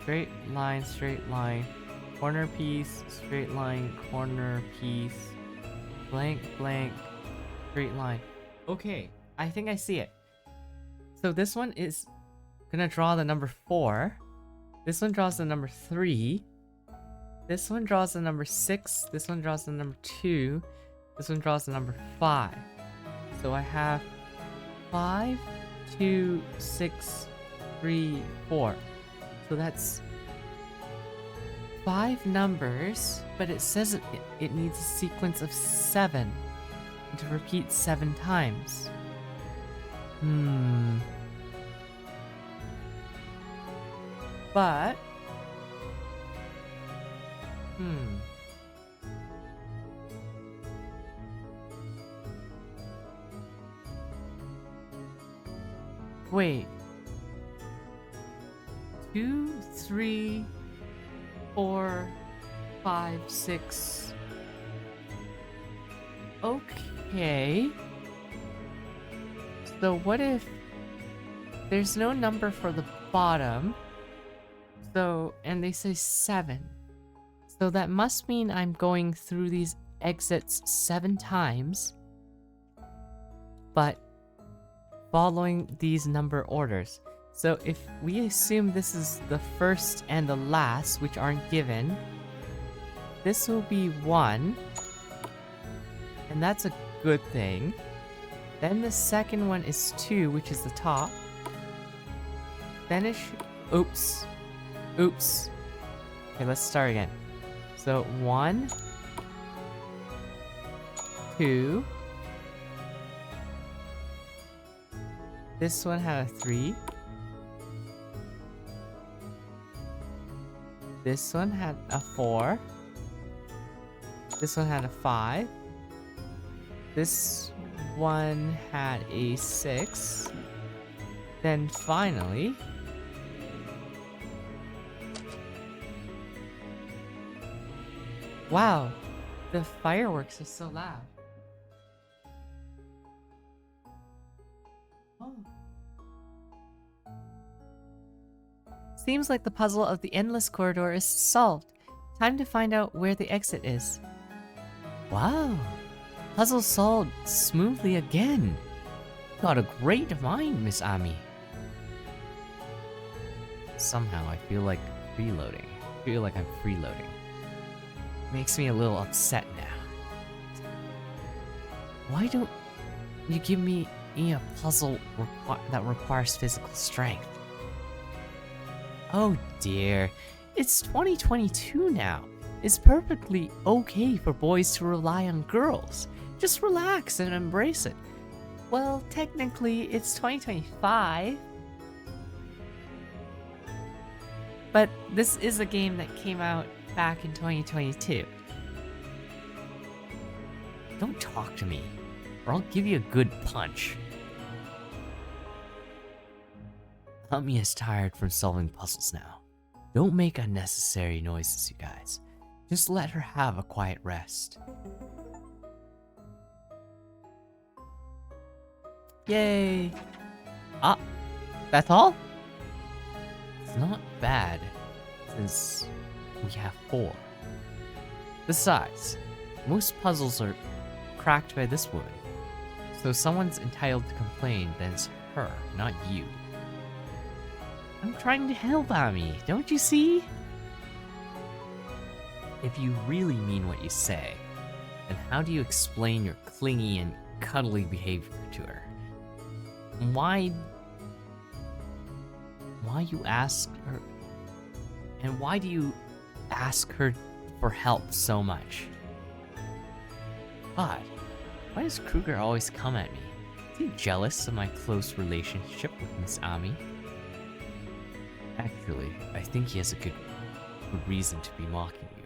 [SPEAKER 1] straight line, corner piece, straight line, corner piece, blank, straight line. Okay, I think I see it. So this one is gonna draw the number 4. This one draws the number 3. This one draws the number 6. This one draws the number 2. This one draws the number 5. So I have 5, 2, 6, 3, 4. So that's 5 numbers, but it says it needs a sequence of 7 to repeat 7 times. But wait. 2, 3, 4, 5, 6. Okay. So what if there's no number for the bottom? So, and they say 7. So that must mean I'm going through these exits 7 times, but following these number orders. So if we assume this is the first and the last, which aren't given, this will be 1, and that's a good thing. Then the second one is 2, which is the top. Then it should... Oops. Okay, let's start again. So 1, 2. This one had a 3. This one had a 4. This one had a 5. This one had a 6. Then finally... Wow, the fireworks are so loud. Oh. Seems like the puzzle of the endless corridor is solved. Time to find out where the exit is. Wow, puzzle solved smoothly again. Got a great mind, Miss Ami. Somehow I feel like freeloading. I'm freeloading. Makes me a little upset now. Why don't you give me a puzzle that requires physical strength? Oh dear, it's 2022 now. It's perfectly okay for boys to rely on girls. Just relax and embrace it. Well, technically, it's 2025. But this is a game that came out back in 2022. Don't talk to me, or I'll give you a good punch. Ami is tired from solving puzzles now. Don't make unnecessary noises, you guys. Just let her have a quiet rest. Yay! Ah, that's all? It's not bad, since we have 4. Besides, most puzzles are cracked by this woman. So someone's entitled to complain, then it's her, not you.
[SPEAKER 5] I'm trying to help Ami, don't you see? If you really mean what you say, then how do you explain your clingy and cuddly behavior to her? Why you ask her, and why do you ask her for help so much? God, why does Kruger always come at me? Is he jealous of my close relationship with Miss Ami? Actually, I think he has a good reason to be mocking you.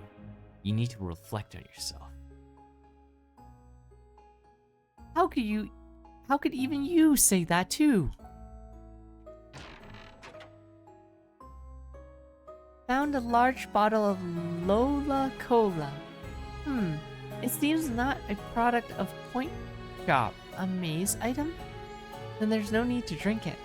[SPEAKER 5] You need to reflect on yourself. How could even you say that too? Found a large bottle of Lola Cola. It seems not a product of Point Shop. A maze item? Then there's no need to drink it.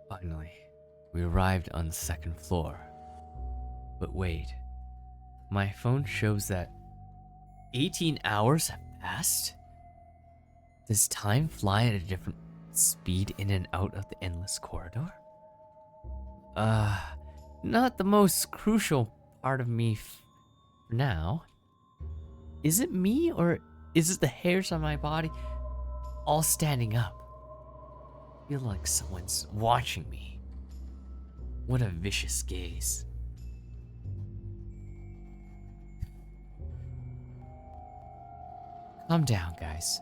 [SPEAKER 5] Finally, we arrived on the second floor. But wait, my phone shows that 18 hours have passed? Does time fly at a different speed in and out of the endless corridor? Not the most crucial part of me for now. Is it me, or is it the hairs on my body all standing up? I feel like someone's watching me. What a vicious gaze. Calm down, guys.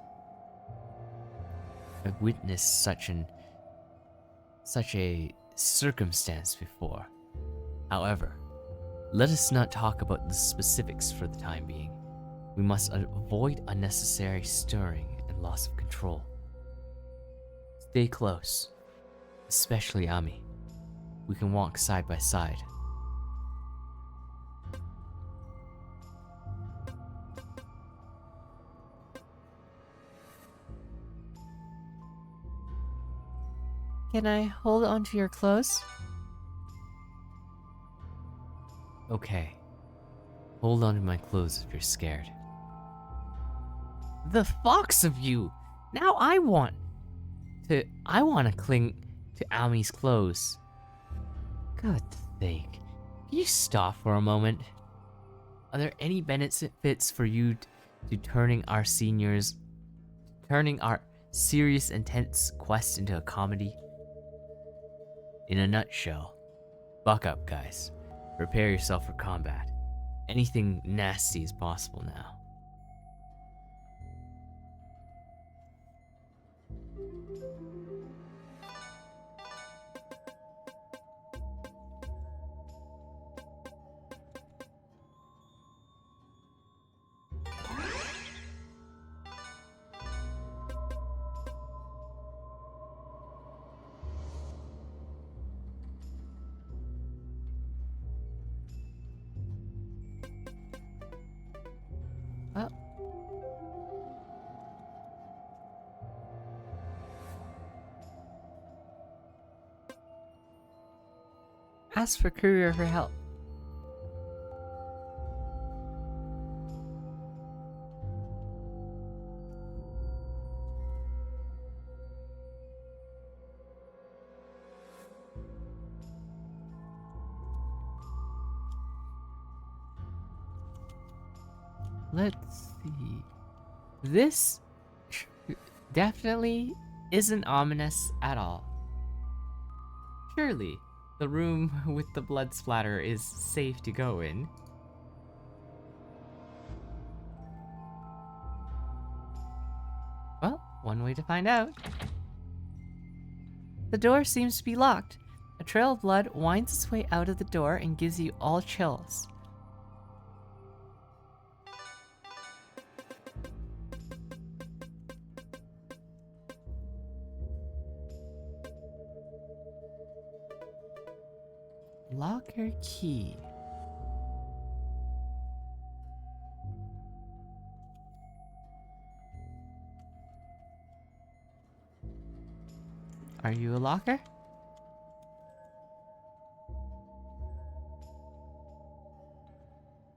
[SPEAKER 5] I've witnessed such a circumstance before. However, let us not talk about the specifics for the time being. We must avoid unnecessary stirring and loss of control. Stay close, especially Ami. We can walk side by side.
[SPEAKER 1] Can I hold onto your clothes?
[SPEAKER 5] Okay. Hold on to my clothes if you're scared. The fox of you! Now I want to cling to Ami's clothes. Good thing. Can you stop for a moment? Are there any benefits for you to turning our serious intense quest into a comedy? In a nutshell, buck up, guys. Prepare yourself for combat. Anything nasty is possible now. Well, ask for courier for help. Let's see. This definitely isn't ominous at all. Surely, the room with the blood splatter is safe to go in. Well, one way to find out. The door seems to be locked. A trail of blood winds its way out of the door and gives you all chills. Locker key.
[SPEAKER 1] Are you a locker?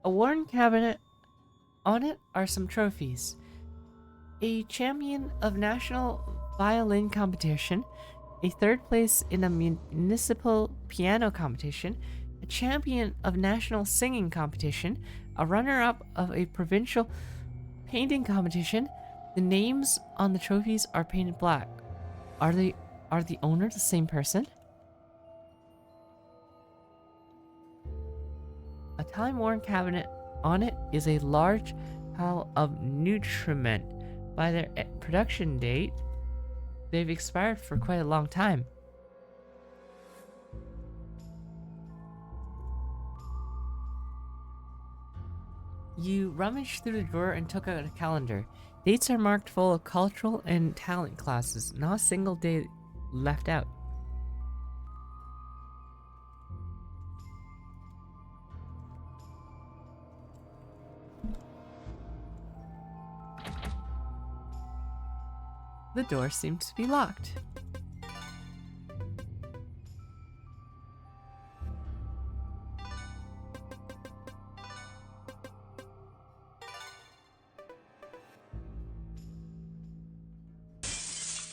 [SPEAKER 1] A worn cabinet. On it are some trophies. A champion of national violin competition, a third place in a municipal piano competition, a champion of national singing competition, a runner-up of a provincial painting competition. The names on the trophies are painted black. Are the owner the same person? A time-worn cabinet. On it is a large pile of nutriment. By their production date, they've expired for quite a long time. You rummaged through the drawer and took out a calendar. Dates are marked full of cultural and talent classes. Not a single day left out. The door seems to be locked.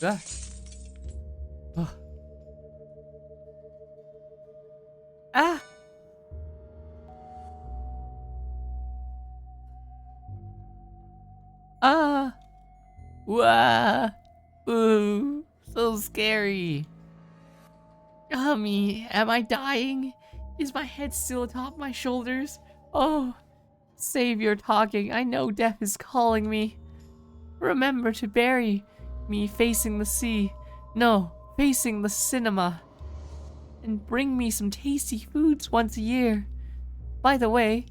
[SPEAKER 1] Ah. Oh. Ah! Ah! Wah! Ooh! So scary! Me, am I dying? Is my head still atop my shoulders? Oh! Savior talking, I know death is calling me. Remember to bury me facing the sea. No, facing the cinema. And bring me some tasty foods once a year. By the way,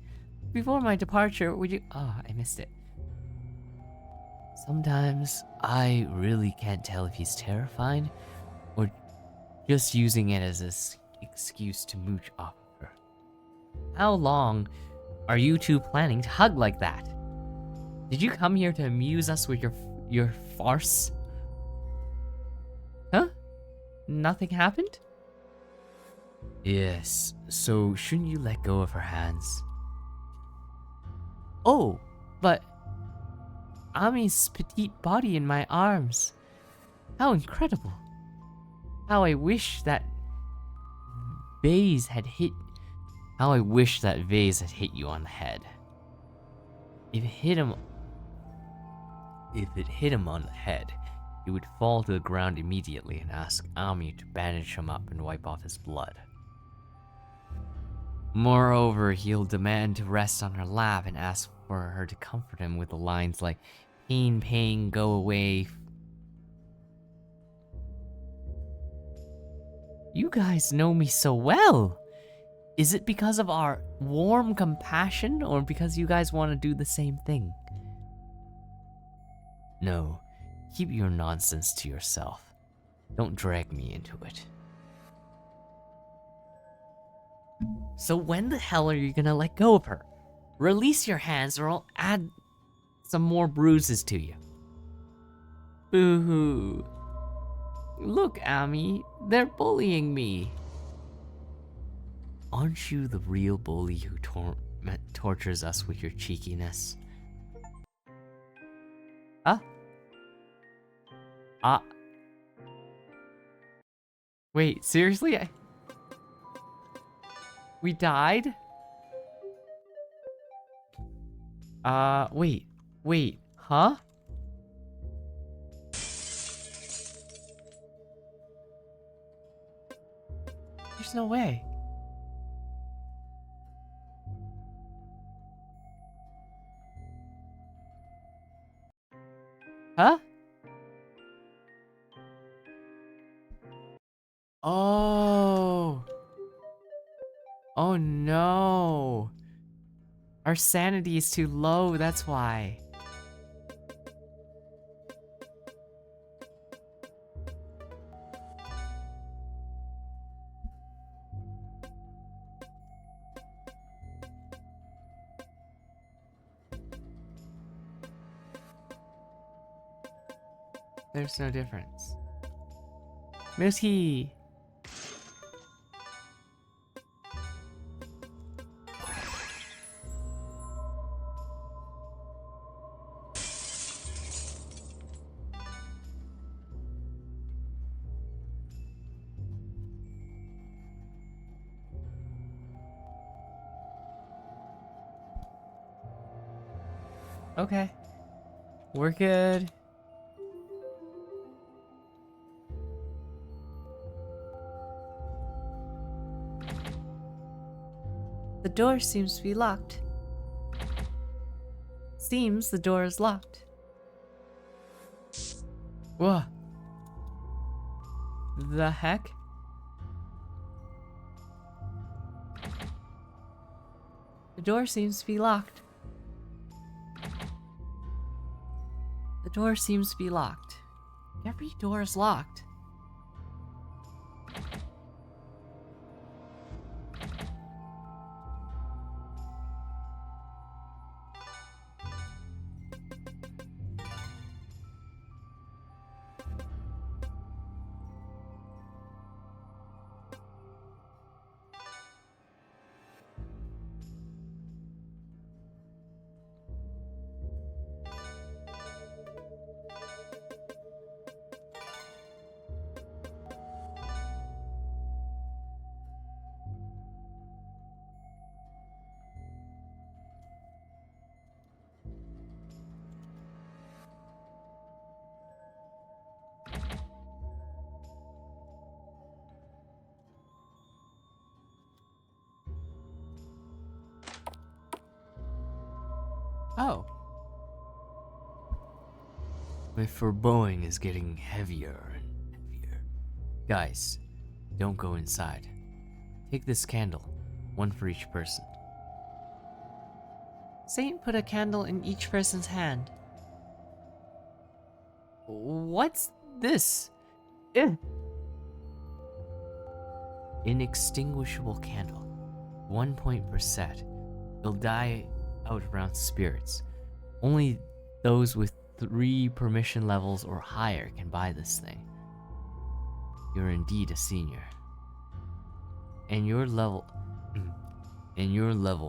[SPEAKER 1] before my departure, would you... Oh, I missed it.
[SPEAKER 5] Sometimes I really can't tell if he's terrified or just using it as an excuse to mooch off of her. How long are you two planning to hug like that? Did you come here to amuse us with your farce?
[SPEAKER 1] Huh? Nothing happened?
[SPEAKER 5] Yes, so shouldn't you let go of her hands?
[SPEAKER 1] Oh, but... Ami's petite body in my arms. How incredible. How I wish that vase had hit...
[SPEAKER 5] How I wish that vase had hit you on the head. If it hit him on the head, he would fall to the ground immediately and ask Ami to bandage him up and wipe off his blood. Moreover, he'll demand to rest on her lap and ask for her to comfort him with the lines like, "Pain, pain, go away."
[SPEAKER 1] You guys know me so well. Is it because of our warm compassion or because you guys want to do the same thing?
[SPEAKER 5] No, keep your nonsense to yourself. Don't drag me into it.
[SPEAKER 1] So when the hell are you gonna let go of her? Release your hands or I'll add some more bruises to you. Boo-hoo. Look, Ami, they're bullying me.
[SPEAKER 5] Aren't you the real bully who tortures us with your cheekiness?
[SPEAKER 1] Huh? Wait, seriously? We died? Wait, huh? There's no way. Huh? Oh. Oh no. Our sanity is too low, that's why. There's no difference. Moosey. Okay. We're good. The door seems to be locked. Seems the door is locked. Whoa. The heck? The door seems to be locked. The door seems to be locked. Every door is locked. Oh.
[SPEAKER 5] My foreboding is getting heavier and heavier. Guys, don't go inside. Take this candle, one for each person.
[SPEAKER 1] Saint put a candle in each person's hand. What's this?
[SPEAKER 5] Inextinguishable candle. 1 point per set. It'll die out around spirits. Only those with 3 permission levels or higher can buy this thing. You're indeed a senior. And your level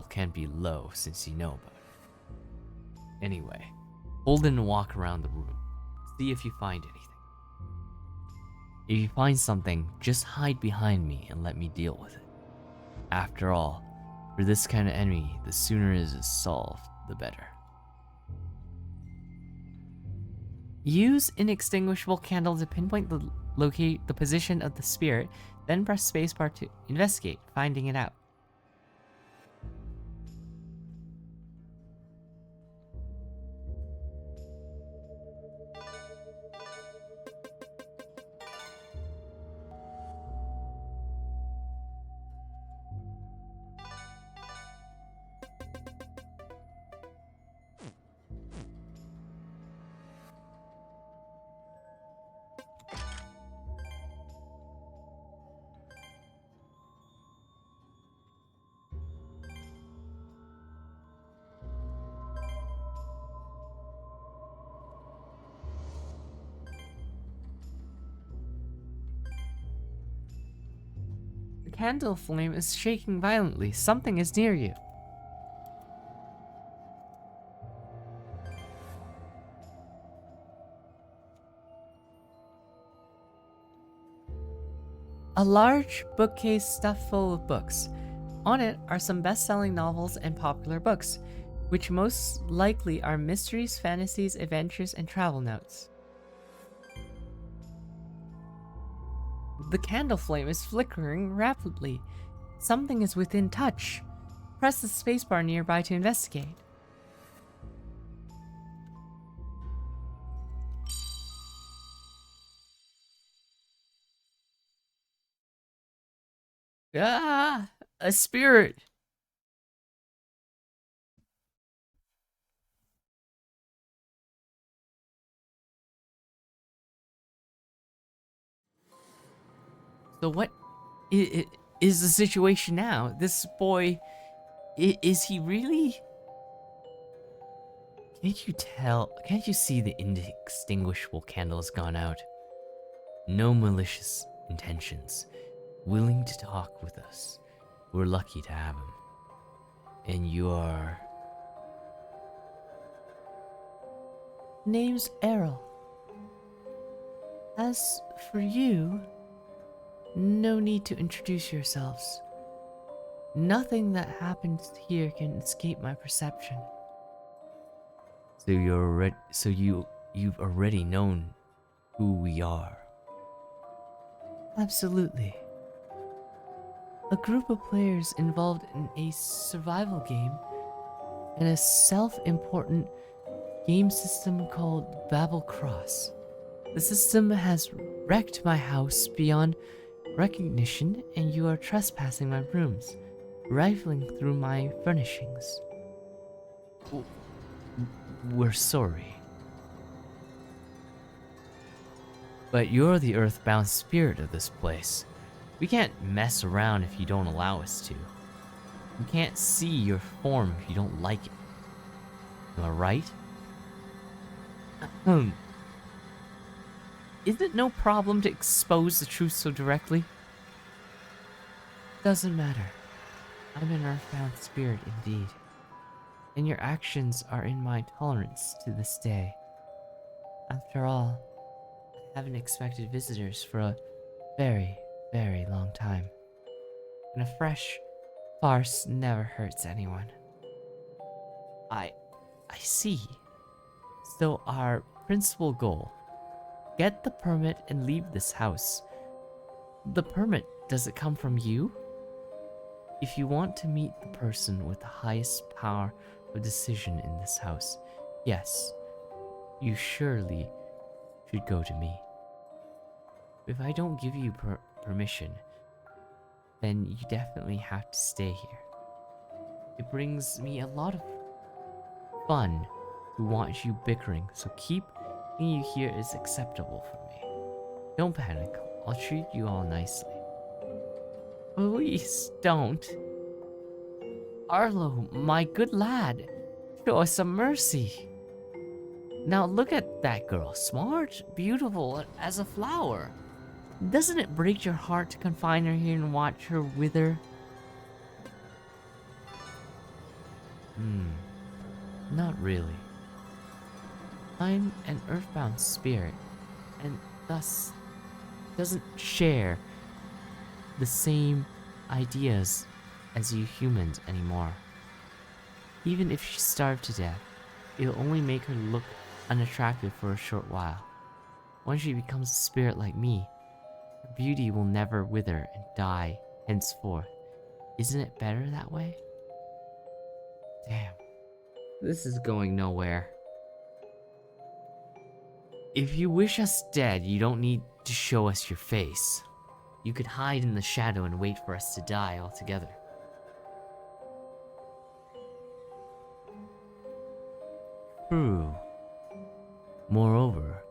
[SPEAKER 5] can't be low since you know about it. Anyway, hold and walk around the room. See if you find anything. If you find something, just hide behind me and let me deal with it. After all, for this kind of enemy, the sooner it is solved, the better.
[SPEAKER 1] Use inextinguishable candle to pinpoint locate the position of the spirit, then press spacebar to investigate, finding it out. The candle flame is shaking violently. Something is near you. A large bookcase stuffed full of books. On it are some best-selling novels and popular books, which most likely are mysteries, fantasies, adventures, and travel notes. The candle flame is flickering rapidly. Something is within touch. Press the spacebar nearby to investigate. Ah, a spirit. So what is the situation now? This boy, is he really?
[SPEAKER 5] Can't you tell? Can't you see the inextinguishable candle has gone out? No malicious intentions, willing to talk with us. We're lucky to have him. And you are...
[SPEAKER 1] Name's Errol. As for you, no need to introduce yourselves. Nothing that happens here can escape my perception.
[SPEAKER 5] So you've already known who we are.
[SPEAKER 1] Absolutely. A group of players involved in a survival game and a self-important game system called Babel Cross. The system has wrecked my house beyond recognition, and you are trespassing my rooms, rifling through my furnishings.
[SPEAKER 5] We're sorry. But you're the earthbound spirit of this place. We can't mess around if you don't allow us to. We can't see your form if you don't like it. Am I right?
[SPEAKER 1] Is it no problem to expose the truth so directly? Doesn't matter. I'm an earthbound spirit indeed. And your actions are in my tolerance to this day. After all, I haven't expected visitors for a very, very long time. And a fresh farce never hurts anyone. I see. So our principal goal, get the permit and leave this house. The permit, does it come from you? If you want to meet the person with the highest power of decision in this house, yes, you surely should go to me. If I don't give you permission, then you definitely have to stay here. It brings me a lot of fun to watch you bickering, so keeping you here is acceptable for me. Don't panic, I'll treat you all nicely. Please don't. Arlo, my good lad, show us some mercy. Now look at that girl, smart, beautiful as a flower. Doesn't it break your heart to confine her here and watch her wither?
[SPEAKER 5] Not really.
[SPEAKER 1] I'm an earthbound spirit, and thus doesn't share the same ideas as you humans anymore. Even if she starved to death, it'll only make her look unattractive for a short while. Once she becomes a spirit like me, her beauty will never wither and die henceforth. Isn't it better that way? Damn, this is going nowhere.
[SPEAKER 5] If you wish us dead, you don't need to show us your face. You could hide in the shadow and wait for us to die altogether. True. Moreover,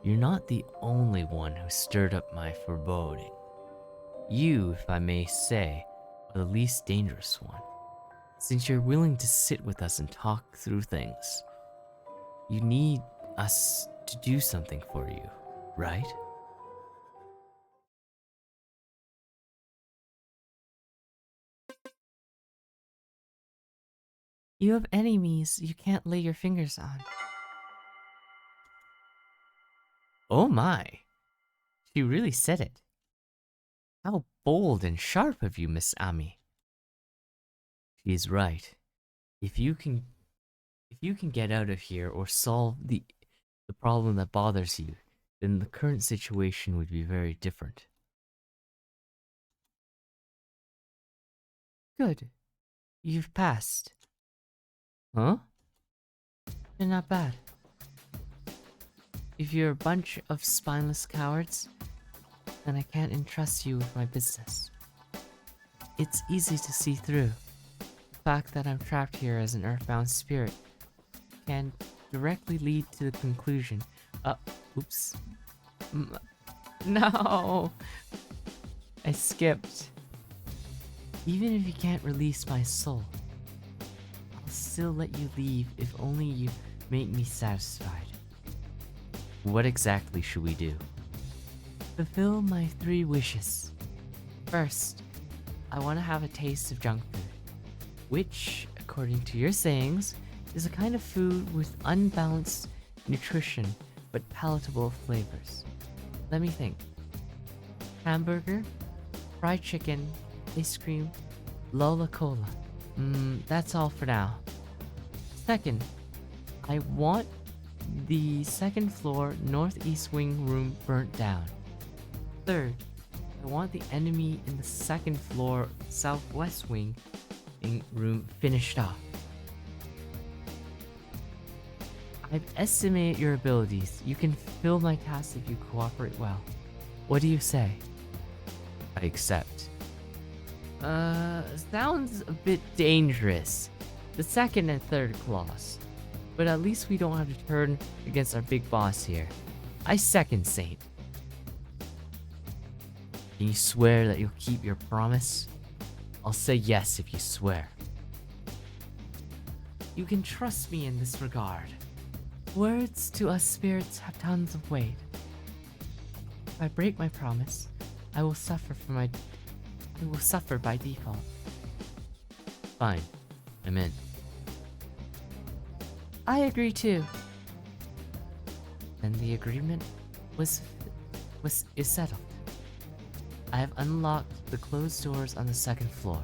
[SPEAKER 5] you're not the only one who stirred up my foreboding. You, if I may say, are the least dangerous one. Since you're willing to sit with us and talk through things, you need us to do something for you, right?
[SPEAKER 1] You have enemies you can't lay your fingers on.
[SPEAKER 5] Oh my! She really said it. How bold and sharp of you, Miss Ami. She is right. If you can get out of here or solve the problem that bothers you, then the current situation would be very different.
[SPEAKER 1] Good. You've passed.
[SPEAKER 5] Huh?
[SPEAKER 1] You're not bad. If you're a bunch of spineless cowards, then I can't entrust you with my business. It's easy to see through. The fact that I'm trapped here as an earthbound spirit can directly lead to the conclusion. Oops. No! I skipped. Even if you can't release my soul, I'll still let you leave if only you make me satisfied.
[SPEAKER 5] What exactly should we do? Fulfill my 3 wishes. First, I want to have a taste of junk food, which, according to your sayings, is a kind of food with unbalanced nutrition but palatable flavors. Let me think. Hamburger, fried chicken, ice cream, Lola Cola. That's all for now. Second, I want the second floor northeast wing room burnt down. Third, I want the enemy in the second floor southwest wing room finished off. I've estimated your abilities. You can fill my tasks if you cooperate well. What do you say? I accept. Sounds a bit dangerous. The second and third clause. But at least we don't have to turn against our big boss here. I second Saint. Can you swear that you'll keep your promise? I'll say yes if you swear. You can trust me in this regard. Words to us spirits have tons of weight. If I break my promise, I will suffer by default. Fine. I'm in. I agree too. Then the agreement is settled. I have unlocked the closed doors on the second floor,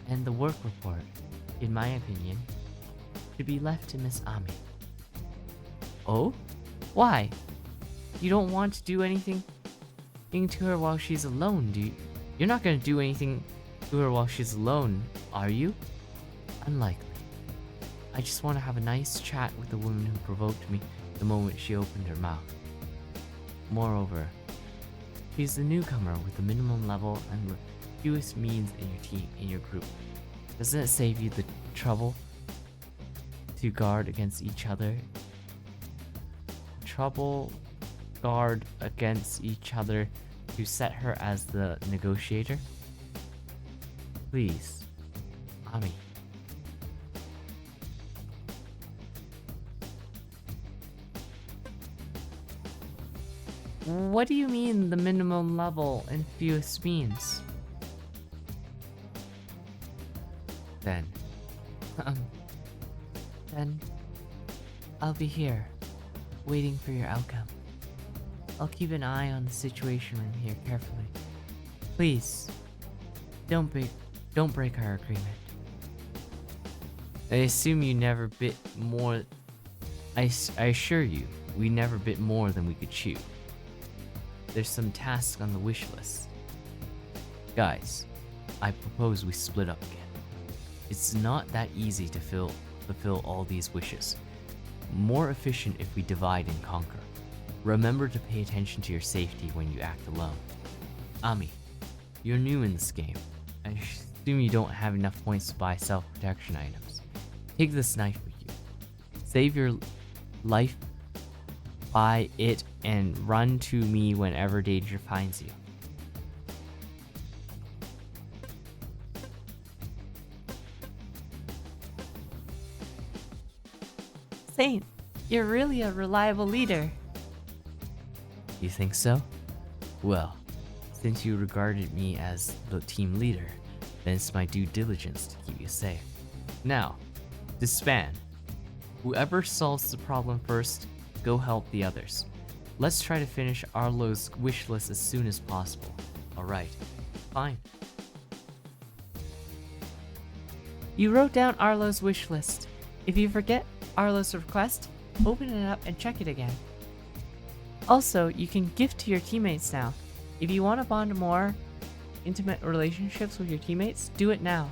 [SPEAKER 5] and the work report, in my opinion, should be left to Miss Ami. Oh? Why? You don't want to do anything to her while she's alone, do you? You're not going to do anything to her while she's alone, are you? Unlikely. I just want to have a nice chat with the woman who provoked me the moment she opened her mouth. Moreover, she's the newcomer with the minimum level and the fewest means in your group. Doesn't it save you the trouble to guard against each other? Guard against each other to set her as the negotiator? Please, Ami. What do you mean the minimum level and fewest means? Then I'll be here, waiting for your outcome. I'll keep an eye on the situation room here carefully. Please, don't break our agreement. I assume you never bit more. I assure you, we never bit more than we could chew. There's some tasks on the wish list. Guys, I propose we split up again. It's not that easy to fulfill all these wishes. More efficient if we divide and conquer. Remember to pay attention to your safety when you act alone. Ami, you're new in this game. I assume you don't have enough points to buy self-protection items. Take this knife with you. Save your life, buy it, and run to me whenever danger finds you.
[SPEAKER 1] Saint, you're really a reliable leader.
[SPEAKER 5] You think so? Well, since you regarded me as the team leader, then it's my due diligence to keep you safe. Now, disband. Whoever solves the problem first, go help the others. Let's try to finish Arlo's wish list as soon as possible. Alright, fine.
[SPEAKER 1] You wrote down Arlo's wish list. If you forget Arlo's request, open it up and check it again. Also, you can gift to your teammates now. If you want to bond more intimate relationships with your teammates, do it now.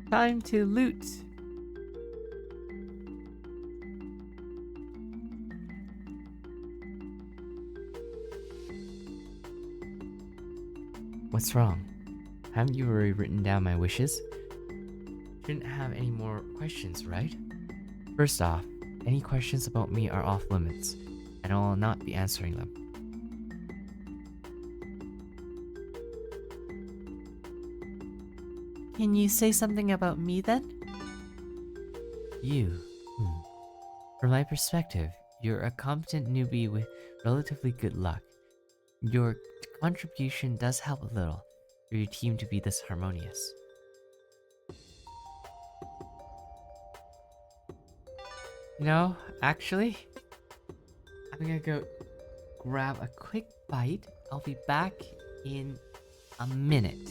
[SPEAKER 1] Time to loot.
[SPEAKER 5] What's wrong? Haven't you already written down my wishes? Shouldn't have any more questions, right? First off, Any questions about me are off limits, and I will not be answering them.
[SPEAKER 1] Can you say something about me then?
[SPEAKER 5] You. From my perspective, you're a competent newbie with relatively good luck. Your contribution does help a little for your team to be this harmonious. You know, actually, I'm gonna go grab a quick bite. I'll be back in a minute.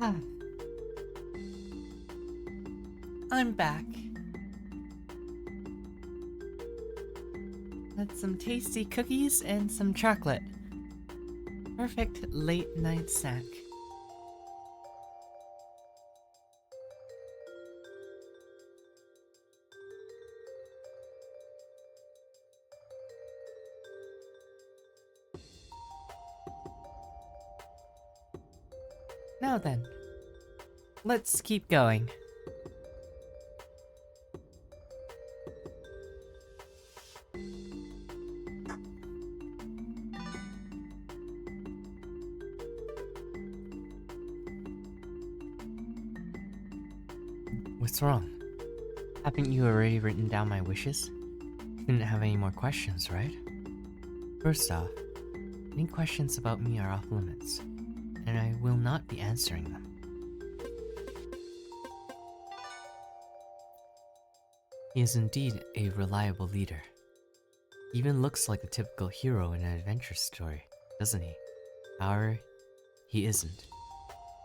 [SPEAKER 1] Ah. I'm back. Had some tasty cookies and some chocolate. Perfect late night snack. Now then, let's keep going.
[SPEAKER 5] What's wrong? Haven't you already written down my wishes? You didn't have any more questions, right? First off, any questions about me are off limits, and I will not be answering them. He is indeed a reliable leader. He even looks like a typical hero in an adventure story, doesn't he? However, he isn't.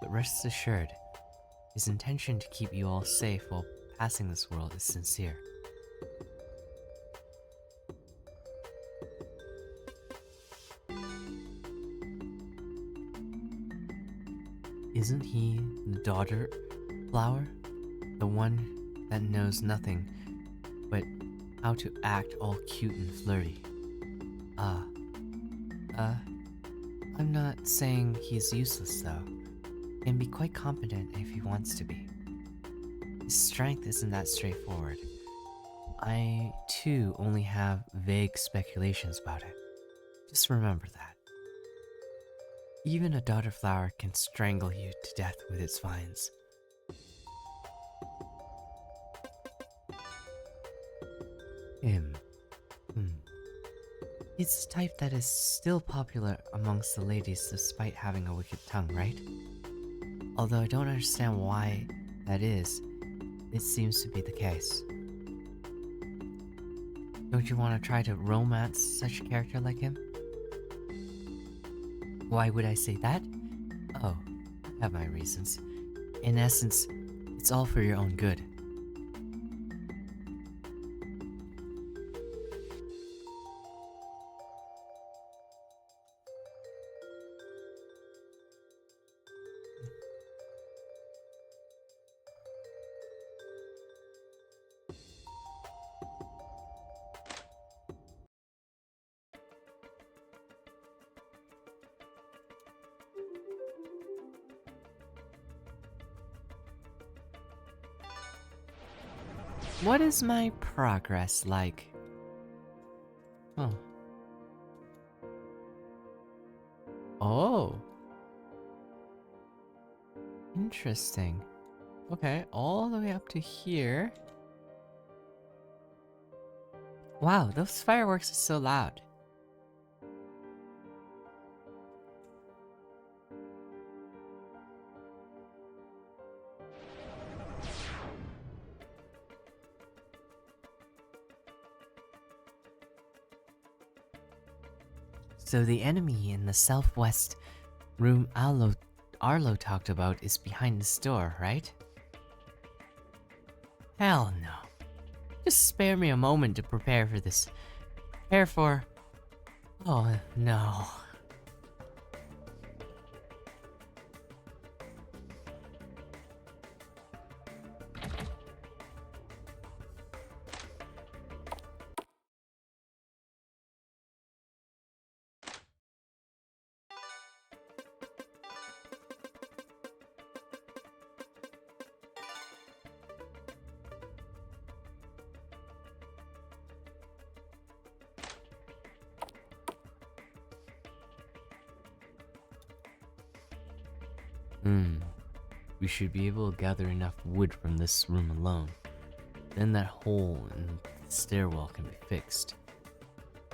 [SPEAKER 5] But rest assured, his intention to keep you all safe while passing this world is sincere. Isn't he the daughter flower? The one that knows nothing but how to act all cute and flirty? I'm not saying he's useless though. He can be quite competent if he wants to be. His strength isn't that straightforward. I, too, only have vague speculations about it. Just remember that. Even a daughter flower can strangle you to death with its vines. Him. He's the type that is still popular amongst the ladies despite having a wicked tongue, right? Although I don't understand why that is, it seems to be the case. Don't you want to try to romance such a character like him? Why would I say that? Oh, I have my reasons. In essence, it's all for your own good. What is my progress like? Oh. Oh. Interesting. Okay, all the way up to here. Wow, those fireworks are so loud. So the enemy in the southwest room Arlo talked about is behind this door, right? Hell no. Just spare me a moment to prepare for this. Prepare for... Oh no. We should be able to gather enough wood from this room alone. Then that hole in the stairwell can be fixed.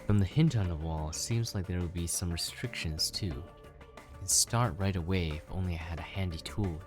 [SPEAKER 5] From the hint on the wall, it seems like there will be some restrictions too. I can start right away if only I had a handy tool.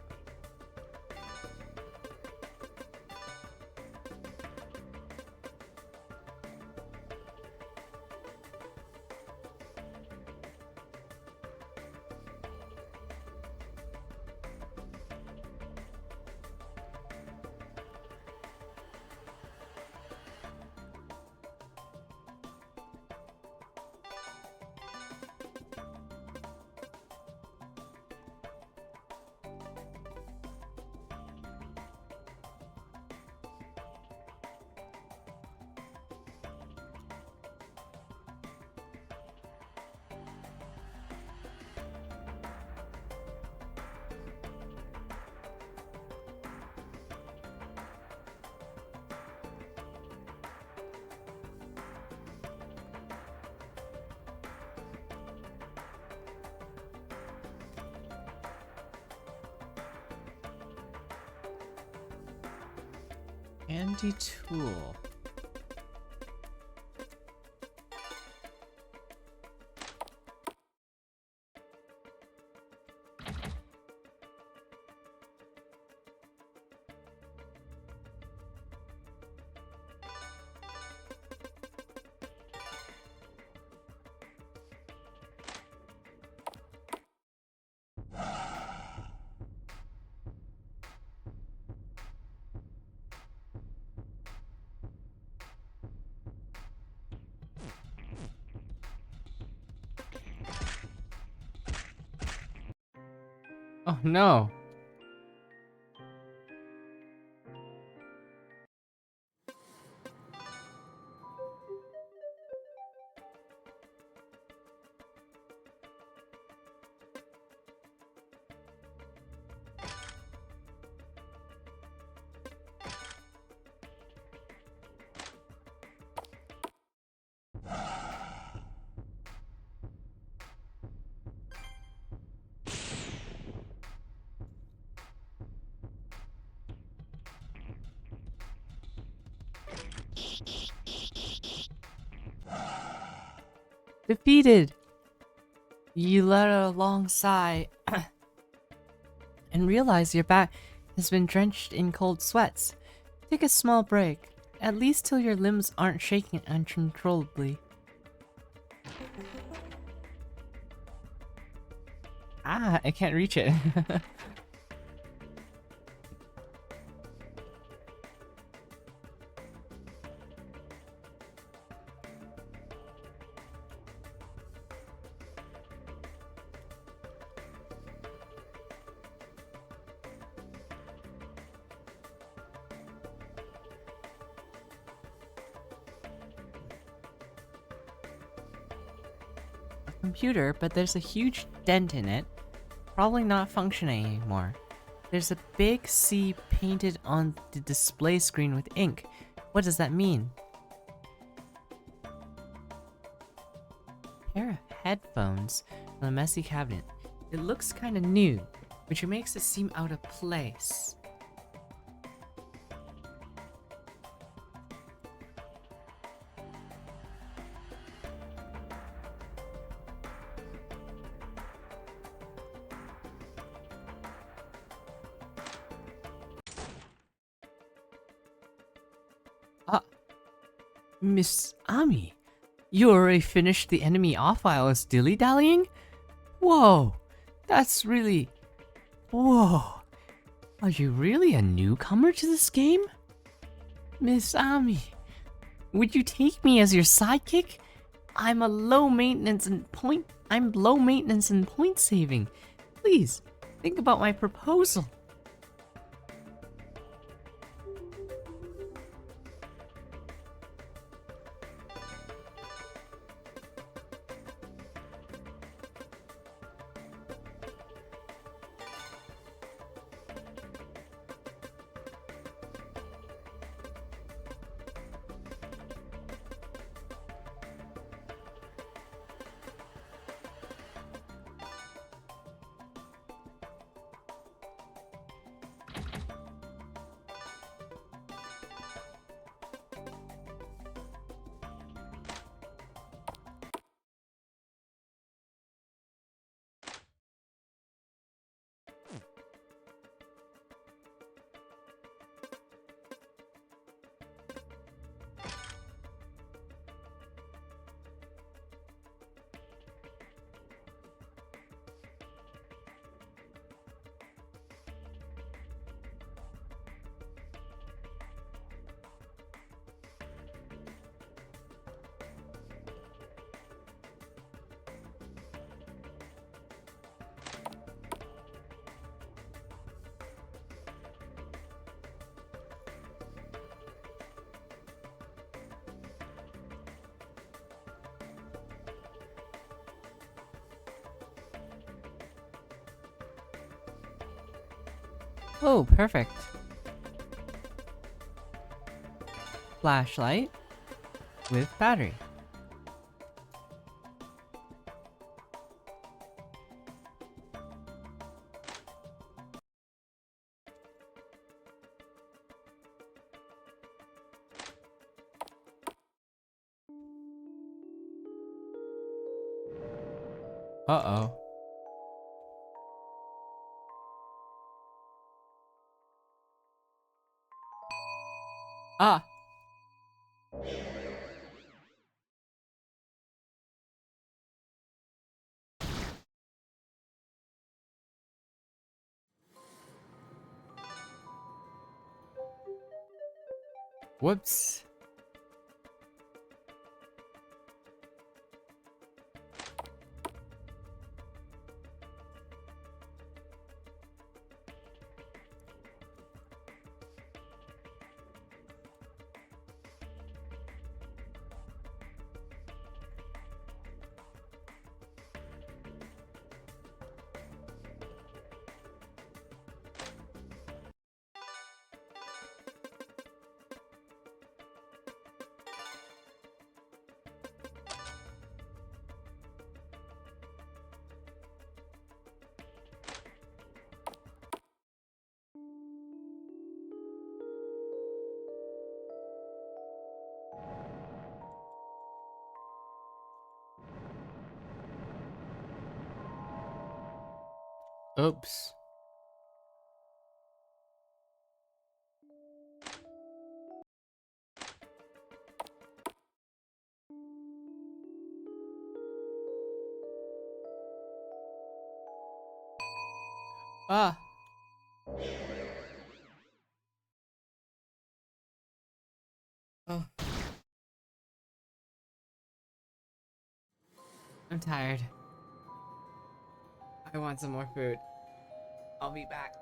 [SPEAKER 5] Handy tool. Oh no. Defeated! You let out a long sigh and realize your back has been drenched in cold sweats. Take a small break, at least till your limbs aren't shaking uncontrollably. Ah, I can't reach it. Computer, but there's a huge dent in it. Probably not functioning anymore. There's a big C painted on the display screen with ink. What does that mean? Pair of headphones on a messy cabinet. It looks kinda new, which makes it seem out of place. Ah, Miss Ami, you already finished the enemy off while I was dilly-dallying? Whoa, that's really... Whoa, are you really a newcomer to this game? Miss Ami, would you take me as your sidekick? I'm low maintenance and point saving. Please, think about my proposal. Oh, perfect. Flashlight with battery. Uh-oh. Ah! Whoops. Oops. Ah. Oh. I'm tired. I want some more food. I'll be back.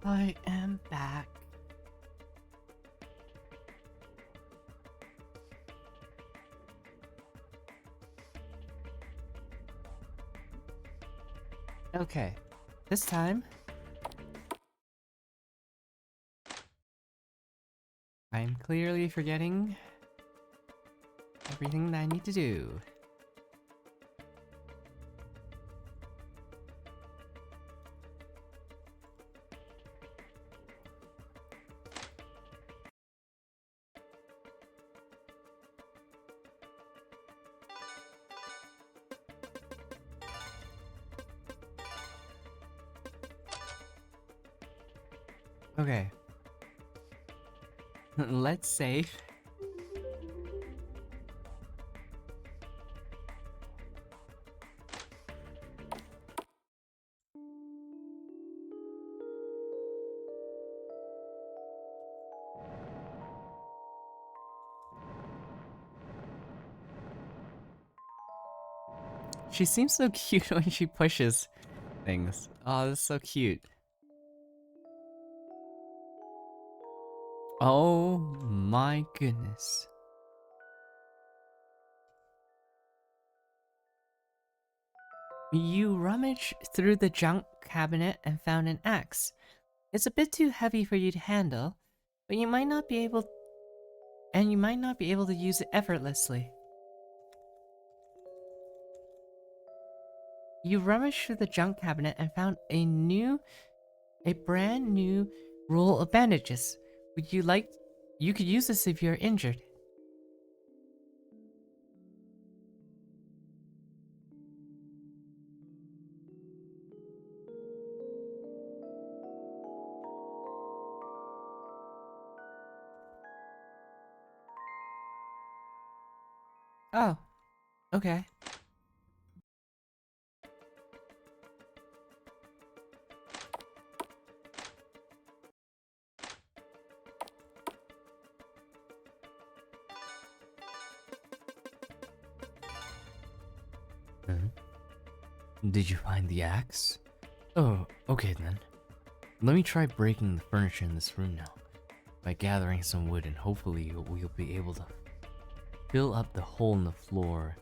[SPEAKER 5] I am back. Okay, this time I'm clearly forgetting everything that I need to do. Okay. Let's save. She seems so cute when she pushes things. Oh, that's so cute. Oh my goodness. You rummage through the junk cabinet and found an axe. It's a bit too heavy for you to handle, but you might not be able to use it effortlessly. You rummaged through the junk cabinet and found a brand new roll of bandages. You could use this if you're injured. Oh, okay. Did you find the axe? Oh, okay then. Let me try breaking the furniture in this room now. By gathering some wood, and hopefully we'll be able to fill up the hole in the floor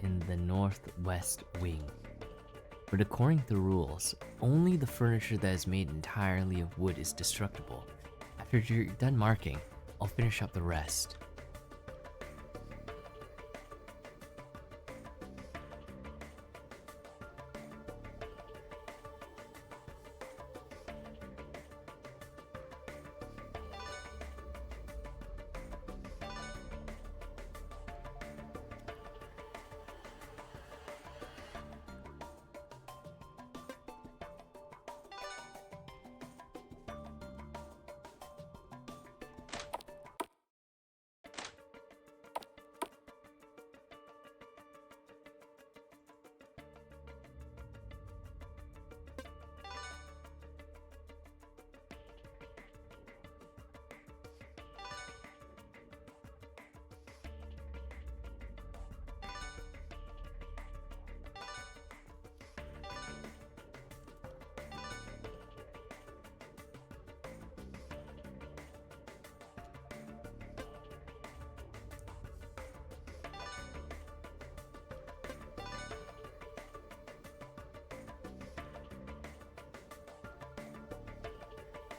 [SPEAKER 5] in the northwest wing. But according to the rules, only the furniture that is made entirely of wood is destructible. After you're done marking, I'll finish up the rest.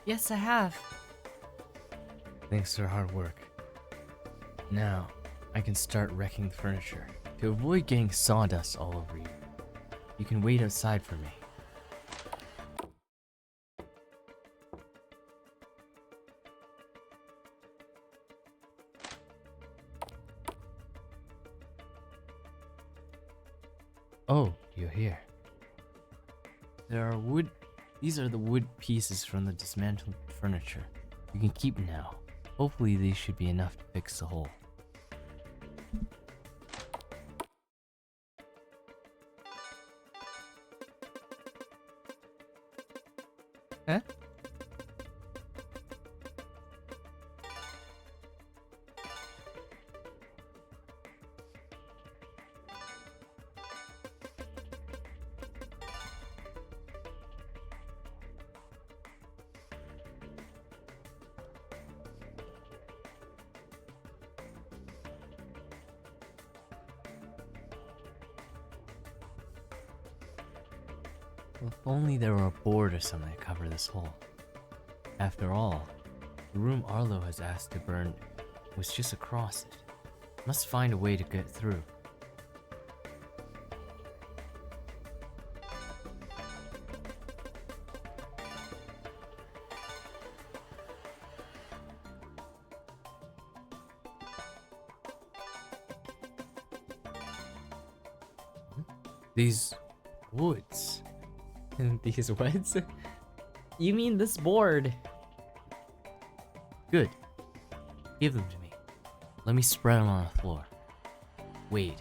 [SPEAKER 1] Yes, I have.
[SPEAKER 5] Thanks to your hard work. Now, I can start wrecking the furniture. To avoid getting sawdust all over you, you can wait outside for me. Oh, you're here. These are the wood pieces from the dismantled furniture. You can keep them now. Hopefully these should be enough to fix the hole.
[SPEAKER 1] Huh?
[SPEAKER 5] Well, if only there were a board or something to cover this hole. After all, the room Arlo has asked to burn was just across it. Must find a way to get through. These woods.
[SPEAKER 1] These woods? You mean this board?
[SPEAKER 5] Good. Give them to me. Let me spread them on the floor. Wait.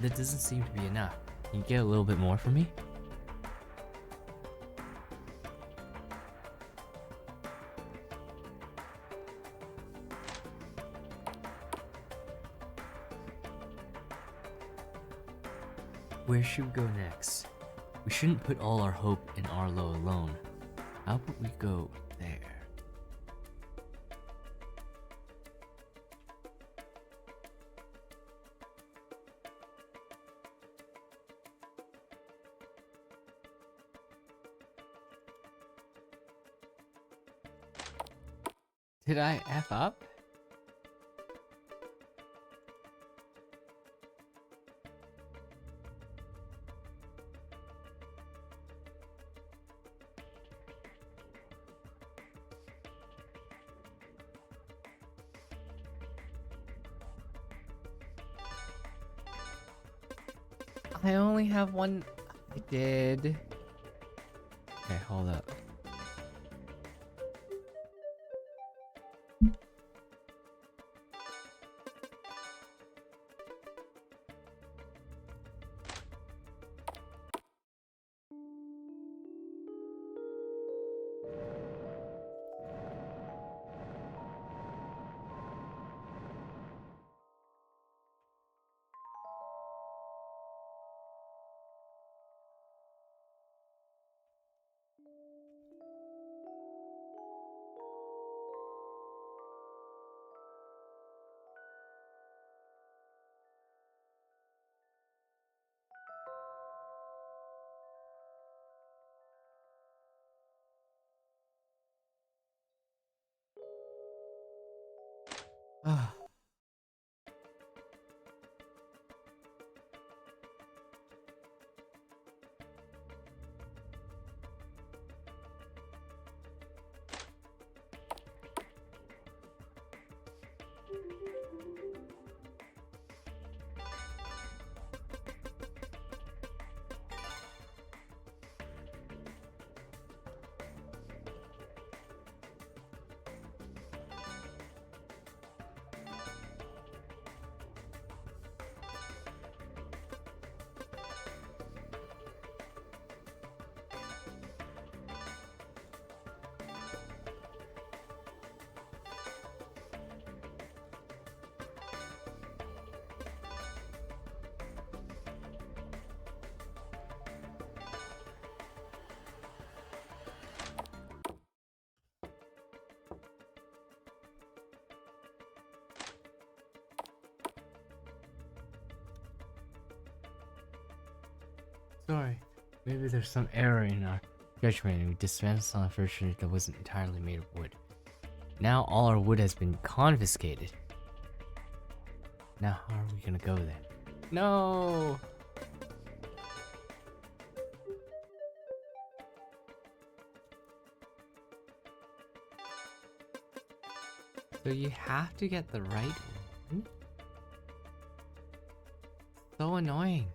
[SPEAKER 5] That doesn't seem to be enough. Can you get a little bit more for me? Where should we go next? We shouldn't put all our hope in Arlo alone. How about we go there?
[SPEAKER 1] Did I F up? I only have one. I did. Okay, hold up.
[SPEAKER 5] Ah. Sorry, maybe there's some error in our judgment and we dispensed on a furniture that wasn't entirely made of wood. Now all our wood has been confiscated. Now how are we gonna go then? No! So you have to get the right one? So annoying.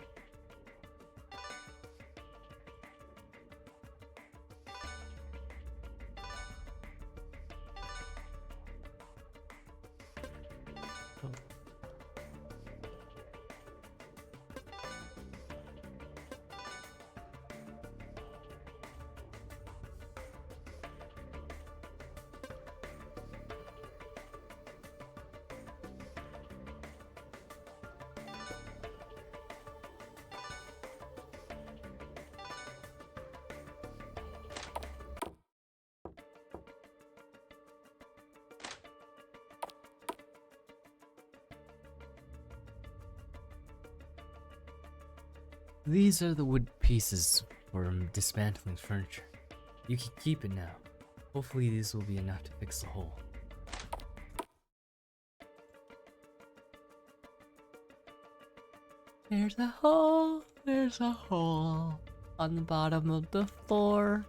[SPEAKER 5] These are the wood pieces for dismantling furniture. You can keep it now. Hopefully these will be enough to fix the hole. There's a hole on the bottom of the floor.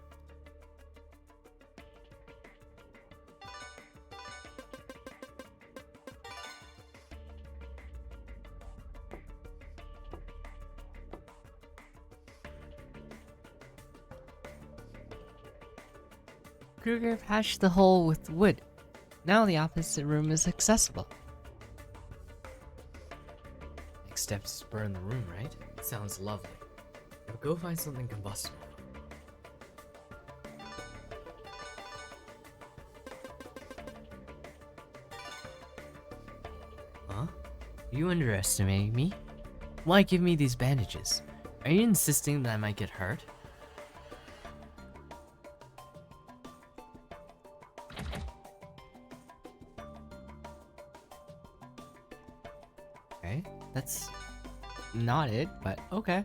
[SPEAKER 5] Kruger patched the hole with wood. Now the opposite room is accessible. Next step is to burn the room, right? Sounds lovely. Now go find something combustible. Huh? You underestimating me? Why give me these bandages? Are you insisting that I might get hurt? Okay, that's not it, but okay.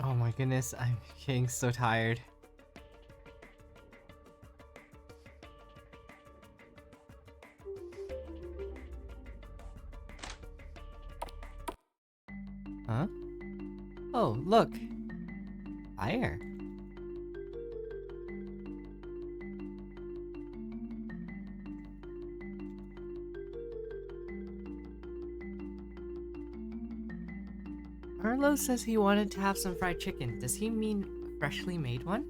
[SPEAKER 5] Oh my goodness, I'm getting so tired. Huh? Oh, look. Fire. Carlo says he wanted to have some fried chicken. Does he mean a freshly made one?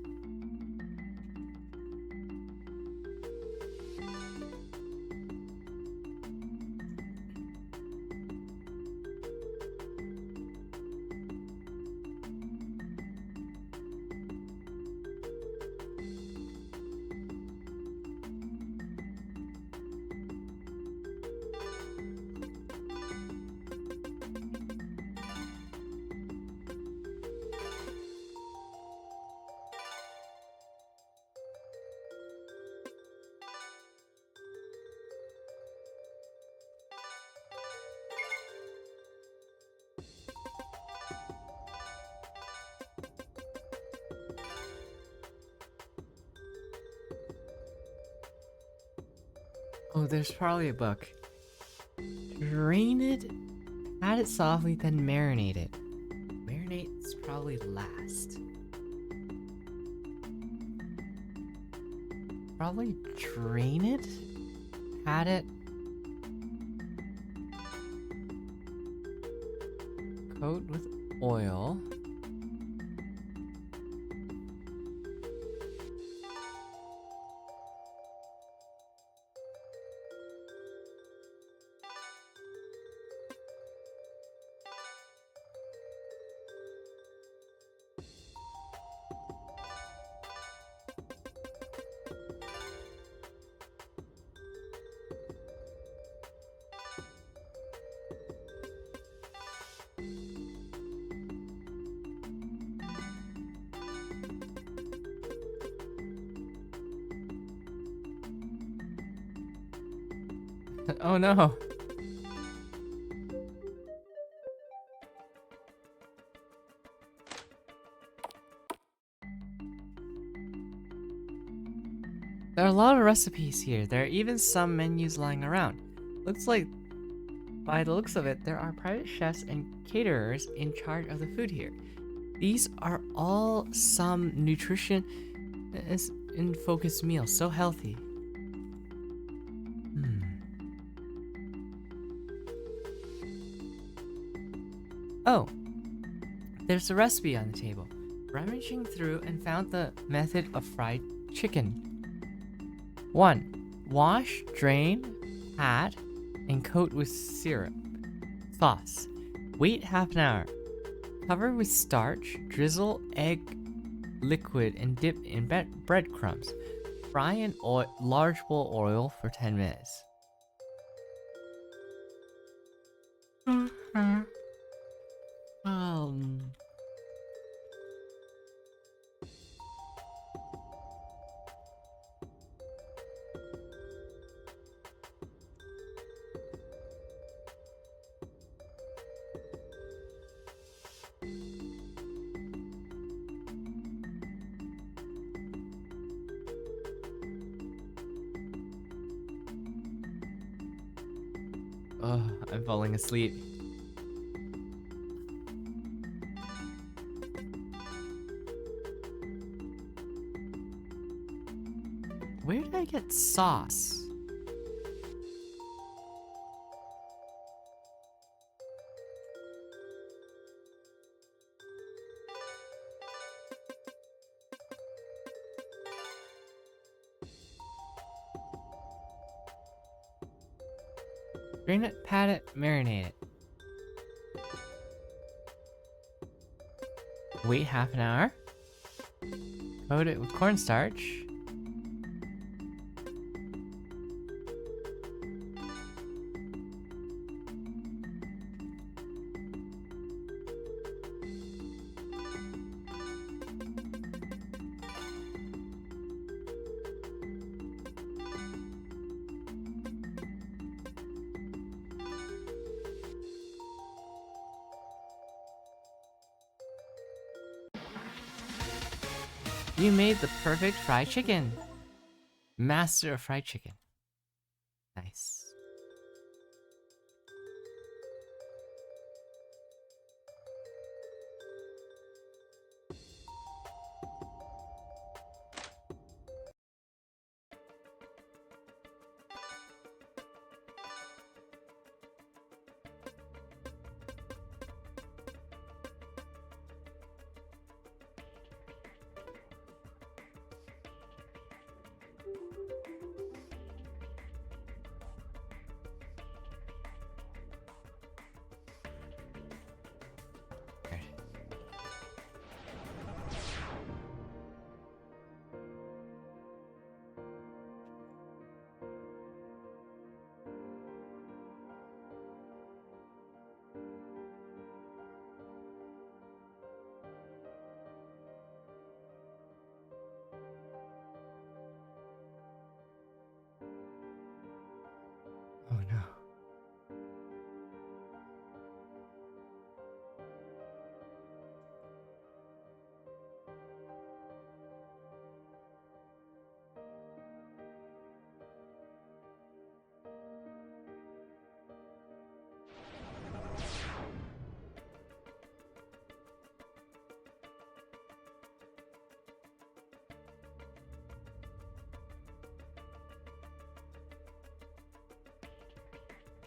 [SPEAKER 1] Oh, there's probably a book. Drain it, add it softly, then marinate it. Marinate's probably last. Probably drain it, add it, coat with oil. Oh no. There are a lot of recipes here. There are even some menus lying around. Looks like, by the looks of it, there are private chefs and caterers in charge of the food here. These are all some nutrition in focused meals. So healthy. Oh, there's a recipe on the table. Rummaging through and found the method of fried chicken. 1. Wash, drain, pat, and coat with syrup. Sauce. Wait half an hour. Cover with starch, drizzle egg liquid, and dip in breadcrumbs. Fry in large bowl oil for 10 minutes. Um. Oh, I'm falling asleep. Where did I get sauce? Drain it, pat it, marinate it. Wait half an hour. Coat it with cornstarch. You made the perfect fried chicken. Master of fried chicken. Nice.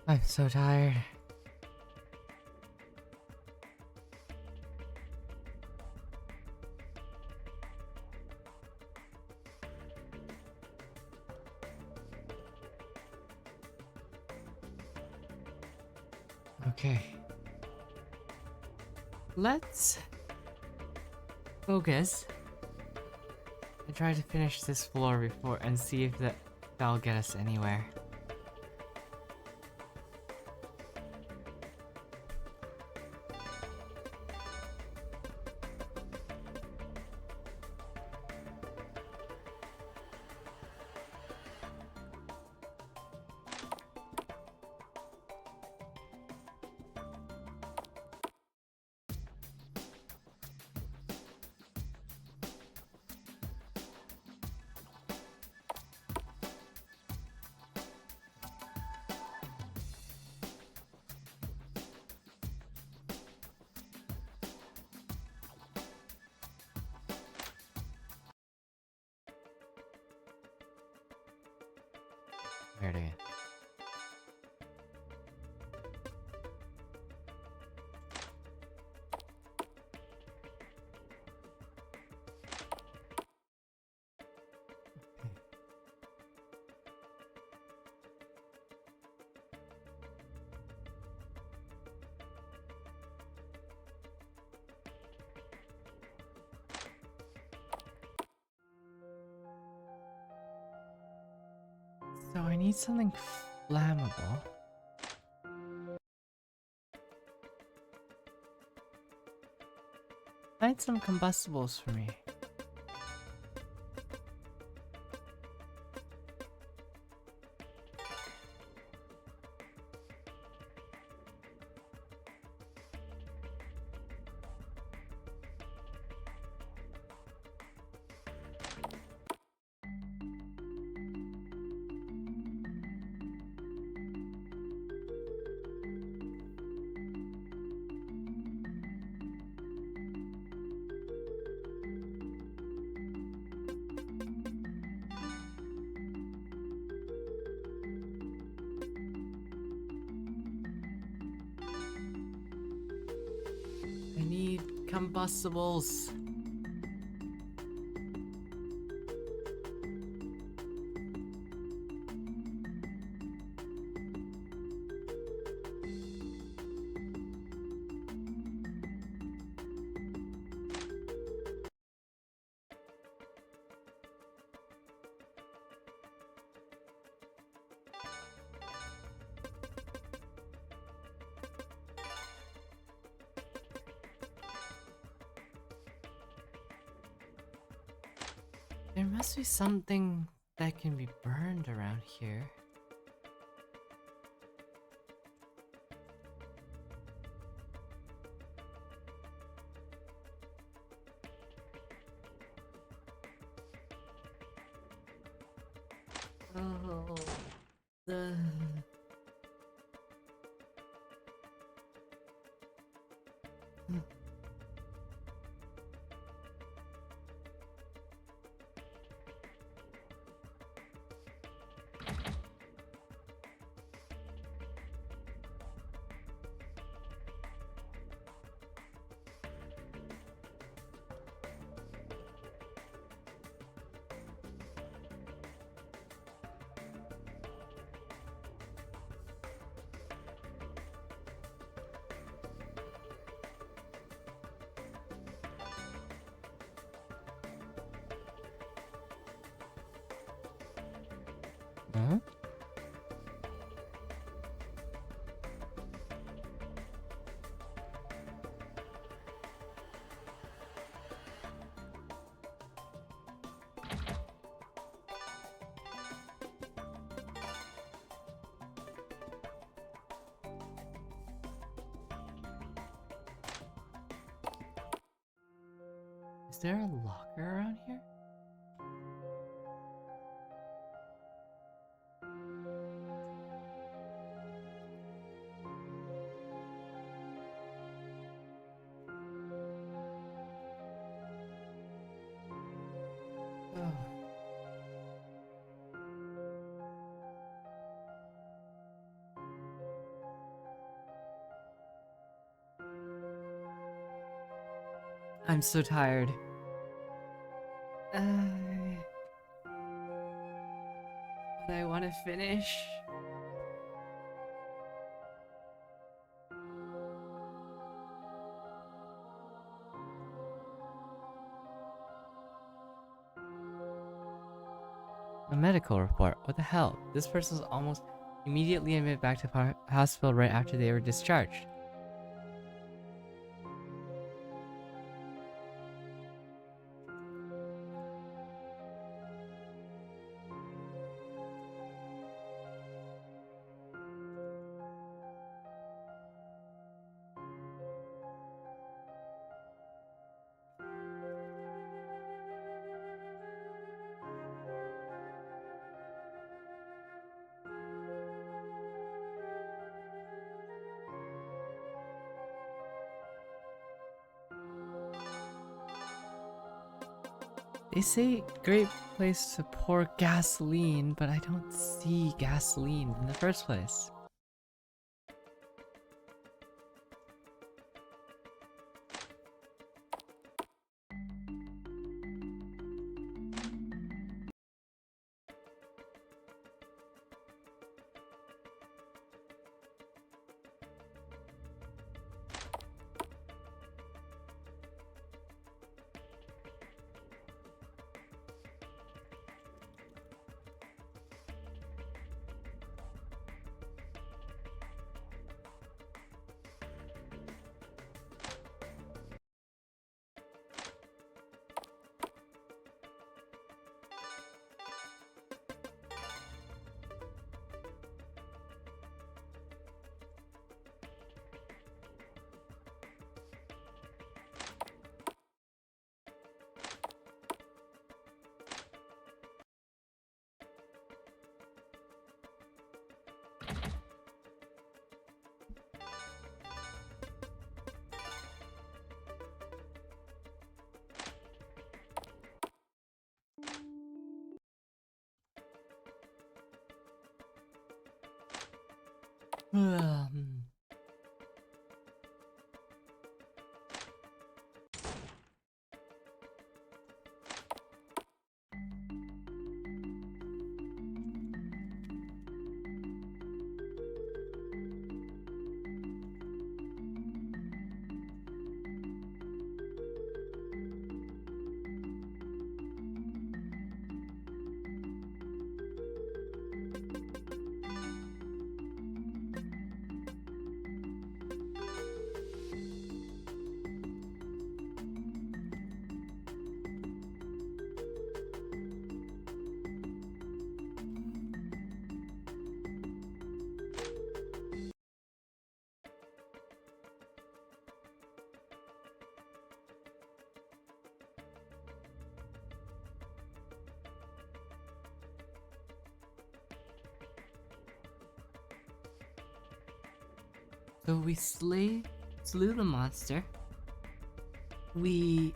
[SPEAKER 1] I'm so tired. Okay. Let's focus and try to finish this floor before and see if that'll get us anywhere. Here it is. So I need something flammable. Find some combustibles for me. I need combustibles. There must be something that can be burned around here. Oh, the... Huh? Is there a locker around here? Oh. I'm so tired. But I want to finish.
[SPEAKER 5] A medical report? What the hell? This person was almost immediately admitted back to hospital right after they were discharged.
[SPEAKER 1] They say great place to pour gasoline, but I don't see gasoline in the first place. So we slew the monster. We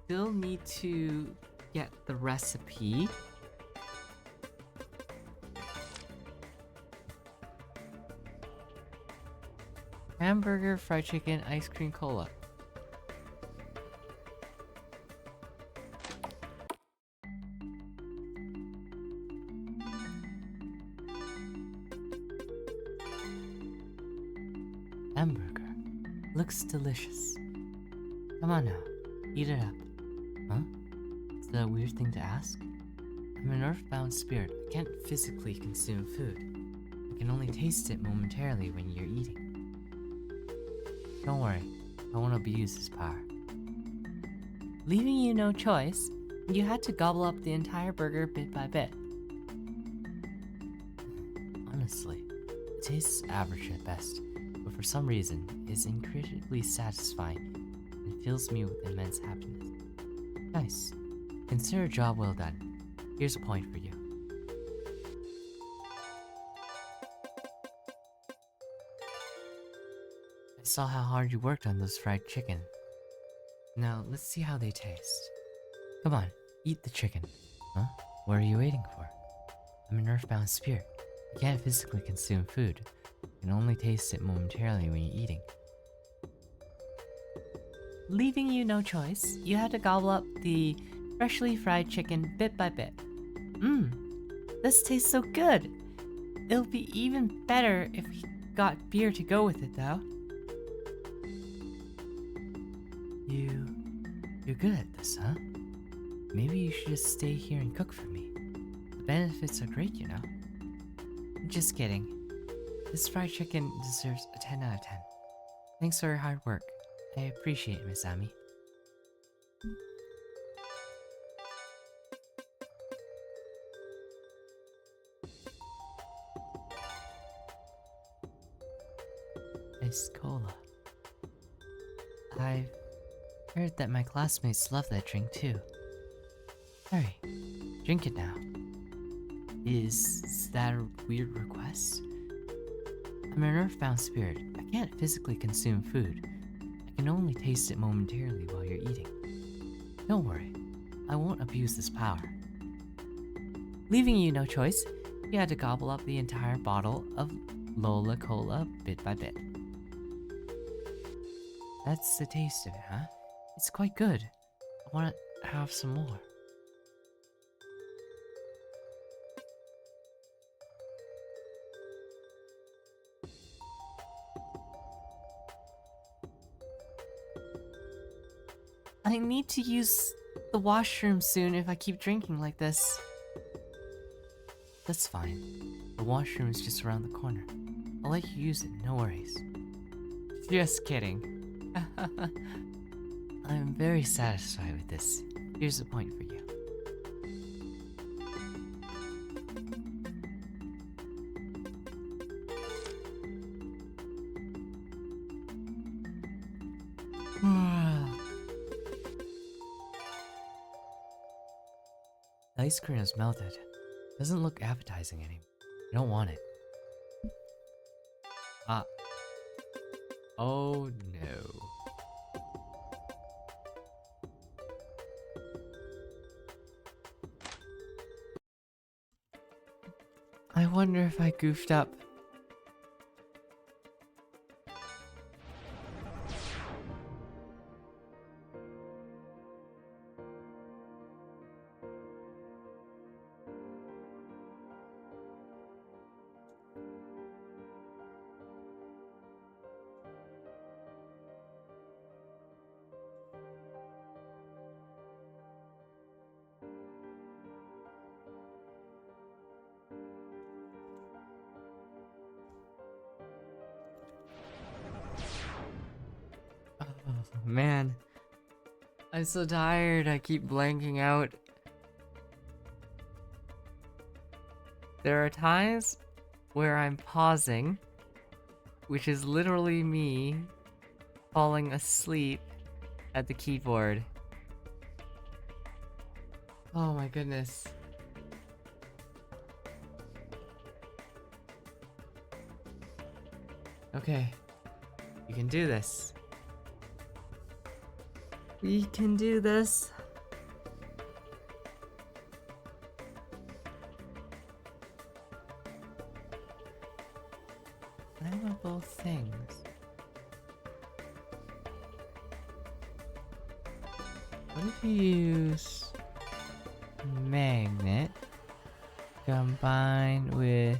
[SPEAKER 1] still need to get the recipe. Hamburger, fried chicken, ice cream, cola. Hamburger. Looks delicious. Come on now, eat it up. Huh? Is that a weird thing to ask? I'm an earthbound spirit. I can't physically consume food. I can only taste it momentarily when you're eating. Don't worry, I won't abuse this power. Leaving you no choice, you had to gobble up the entire burger bit by bit. Honestly, it tastes average at best, but for some reason, it's incredibly satisfying and fills me with immense happiness. Nice. Consider a job well done. Here's a point for you. I saw how hard you worked on those fried chicken. Now, let's see how they taste. Come on, eat the chicken. Huh? What are you waiting for? I'm an earthbound spirit. I can't physically consume food. I can only taste it momentarily when you're eating. leaving you no choice, you had to gobble up the freshly fried chicken bit by bit. Mmm, this tastes so good. It'll be even better if we got beer to go with it, though. You're good at this, huh? Maybe you should just stay here and cook for me. The benefits are great, you know. Just kidding. This fried chicken deserves a 10 out of 10. Thanks for your hard work. I appreciate it, Miss Ami. Nice cola. I've heard that my classmates love that drink too. Hurry, drink it now. Is that a weird request? I'm an earthbound spirit. I can't physically consume food. I can only taste it momentarily while you're eating. Don't worry, I won't abuse this power. Leaving you no choice, you had to gobble up the entire bottle of Lola Cola bit by bit. That's the taste of it, huh? It's quite good. I want to have some more. I need to use the washroom soon if I keep drinking like this. That's fine. The washroom is just around the corner. I'll let you use it, no worries. Just kidding. I'm very satisfied with this. Here's a point for you. The ice cream is melted. Doesn't look appetizing anymore. I don't want it. Ah. Oh no. I wonder if I goofed up. Oh, man. I'm so tired, I keep blanking out. There are times where I'm pausing, which is literally me falling asleep at the keyboard. Oh my goodness. Okay, you can do this. We can do this. Flammable things. What if you use magnet combined with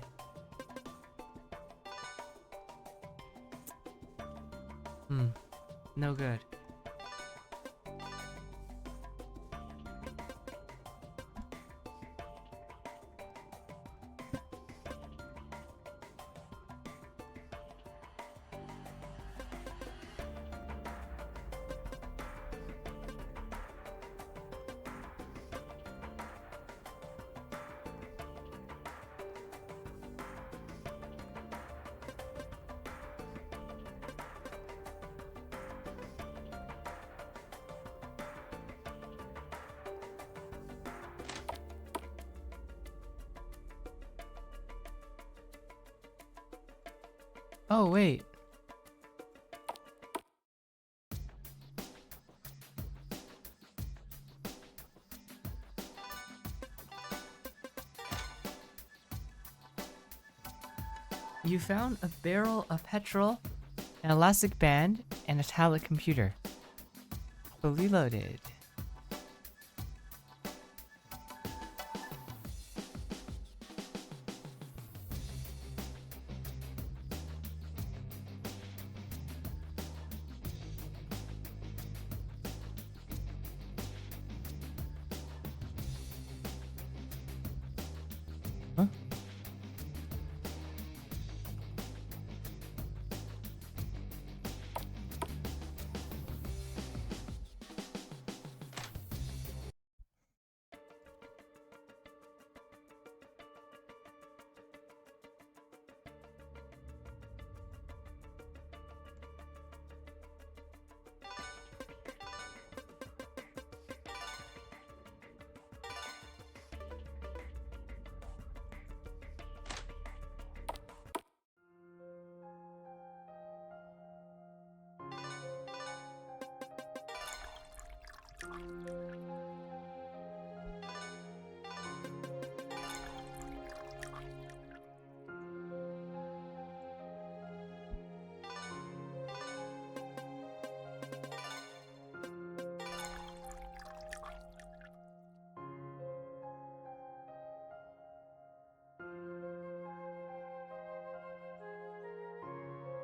[SPEAKER 1] no good. Oh, wait. You found a barrel of petrol, an elastic band, and a tablet computer. Fully loaded. Huh?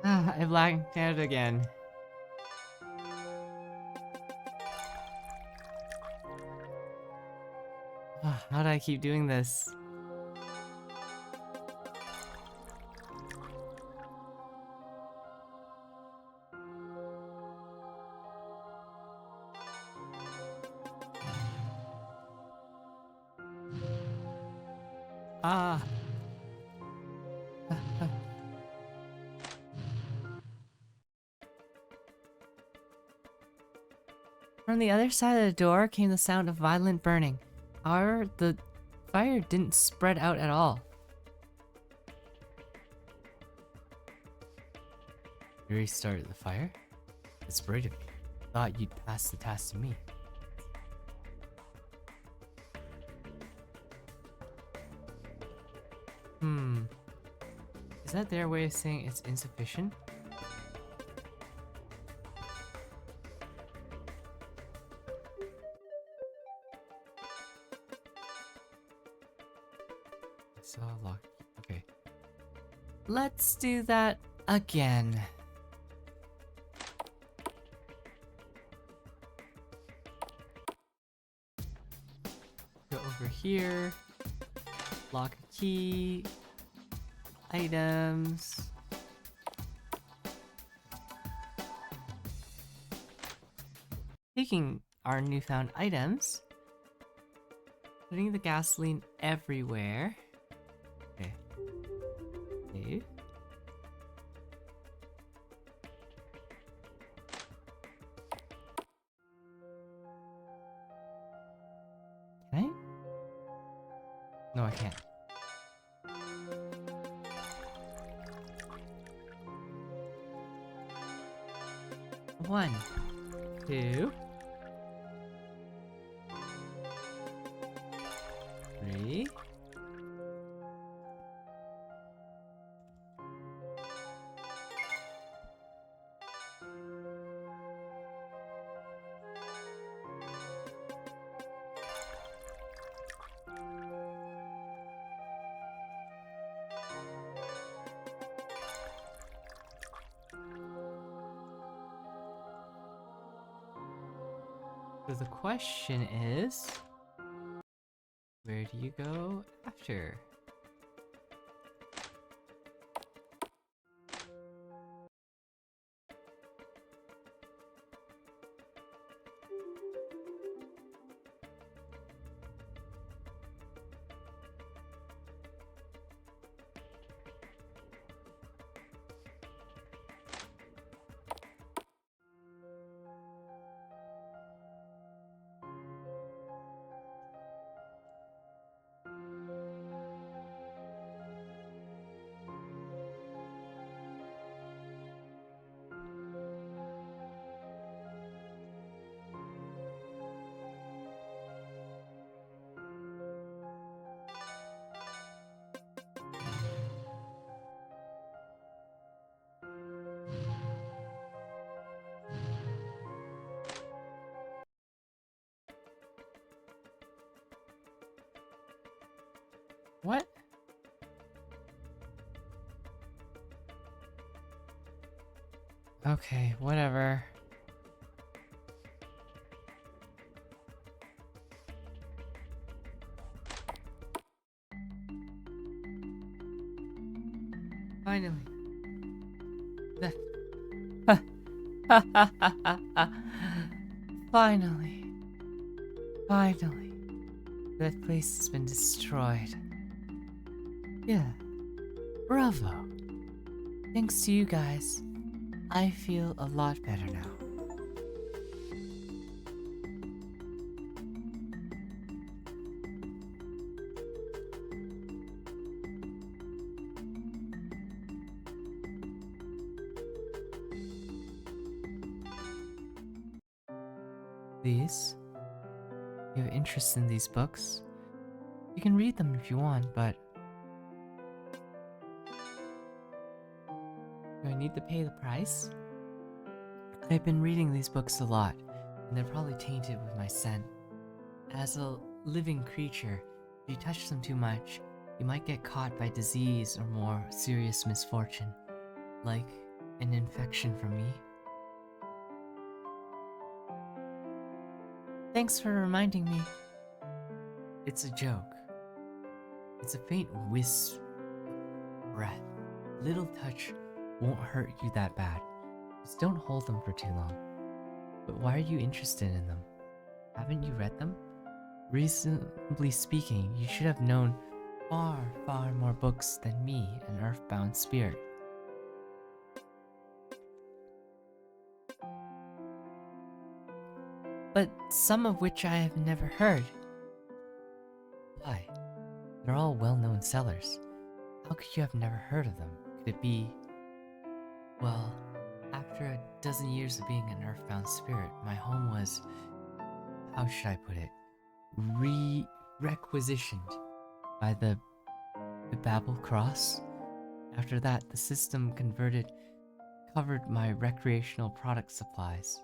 [SPEAKER 1] Ah, I blacked out again. Ah, how do I keep doing this? Ah. From the other side of the door came the sound of violent burning. However, the fire didn't spread out at all. You restarted the fire? That's brave of you. Thought you'd pass the task to me. Is that their way of saying it's insufficient? I saw a lock. Okay. Let's do that again. Go over here. Lock a key. Items. Taking our newfound items. Putting the gasoline everywhere. Okay. Save. Can I? No, I can't. One, two, three. So the question is, where do you go after? What? Okay, whatever. Finally. Finally. Finally. That place has been destroyed. Yeah. Bravo. Thanks to you guys, I feel a lot better now. Please, if you have interest in these books, you can read them if you want, but do I need to pay the price? I've been reading these books a lot, and they're probably tainted with my scent. As a living creature, if you touch them too much, you might get caught by disease or more serious misfortune, like an infection from me. Thanks for reminding me. It's a joke. It's a faint wisp of breath. Little touch won't hurt you that bad. Just don't hold them for too long. But why are you interested in them? Haven't you read them? Reasonably speaking, you should have known far, far more books than me, an earthbound spirit. But some of which I have never heard. Why? They're all well-known sellers. How could you have never heard of them? Could it be... Well, after a dozen years of being an earthbound spirit, my home was... How should I put it? Requisitioned by the Babel cross. After that, the system covered my recreational product supplies.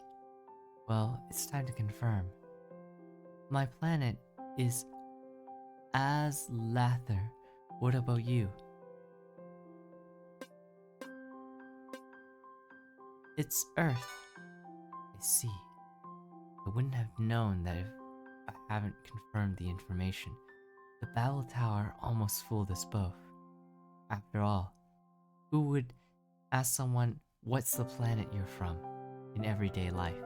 [SPEAKER 1] Well, it's time to confirm. My planet is Aslather. What about you? It's Earth. I see. I wouldn't have known that if I haven't confirmed the information. The Babel Tower almost fooled us both. After all, who would ask someone what's the planet you're from in everyday life?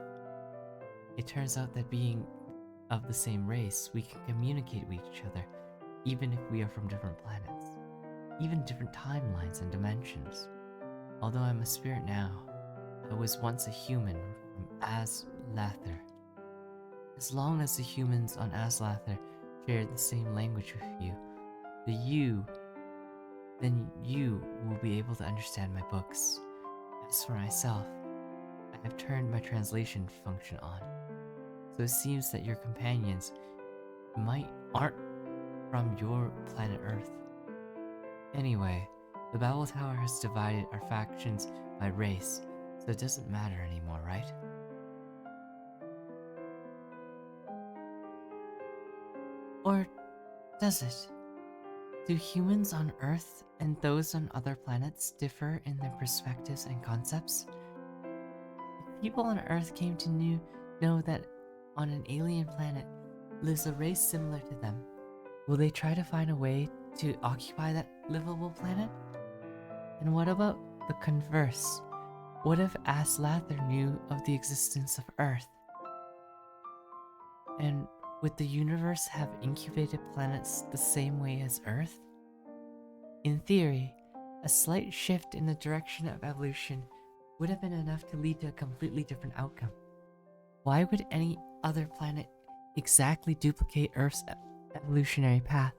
[SPEAKER 1] It turns out that being of the same race, we can communicate with each other, even if we are from different planets, even different timelines and dimensions. Although I'm a spirit now, I was once a human from Aslather. As long as the humans on Aslather shared the same language with you, then you will be able to understand my books. As for myself, I have turned my translation function on. So it seems that your companions aren't from your planet Earth. Anyway, the Babel Tower has divided our factions by race, so it doesn't matter anymore, right? Or does it? Do humans on Earth and those on other planets differ in their perspectives and concepts? If people on Earth came to know that on an alien planet lives a race similar to them, will they try to find a way to occupy that livable planet? And what about the converse? What if Aslather knew of the existence of Earth? And would the universe have incubated planets the same way as Earth? In theory, a slight shift in the direction of evolution would have been enough to lead to a completely different outcome. Why would any other planet exactly duplicate Earth's evolutionary path?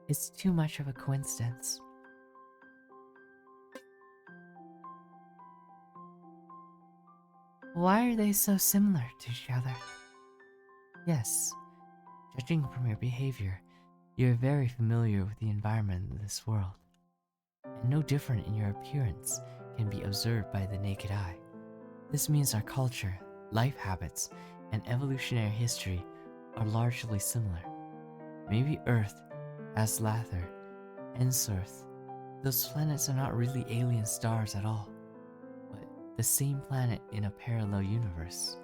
[SPEAKER 1] It's too much of a coincidence. Why are they so similar to each other? Yes, judging from your behavior, you're very familiar with the environment of this world, and no different in your appearance can be observed by the naked eye. This means our culture, life habits, and evolutionary history are largely similar. Maybe Earth, Aslather,
[SPEAKER 5] Ensorth. Those planets are not really alien stars at all, but the same planet in a parallel universe.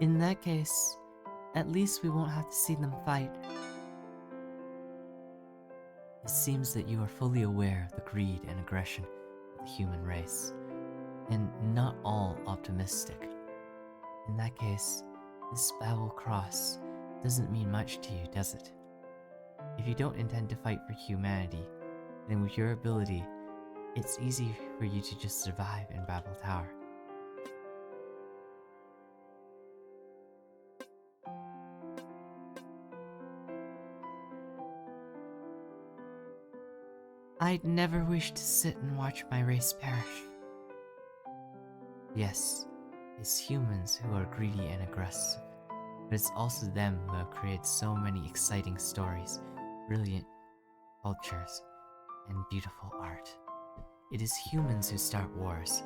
[SPEAKER 5] In that case, at least we won't have to see them fight. It seems that you are fully aware of the greed and aggression of the human race, and not all optimistic. In that case, this Babel cross doesn't mean much to you, does it? If you don't intend to fight for humanity, then with your ability, it's easy for you to just survive in Babel Tower. I'd never wish to sit and watch my race perish. Yes, it's humans who are greedy and aggressive, but it's also them who have created so many exciting stories, brilliant cultures, and beautiful art. It is humans who start wars,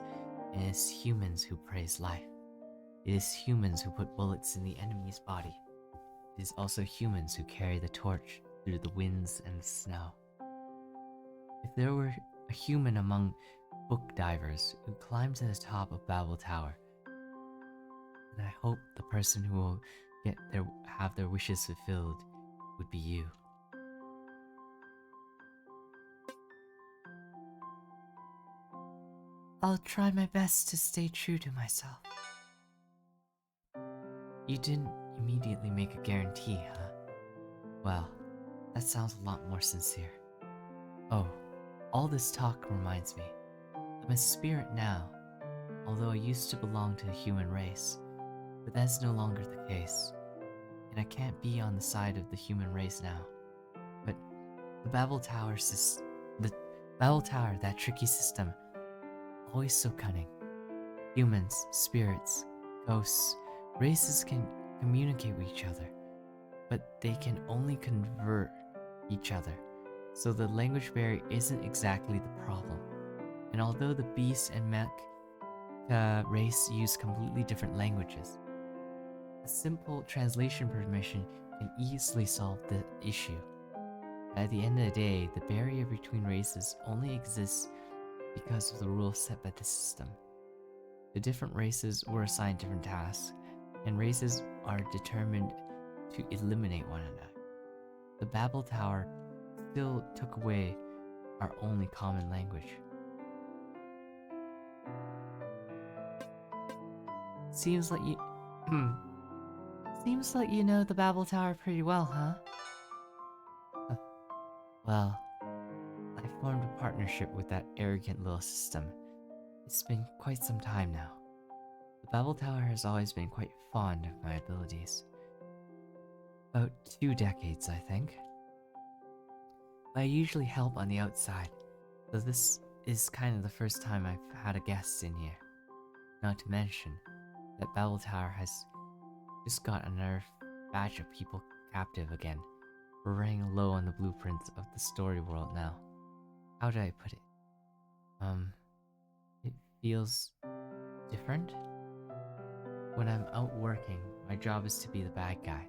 [SPEAKER 5] and it is humans who praise life. It is humans who put bullets in the enemy's body. It is also humans who carry the torch through the winds and the snow. If there were a human among book divers who climbed to the top of Babel Tower, then I hope the person who will have their wishes fulfilled would be you. I'll try my best to stay true to myself. You didn't immediately make a guarantee, huh? Well, that sounds a lot more sincere. Oh, all this talk reminds me. I'm a spirit now, although I used to belong to the human race, but that's no longer the case, and I can't be on the side of the human race now. But the Babel Tower that tricky system, always so cunning. Humans, spirits, ghosts, races can communicate with each other, but they can only convert each other. So the language barrier isn't exactly the problem. And although the beast and mech race use completely different languages, a simple translation permission can easily solve the issue. At the end of the day, the barrier between races only exists because of the rules set by the system. The different races were assigned different tasks, and races are determined to eliminate one another. The Babel Tower still took away our only common language. Seems like you know the Babel Tower pretty well, huh? Well, I formed a partnership with that arrogant little system. It's been quite some time now. The Babel Tower has always been quite fond of my abilities. About 2 decades, I think. I usually help on the outside, so this is kind of the first time I've had a guest in here. Not to mention that Babel Tower has just got another batch of people captive again. We're running low on the blueprints of the story world now. How do I put it? It feels different. When I'm out working, my job is to be the bad guy.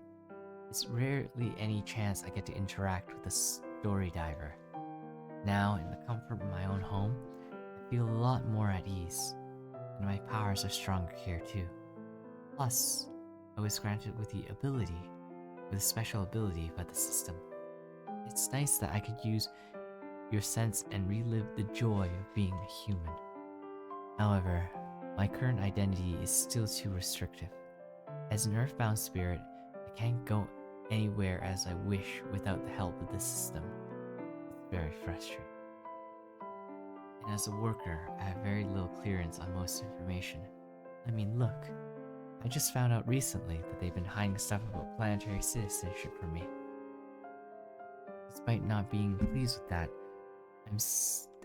[SPEAKER 5] It's rarely any chance I get to interact with a story diver. Now, in the comfort of my own home, I feel a lot more at ease, and my powers are stronger here too. Plus, I was granted with a special ability by the system. It's nice that I could use your sense and relive the joy of being a human. However, my current identity is still too restrictive. As an earthbound spirit, I can't go anywhere as I wish without the help of the system. It's very frustrating. And as a worker, I have very little clearance on most information. I mean, look, I just found out recently that they've been hiding stuff about planetary citizenship from me. Despite not being pleased with that,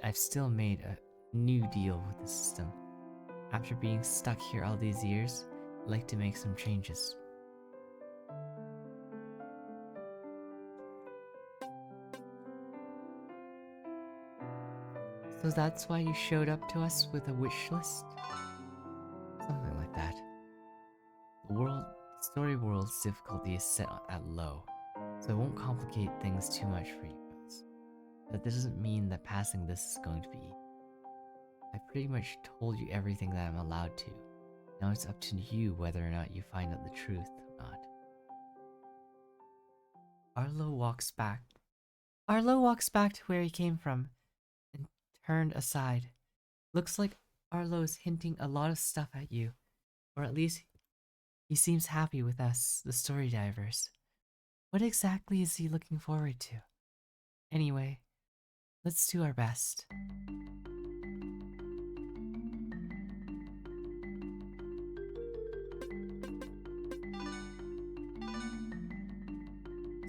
[SPEAKER 5] I've still made a new deal with the system. After being stuck here all these years, I'd like to make some changes. So that's why you showed up to us with a wish list? Something like that. The world Story World's difficulty is set at low, so it won't complicate things too much for you guys. But that doesn't mean that passing this is going to be easy. I pretty much told you everything that I'm allowed to. Now it's up to you whether or not you find out the truth or not. Arlo walks back. Arlo walks back to where he came from and turned aside. Looks like Arlo is hinting a lot of stuff at you, or at least he seems happy with us, the story divers. What exactly is he looking forward to? Anyway, let's do our best.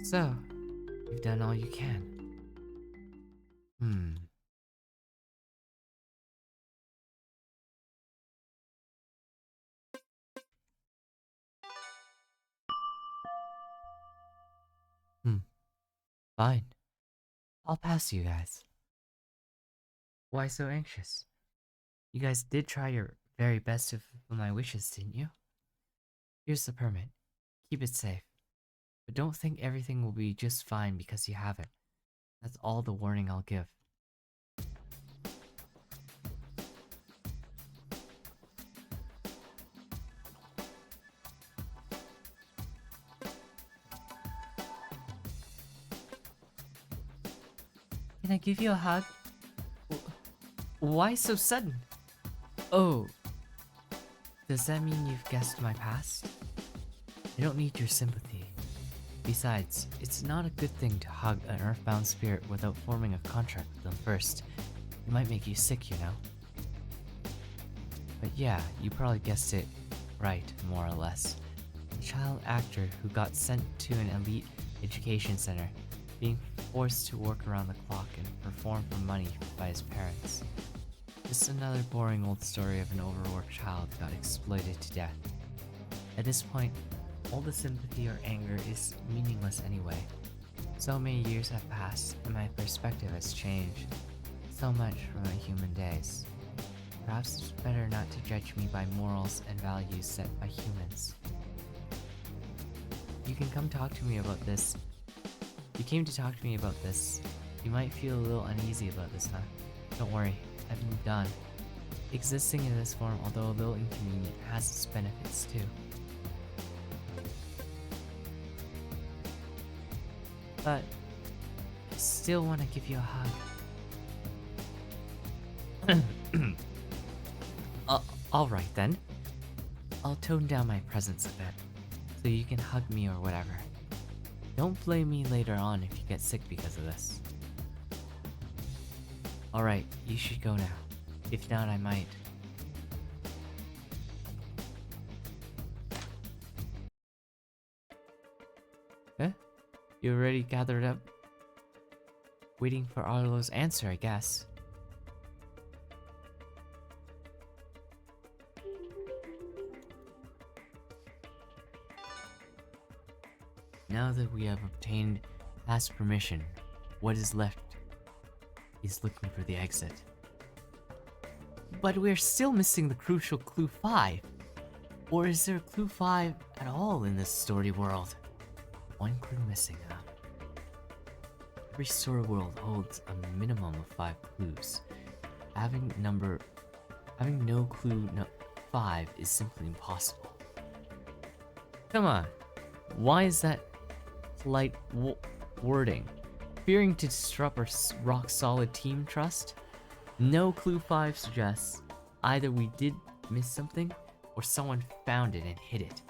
[SPEAKER 5] So, you've done all you can. Fine. I'll pass you guys. Why so anxious? You guys did try your very best to fulfill my wishes, didn't you? Here's the permit. Keep it safe. But don't think everything will be just fine because you have it. That's all the warning I'll give. Can I give you a hug? Why so sudden? Oh, does that mean you've guessed my past? I don't need your sympathy. Besides, it's not a good thing to hug an earthbound spirit without forming a contract with them first. It might make you sick, you know? But yeah, you probably guessed it right, more or less. A child actor who got sent to an elite education center, being forced to work around the clock and perform for money by his parents. Just another boring old story of an overworked child got exploited to death. At this point, all the sympathy or anger is meaningless anyway. So many years have passed, and my perspective has changed so much from my human days. Perhaps it's better not to judge me by morals and values set by humans. You can come talk to me about this. You came to talk to me about this. You might feel a little uneasy about this, huh? Don't worry, I've moved on. Existing in this form, although a little inconvenient, has its benefits too. But I still want to give you a hug. Alright then. I'll tone down my presence a bit, so you can hug me or whatever. Don't blame me later on if you get sick because of this. Alright, you should go now. If not, I might. Huh? You already gathered up? Waiting for Arlo's answer, I guess. Now that we have obtained past permission, what is left is looking for the exit. But we're still missing the crucial clue 5. Or is there a clue 5 at all in this story world? One clue missing, huh? Every story world holds a minimum of 5 clues. Having no clue 5 is simply impossible. Come on, why is that polite wording? Fearing to disrupt our rock-solid team trust? No clue 5 suggests either we did miss something or someone found it and hid it.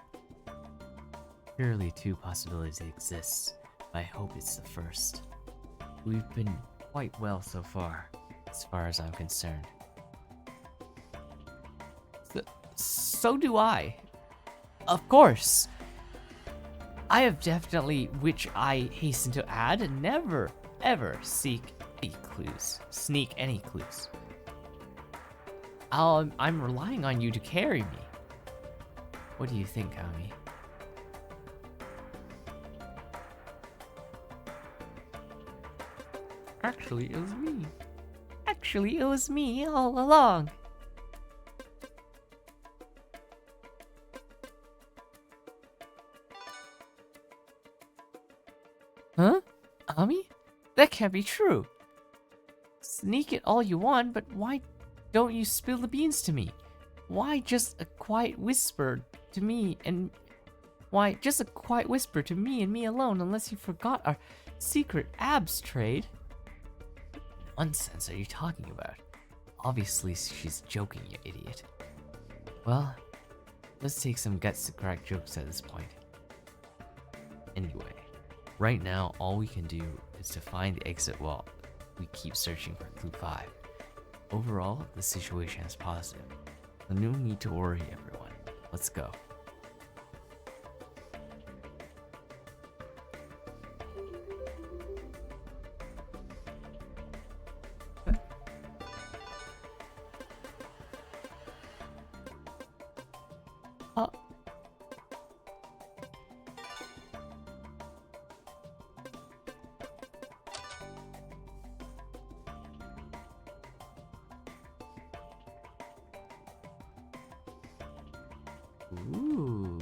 [SPEAKER 5] Surely 2 possibilities exist, but I hope it's the first. We've been quite well so far as I'm concerned. So do I. Of course. I have definitely, which I hasten to add, never, ever sneak any clues. I'm relying on you to carry me. What do you think, Ami? Actually, it was me. Actually, it was me all along. Ami? That can't be true. Sneak it all you want, but why don't you spill the beans to me? Why just a quiet whisper to me and... Why just a quiet whisper to me and me alone unless you forgot our secret abs trade? What nonsense are you talking about? Obviously she's joking, you idiot. Well, let's take some guts to crack jokes at this point. Anyway, right now all we can do is to find the exit while we keep searching for clue 5. Overall, the situation is positive. So no need to worry, everyone. Let's go. Uh, Ooh.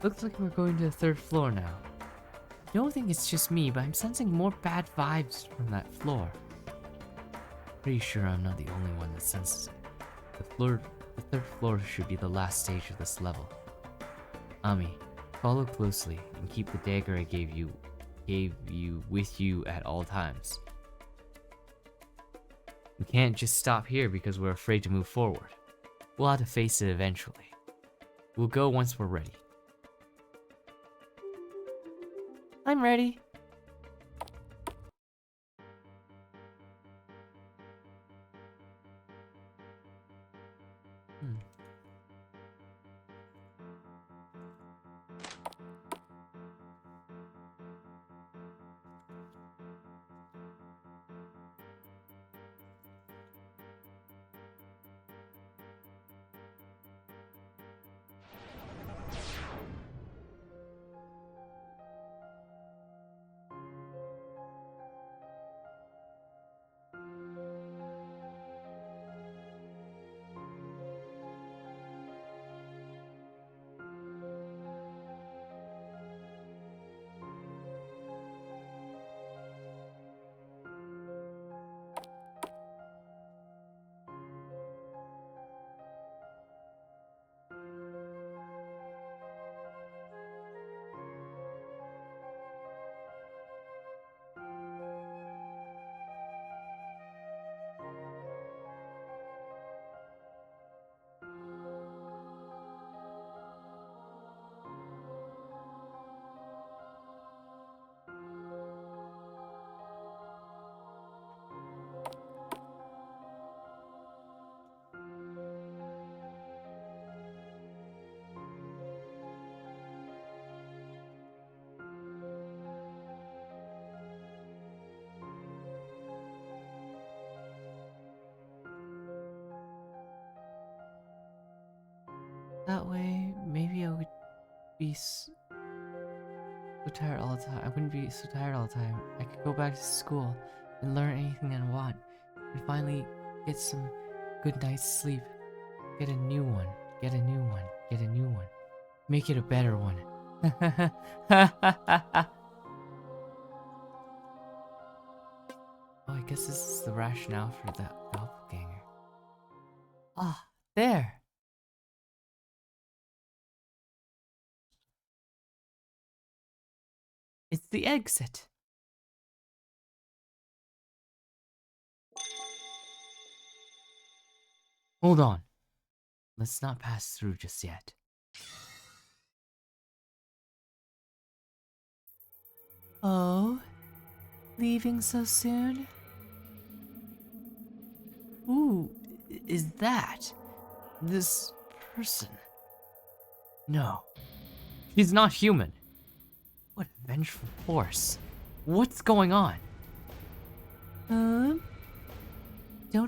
[SPEAKER 5] Looks like we're going to the 3rd floor now. I don't think it's just me, but I'm sensing more bad vibes from that floor. Pretty sure I'm not the only one that senses it. The 3rd floor should be the last stage of this level. Ami, follow closely and keep the dagger I gave you with you at all times. We can't just stop here because we're afraid to move forward. We'll have to face it eventually. We'll go once we're ready. I'm ready. That way, maybe I would be so tired all the time. I wouldn't be so tired all the time. I could go back to school and learn anything I want, and finally get some good night's sleep. Get a new one. Get a new one. Get a new one. Make it a better one. Oh, I guess this is the rationale for that doppelganger. Ah, there. It's the exit. Hold on. Let's not pass through just yet. Oh? Leaving so soon? Who is that? This person? No. She's not human. What a vengeful force. What's going on? Don't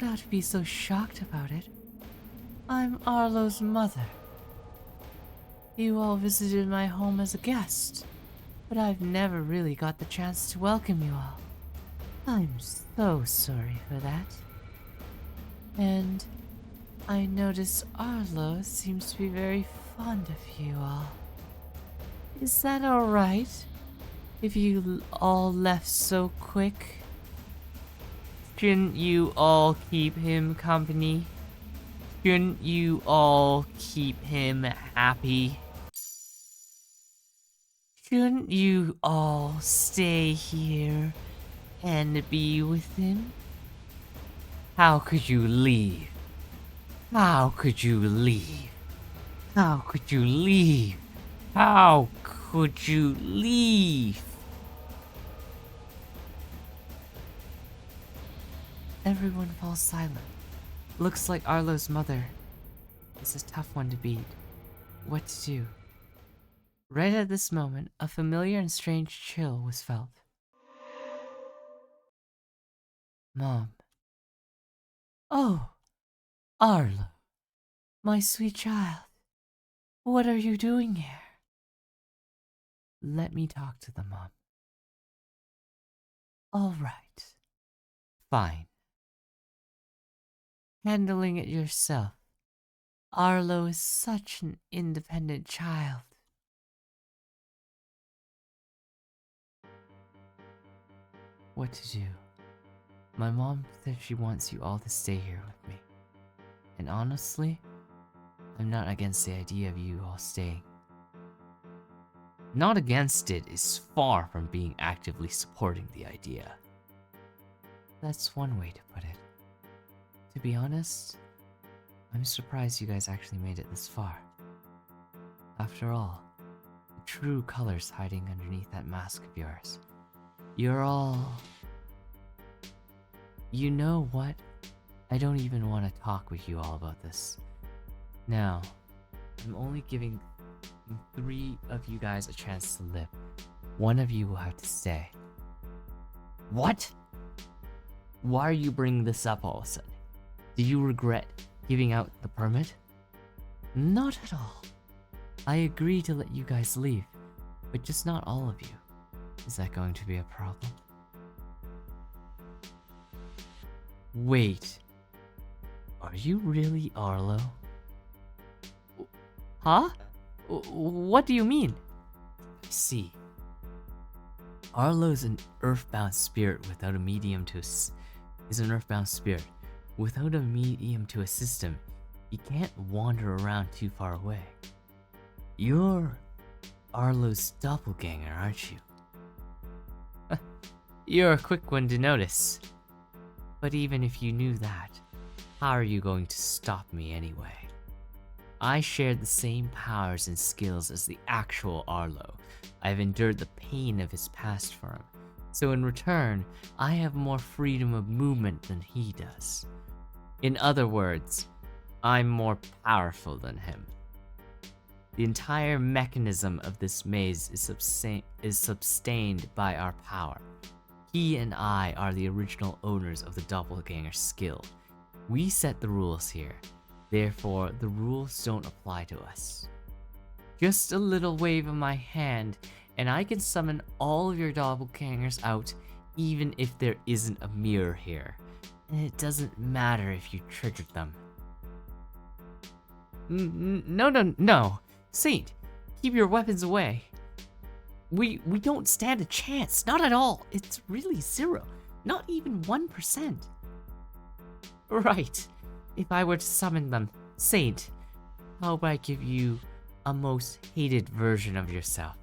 [SPEAKER 5] have to be so shocked about it. I'm Arlo's mother. You all visited my home as a guest, but I've never really got the chance to welcome you all. I'm so sorry for that. And
[SPEAKER 1] I notice Arlo seems to be very fond of you all. Is that alright? If you all left so quick? Shouldn't you all keep him company? Shouldn't you all keep him happy? Shouldn't you all stay here and be with him? How could you leave? How could you leave? How could you leave? How could you leave? Everyone falls silent. Looks like Arlo's mother is a tough one to beat. What to do? Right at this moment, a familiar and strange chill was felt. Mom. Oh, Arlo, my sweet child. What are you doing here? Let me talk to them, Mom. All right. Fine. Handling it yourself. Arlo is such an independent child. What to do? My mom said she wants you all to stay here with me. And honestly, I'm not against the idea of you all staying. Not against it is far from being actively supporting the idea. That's one way to put it. To be honest, I'm surprised you guys actually made it this far. After all, the true colors hiding underneath that mask of yours. You're all... You know what? I don't even want to talk with you all about this. Now, I'm only giving 3 of you guys a chance to live. 1 of you will have to stay. What? Why are you bringing this up all of a sudden? Do you regret giving out the permit? Not at all. I agree to let you guys leave, but just not all of you. Is that going to be a problem? Wait. Are you really Arlo? Huh? What do you mean? I see. Arlo's an earthbound spirit without a medium to is an earthbound spirit. Without a medium to assist him, he can't wander around too far away. You're Arlo's doppelganger, aren't you? You're a quick one to notice. But even if you knew that, how are you going to stop me anyway? I share the same powers and skills as the actual Arlo. I've endured the pain of his past for him. So in return, I have more freedom of movement than he does. In other words, I'm more powerful than him. The entire mechanism of this maze is sustained by our power. He and I are the original owners of the doppelganger skill. We set the rules here. Therefore, the rules don't apply to us. Just a little wave of my hand, and I can summon all of your doppelgangers out, even if there isn't a mirror here. And it doesn't matter if you triggered them. No. Saint, keep your weapons away. We don't stand a chance, not at all. It's really 0, not even 1%. Right, if I were to summon them, Saint, how about I give you a most hated version of yourself?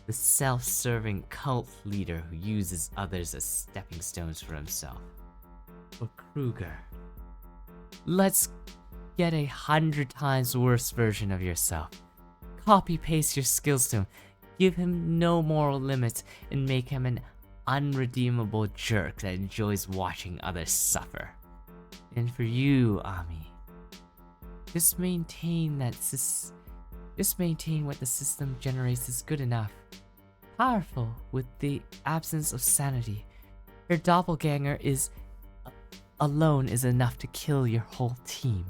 [SPEAKER 1] The self-serving cult leader who uses others as stepping stones for himself. Or Kruger. Let's get 100 times worse version of yourself. Copy-paste your skills to him. Give him no moral limits and make him an unredeemable jerk that enjoys watching others suffer. And for you, Ami, just maintain what the system generates is good enough. Powerful with the absence of sanity. Your doppelganger alone is enough to kill your whole team.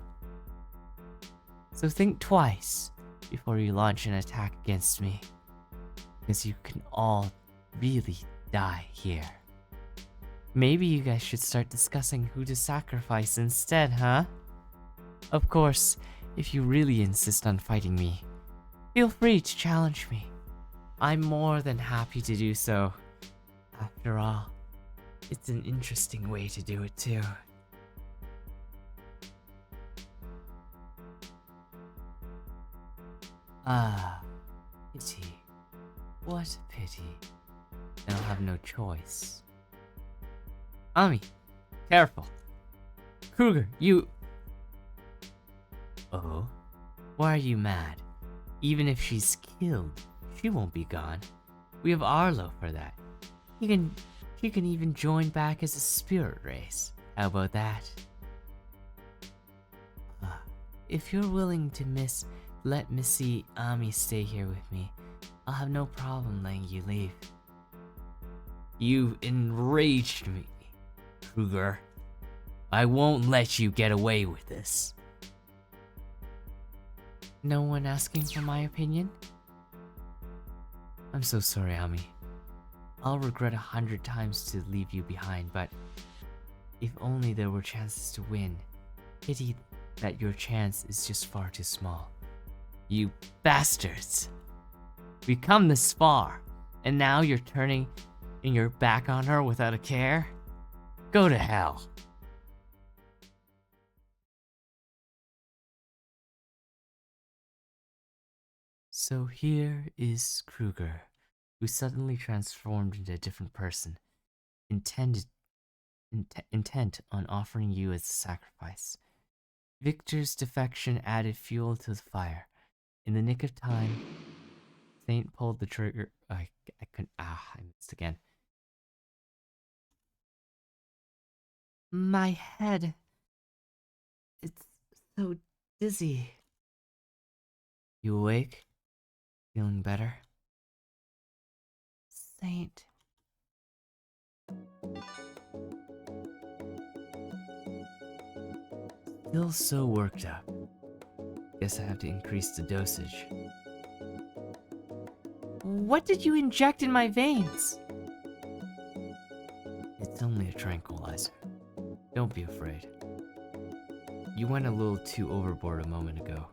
[SPEAKER 1] So think twice before you launch an attack against me, because you can all really die here. Maybe you guys should start discussing who to sacrifice instead, huh?
[SPEAKER 5] Of course, if you really insist on fighting me, feel free to challenge me. I'm more than happy to do so. After all, it's an interesting way to do it too. Ah, pity. What a pity. Then I'll have no choice. Ami, careful. Kruger, you... Oh? Why are you mad? Even if she's killed, she won't be gone. We have Arlo for that. She can even join back as a spirit race. How about that? If you're willing to let Missy Ami stay here with me, I'll have no problem letting you leave. You've enraged me, Kruger. I won't let you get away with this. No one asking for my opinion? I'm so sorry, Ami. I'll regret 100 times to leave you behind, but if only there were chances to win. Pity that your chance is just far too small. You bastards! We've come this far, and now you're turning your back on her without a care? Go to hell. So here is Kruger, who suddenly transformed into a different person, intent on offering you as a sacrifice. Victor's defection added fuel to the fire. In the nick of time, Saint pulled the trigger. I missed again. My head. It's so dizzy. You awake? Feeling better? Saint. Still so worked up. Guess I have to increase the dosage. What did you inject in my veins? It's only a tranquilizer. Don't be afraid. You went a little too overboard a moment ago.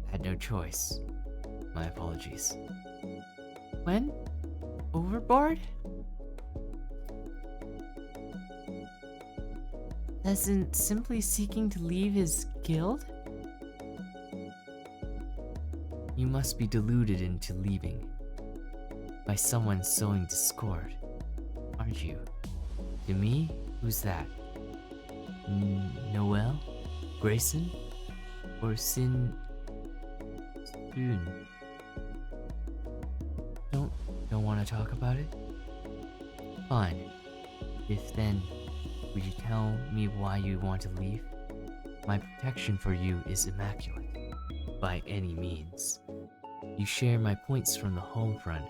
[SPEAKER 5] Had no choice. My apologies. When? Overboard? As in simply seeking to leave his guild? You must be deluded into leaving by someone sowing discord, aren't you? To me? Who's that? Noel? Grayson? Or Spoon? Don't want to talk about it? Fine. If then, would you tell me why you want to leave? My protection for you is immaculate. By any means. You share my points from the home front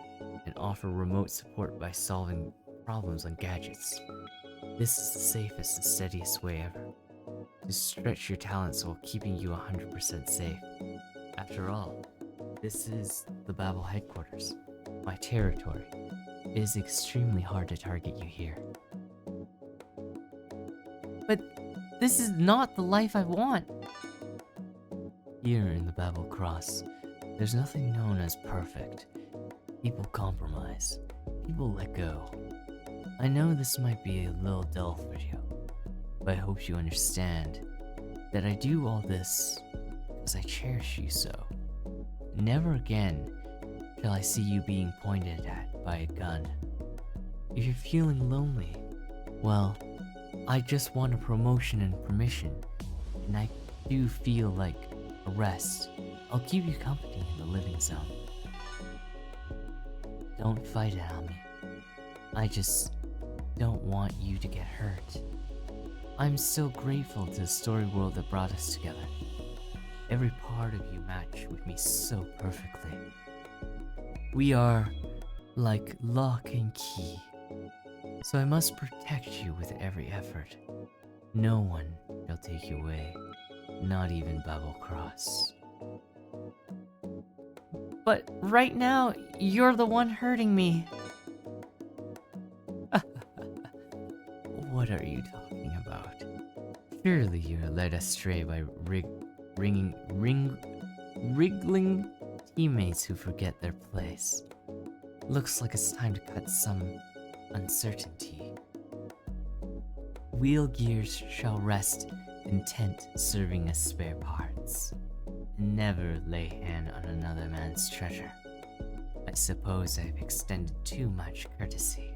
[SPEAKER 5] and offer remote support by solving problems on gadgets. This is the safest and steadiest way ever. To stretch your talents while keeping you 100% safe. After all, this is the Babel headquarters, my territory. It is extremely hard to target you here. But this is not the life I want. Here in the Babel Cross, there's nothing known as perfect. People compromise. People let go. I know this might be a little dull for you, but I hope you understand that I do all this because I cherish you so. Never again shall I see you being pointed at by a gun. If you're feeling lonely, well, I just want a promotion and permission, and I do feel like a rest. I'll keep you company in the living zone. Don't fight it, Ami. I just don't want you to get hurt. I'm still grateful to the story world that brought us together. Every part of you match with me so perfectly. We are like lock and key. So I must protect you with every effort. No one shall take you away, not even Babel Cross. But right now, you're the one hurting me. What are you talking about? Surely you're led astray by wriggling teammates who forget their place. Looks like it's time to cut some uncertainty. Wheel gears shall rest content serving as spare parts, and never lay hand on another man's treasure. I suppose I've extended too much courtesy.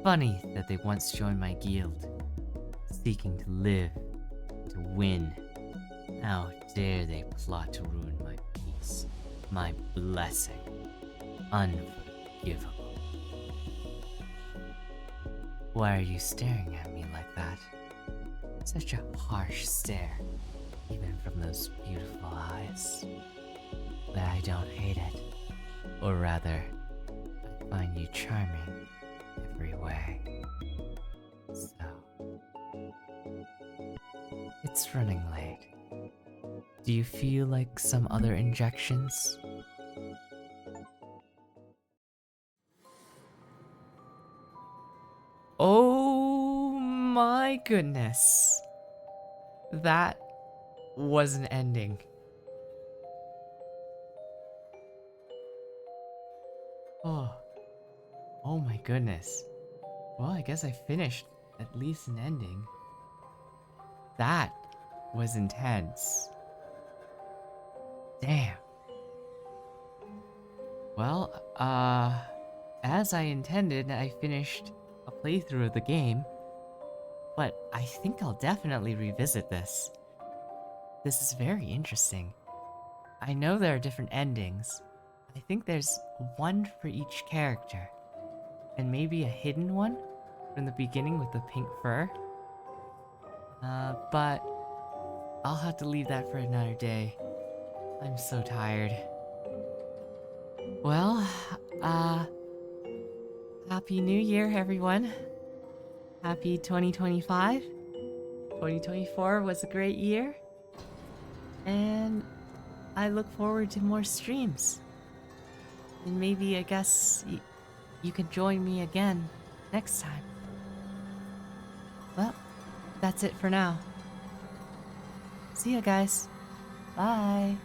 [SPEAKER 5] Funny that they once joined my guild, seeking to live, to win. How dare they plot to ruin my peace, my blessing. Unforgivable. Why are you staring at me like that? Such a harsh stare, even from those beautiful eyes. But I don't hate it. Or rather, I find you charming every way. So, it's running late. Do you feel like some other injections? Oh my goodness. That was an ending. Oh my goodness. Well, I guess I finished at least an ending. That was intense. Damn. Well, as I intended, I finished a playthrough of the game, but I think I'll definitely revisit this. This is very interesting. I know there are different endings. I think there's one for each character, and maybe a hidden one from the beginning with the pink fur. But I'll have to leave that for another day. I'm so tired. Well, Happy New Year, everyone. Happy 2025. 2024 was a great year. And I look forward to more streams. And maybe, I guess, you can join me again next time. Well, that's it for now. See ya, guys. Bye.